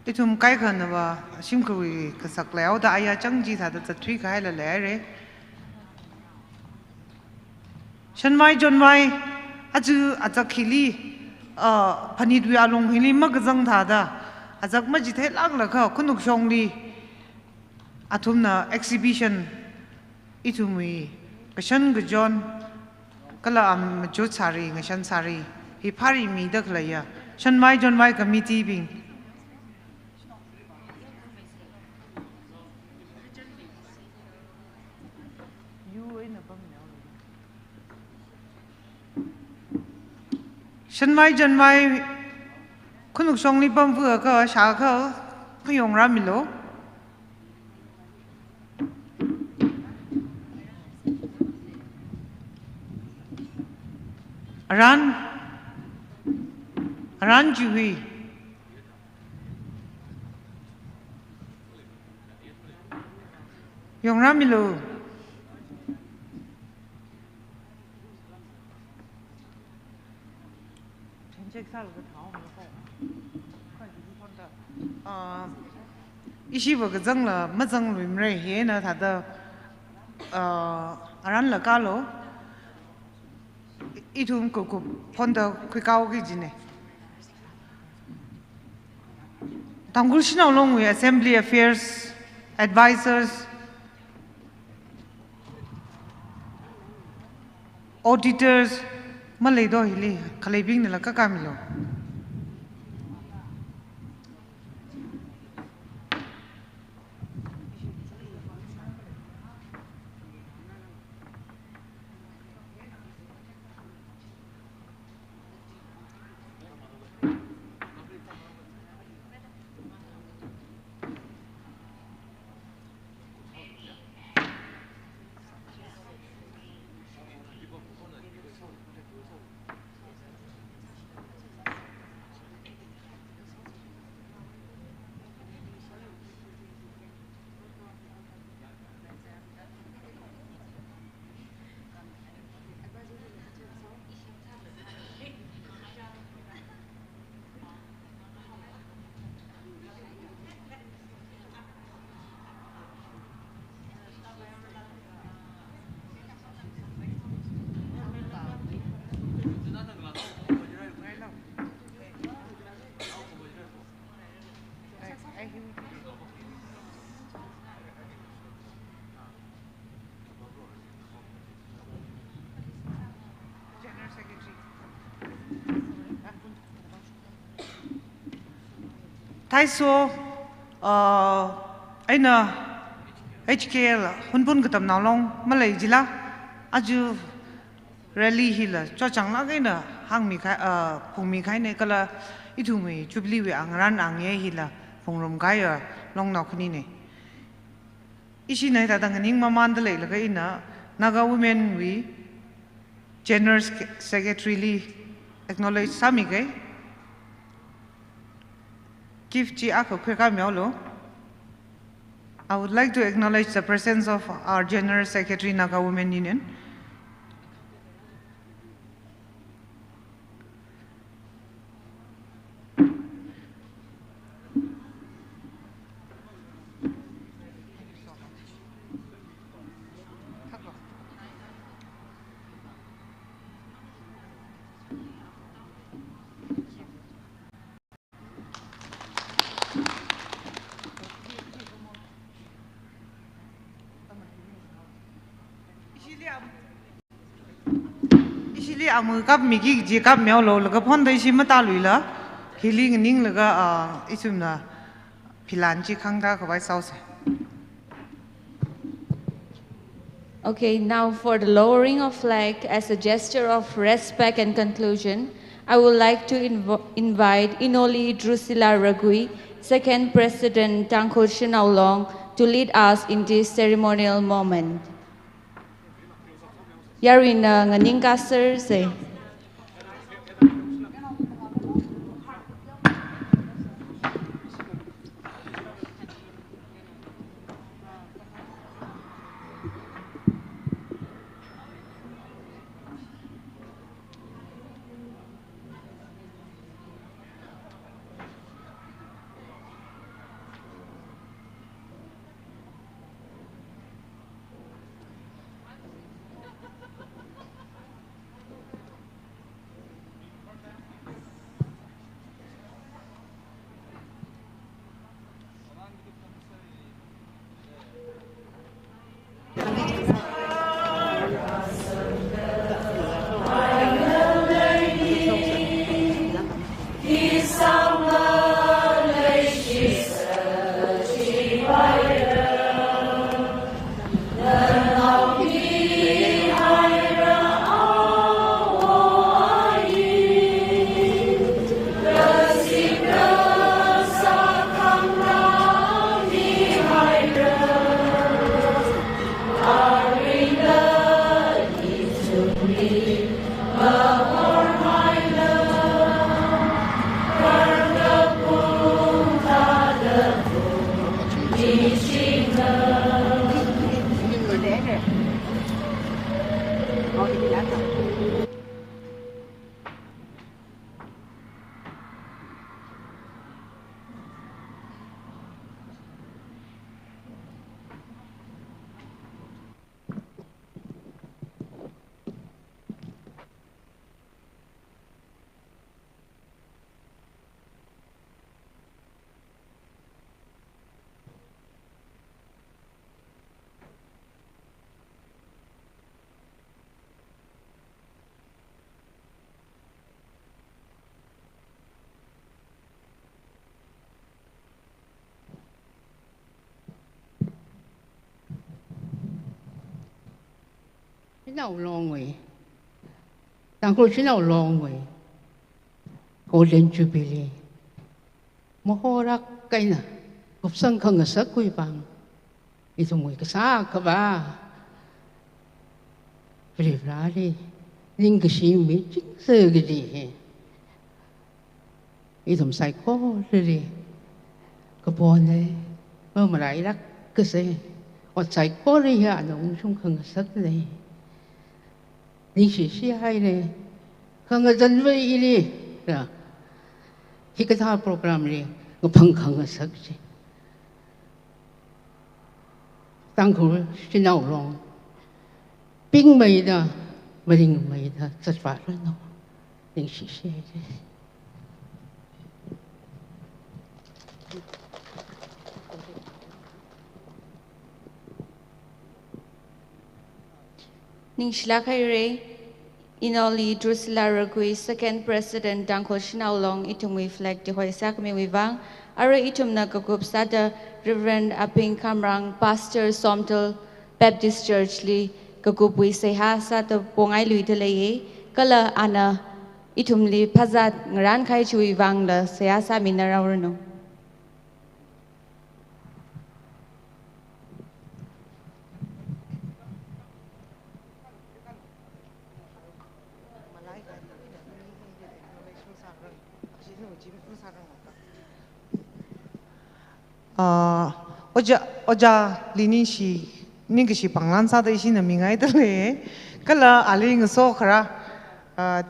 itum Kaikanava, Shimrei, Kasaklao, the Aya Changji had the three Kaila Lare. Shanmai Jonmai, Aju ajak khili Panit Vialo hili magazang thada ajak majit he lag lakha kunuk shongli athumna exhibition itumi kashan gajon kala am jo sari ngashan sari hi phari mi daklaya shan mai jon mai committee bing shan mai jon mai kunuk shongli bam vu ka sha ka khayong ramilo Ran Chihui Yong Ramilo Ishi wa gazang la mazang Shimrei he na thada Ran la kalo itum ko ponda kwikao gi jine Tanghkhul Shanao long with Assembly Affairs advisors auditors malay do hili khalibing nila ka kamilo Taiso aina HKL hunpun katam naulong malay jila aju rally hila cho changla gaina hang mi khai phung mi khai ne kala itumi Jubilee we angran angye hila phungrom gaya long na khuni ne ishi nai ta dang ning maman dale la ina Naga women we General Secretary acknowledge sami gai I would like to acknowledge the presence of our General Secretary, Naga Women Union. Amu kap miki ji kap meo lo laga phon dai sim ta lui la healing ning laga isumna philan chi khangda ka bai sauce. Okay, now for the lowering of flag as a gesture of respect and conclusion, I would like to invite Enoli.Eliza, second President TANGKHUL SHANAO to lead us in this ceremonial moment. Yarina nganinga sir say. Shinaw long way. Tangkhul Shinaw long way. Golden Jubilee. Mohorak kaina. Kupsang kang asakoy bang. Ito mo'y kasak ka ba? Privali. Ning kasi may chingsa gadi. Itong psycho rin. Kapon eh. Mamalay rak kasi. O psycho rin ya. Anong siyong kang asak rin. Ning sisiyay rin. Kang adanway ini. Hikata program rin. Ngapang kang asak rin. Tangkhul Shinaw long. Ping mày da. Maling mày da. Sat phá rồi nó. Ning sisiyay rin. Ning Shlakai Ray, Enoli Drusila Second President Tangkhul Shanaw Long itum we flag the Hoisak me wivang, Ara itum na kagup sada Reverend Aping Kamrang Pastor Somtel Baptist Church li kagup we seha sa to pongai lui telaye, kala ana itum li pazat ngaran kai chui wang la seha sa minaraurno. Oja lini si ning si panglan sa dai si na mingai de le kala aling so khara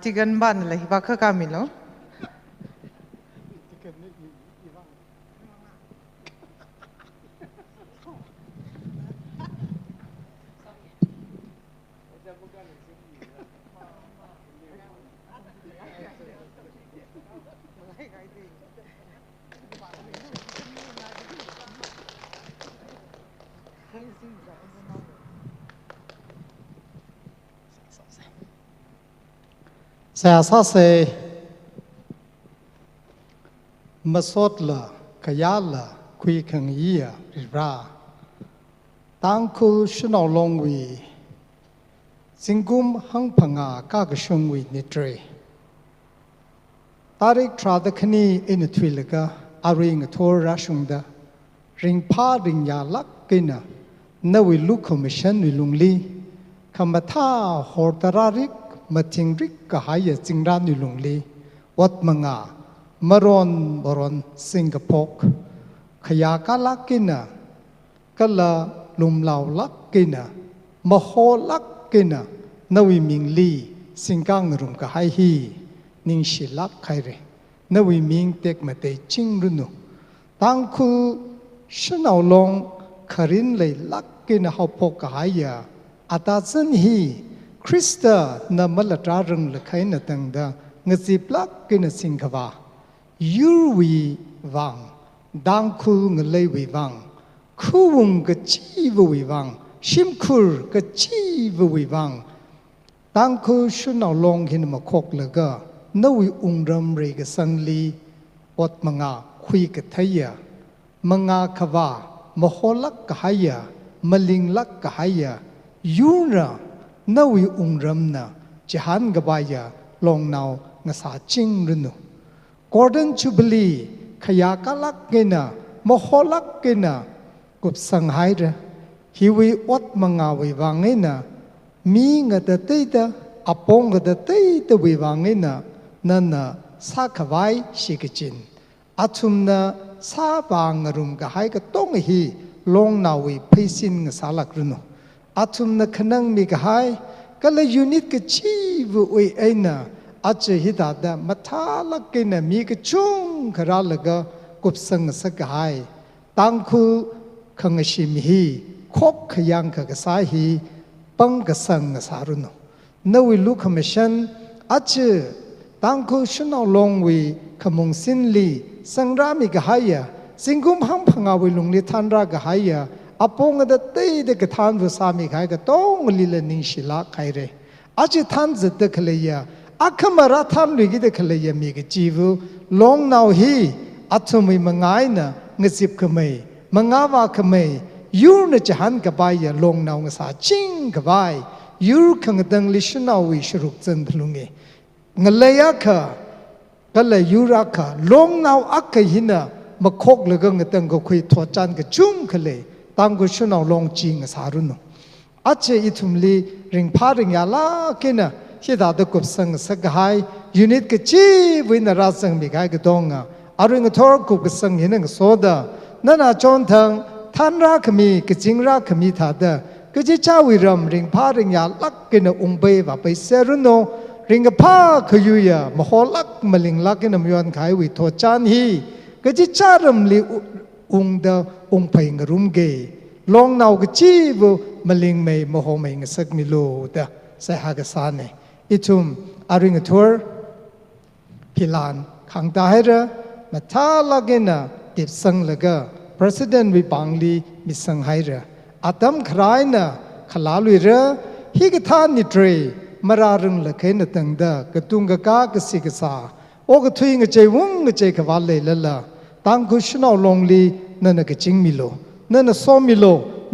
tigan ban le ba kha ka milo Saya se masotla kayala kui kang iya ra Tangkhul Shanaw long wi singum hang panga ka ka shung wi nitre tarik tra da khani in thwilaga aring thor rashungda ring pha ring ya lak kina nawi lu commission wi lungli khamatha hortararik mating rik kahaya jingran ni lungli wat manga maron boron singapok khaya kalakina kala lumlaw lakina maho lakina nawi mingli singkang rum kahai hi ning shilak khaire nawi ming tek mate chingrunu Tangkhul Shanaw long kharin lei lakina hopok kahaya atazan hi Krista na malatra rung lakai na tangda ngasi plak kina singkawa yurwi wang Tangkhul ngalai wi wang kuwung ka chiwa wi wang shimkur ka chiwa wi wang Tangkhul Shanaw long hin makok laga nawi ungram re ka sangli ot manga khui ka thaya manga kawa maholak kahaya malinglak kahaya yura nawi ungramna jahan gabaya long now ngasa ching runu Golden Jubilee khaya kalak kena moholak kena kup Shanghai ra hiwi ot mangawi wangena mi ngata teita apong ngata teita wi wangena nana sakawai shikichin atumna sa bangarum gahai ka tong hi long nawi paisin ngasalak runu Atumna kanang mi kahai kala unit ka chivu ui aina ache hidada mathala kena mi ka chung karalaga kupsang sa kahai Tangkhul kangashim hi khop khayang ka kasahi pang kasang saruno nawi lu commission ache Tangkhul Shanaw long wi kamung sinli sangrami kahaya singum hang phangawi lungli thanra kahaya apong ada tei de kathan vu sami khai ka tong lila ning shila khaire aji than zat de khaleya akhamara than ri gi de khaleya mi ge jivu long now hi athumi mangai na ngasip khamai mangawa khamai yu na jahan ka bai ya long now ngasa ching ka bai ยูร์ขังดังลิชนาวิชรุกจันทลุงเงเลียค่ะก็เลยยูรักค่ะลงนาวอักหินะมาโคกเลยก็เงตังก็คุยทอจันก็จุ่มกันเลยตั้งก็ชนาวลงจริงสารุนอาจจะอิทุมลีริงพาริงยาลากินะที่ดาดกุบสังสักหายยูนิตก็จีวินาราสังมีกายก็ตองอาริงทอร์กุบสังหินังโซดานั่นอาจอนทางท่านรักมีก็จริงรักมีท่าเดก็จะเจ้าวิรมริงพาริงยาลักกินะองเบว่าไปเซรุโนริงกับพาขยุยามโหลักมลิงลักกินะมยอนขายวิทอจานฮีก็จะจารมลีองเดองไปงรุมเกลองนาวก็จีบมลิงไม่มโหไม่งสักมิโลเดใส่หากษาเนอิทุมอาริงทัวร์พิลานขังตาเฮระมาท่าลักกินะติดสังละก็ President วิบังลีมิสังไฮระอาตมครายนะขลาลุยระฮิกท่านนิตรีมารารึงละเคนะตังดากตุงกะกากสิกษาโอกทุยงเจวงเจกวาเลละละตังคุชนาวลงลีนั่นก็จิงมิโลนั่นซ้อมิโล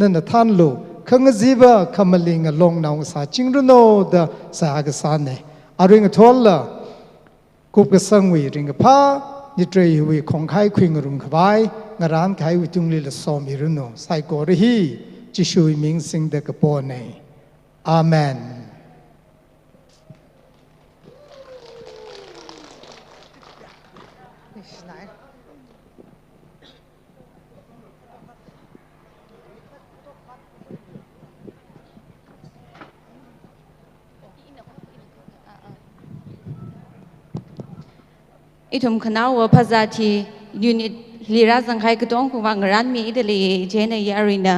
นั่นท่านโลขังจีบะขมลิงลงนาวสาจิงรุโนดาสาหกษาเนอาริงทอลละกุบกสังวีริงพานิตรีวิของไข่ควิงรุงขวายงารานไข่วิจุงลีละซ้อมิรุโนไซโกรฮีจิชุยมิงสิงเดกปอเนอาเมนอิทุมขณะว่าภาษาที่ยูนิตลีราสังไขกระดองของวังร้านมีอิตาลีเจนยารินา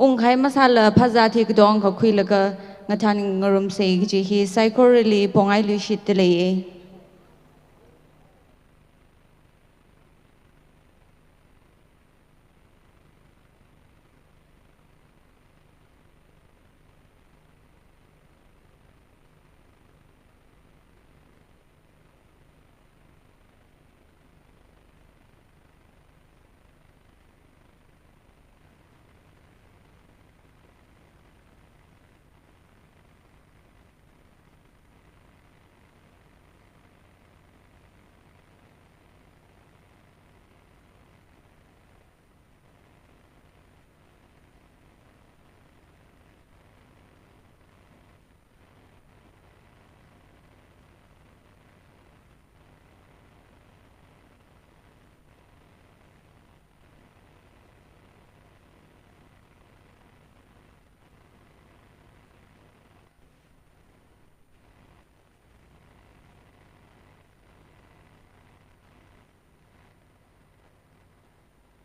องค์ไขมาซาลภาษาที่กระดองเขาคุยแล้วก็งานงรุมเซกจีฮีไซโคเรลีปงไอลิชิตเลย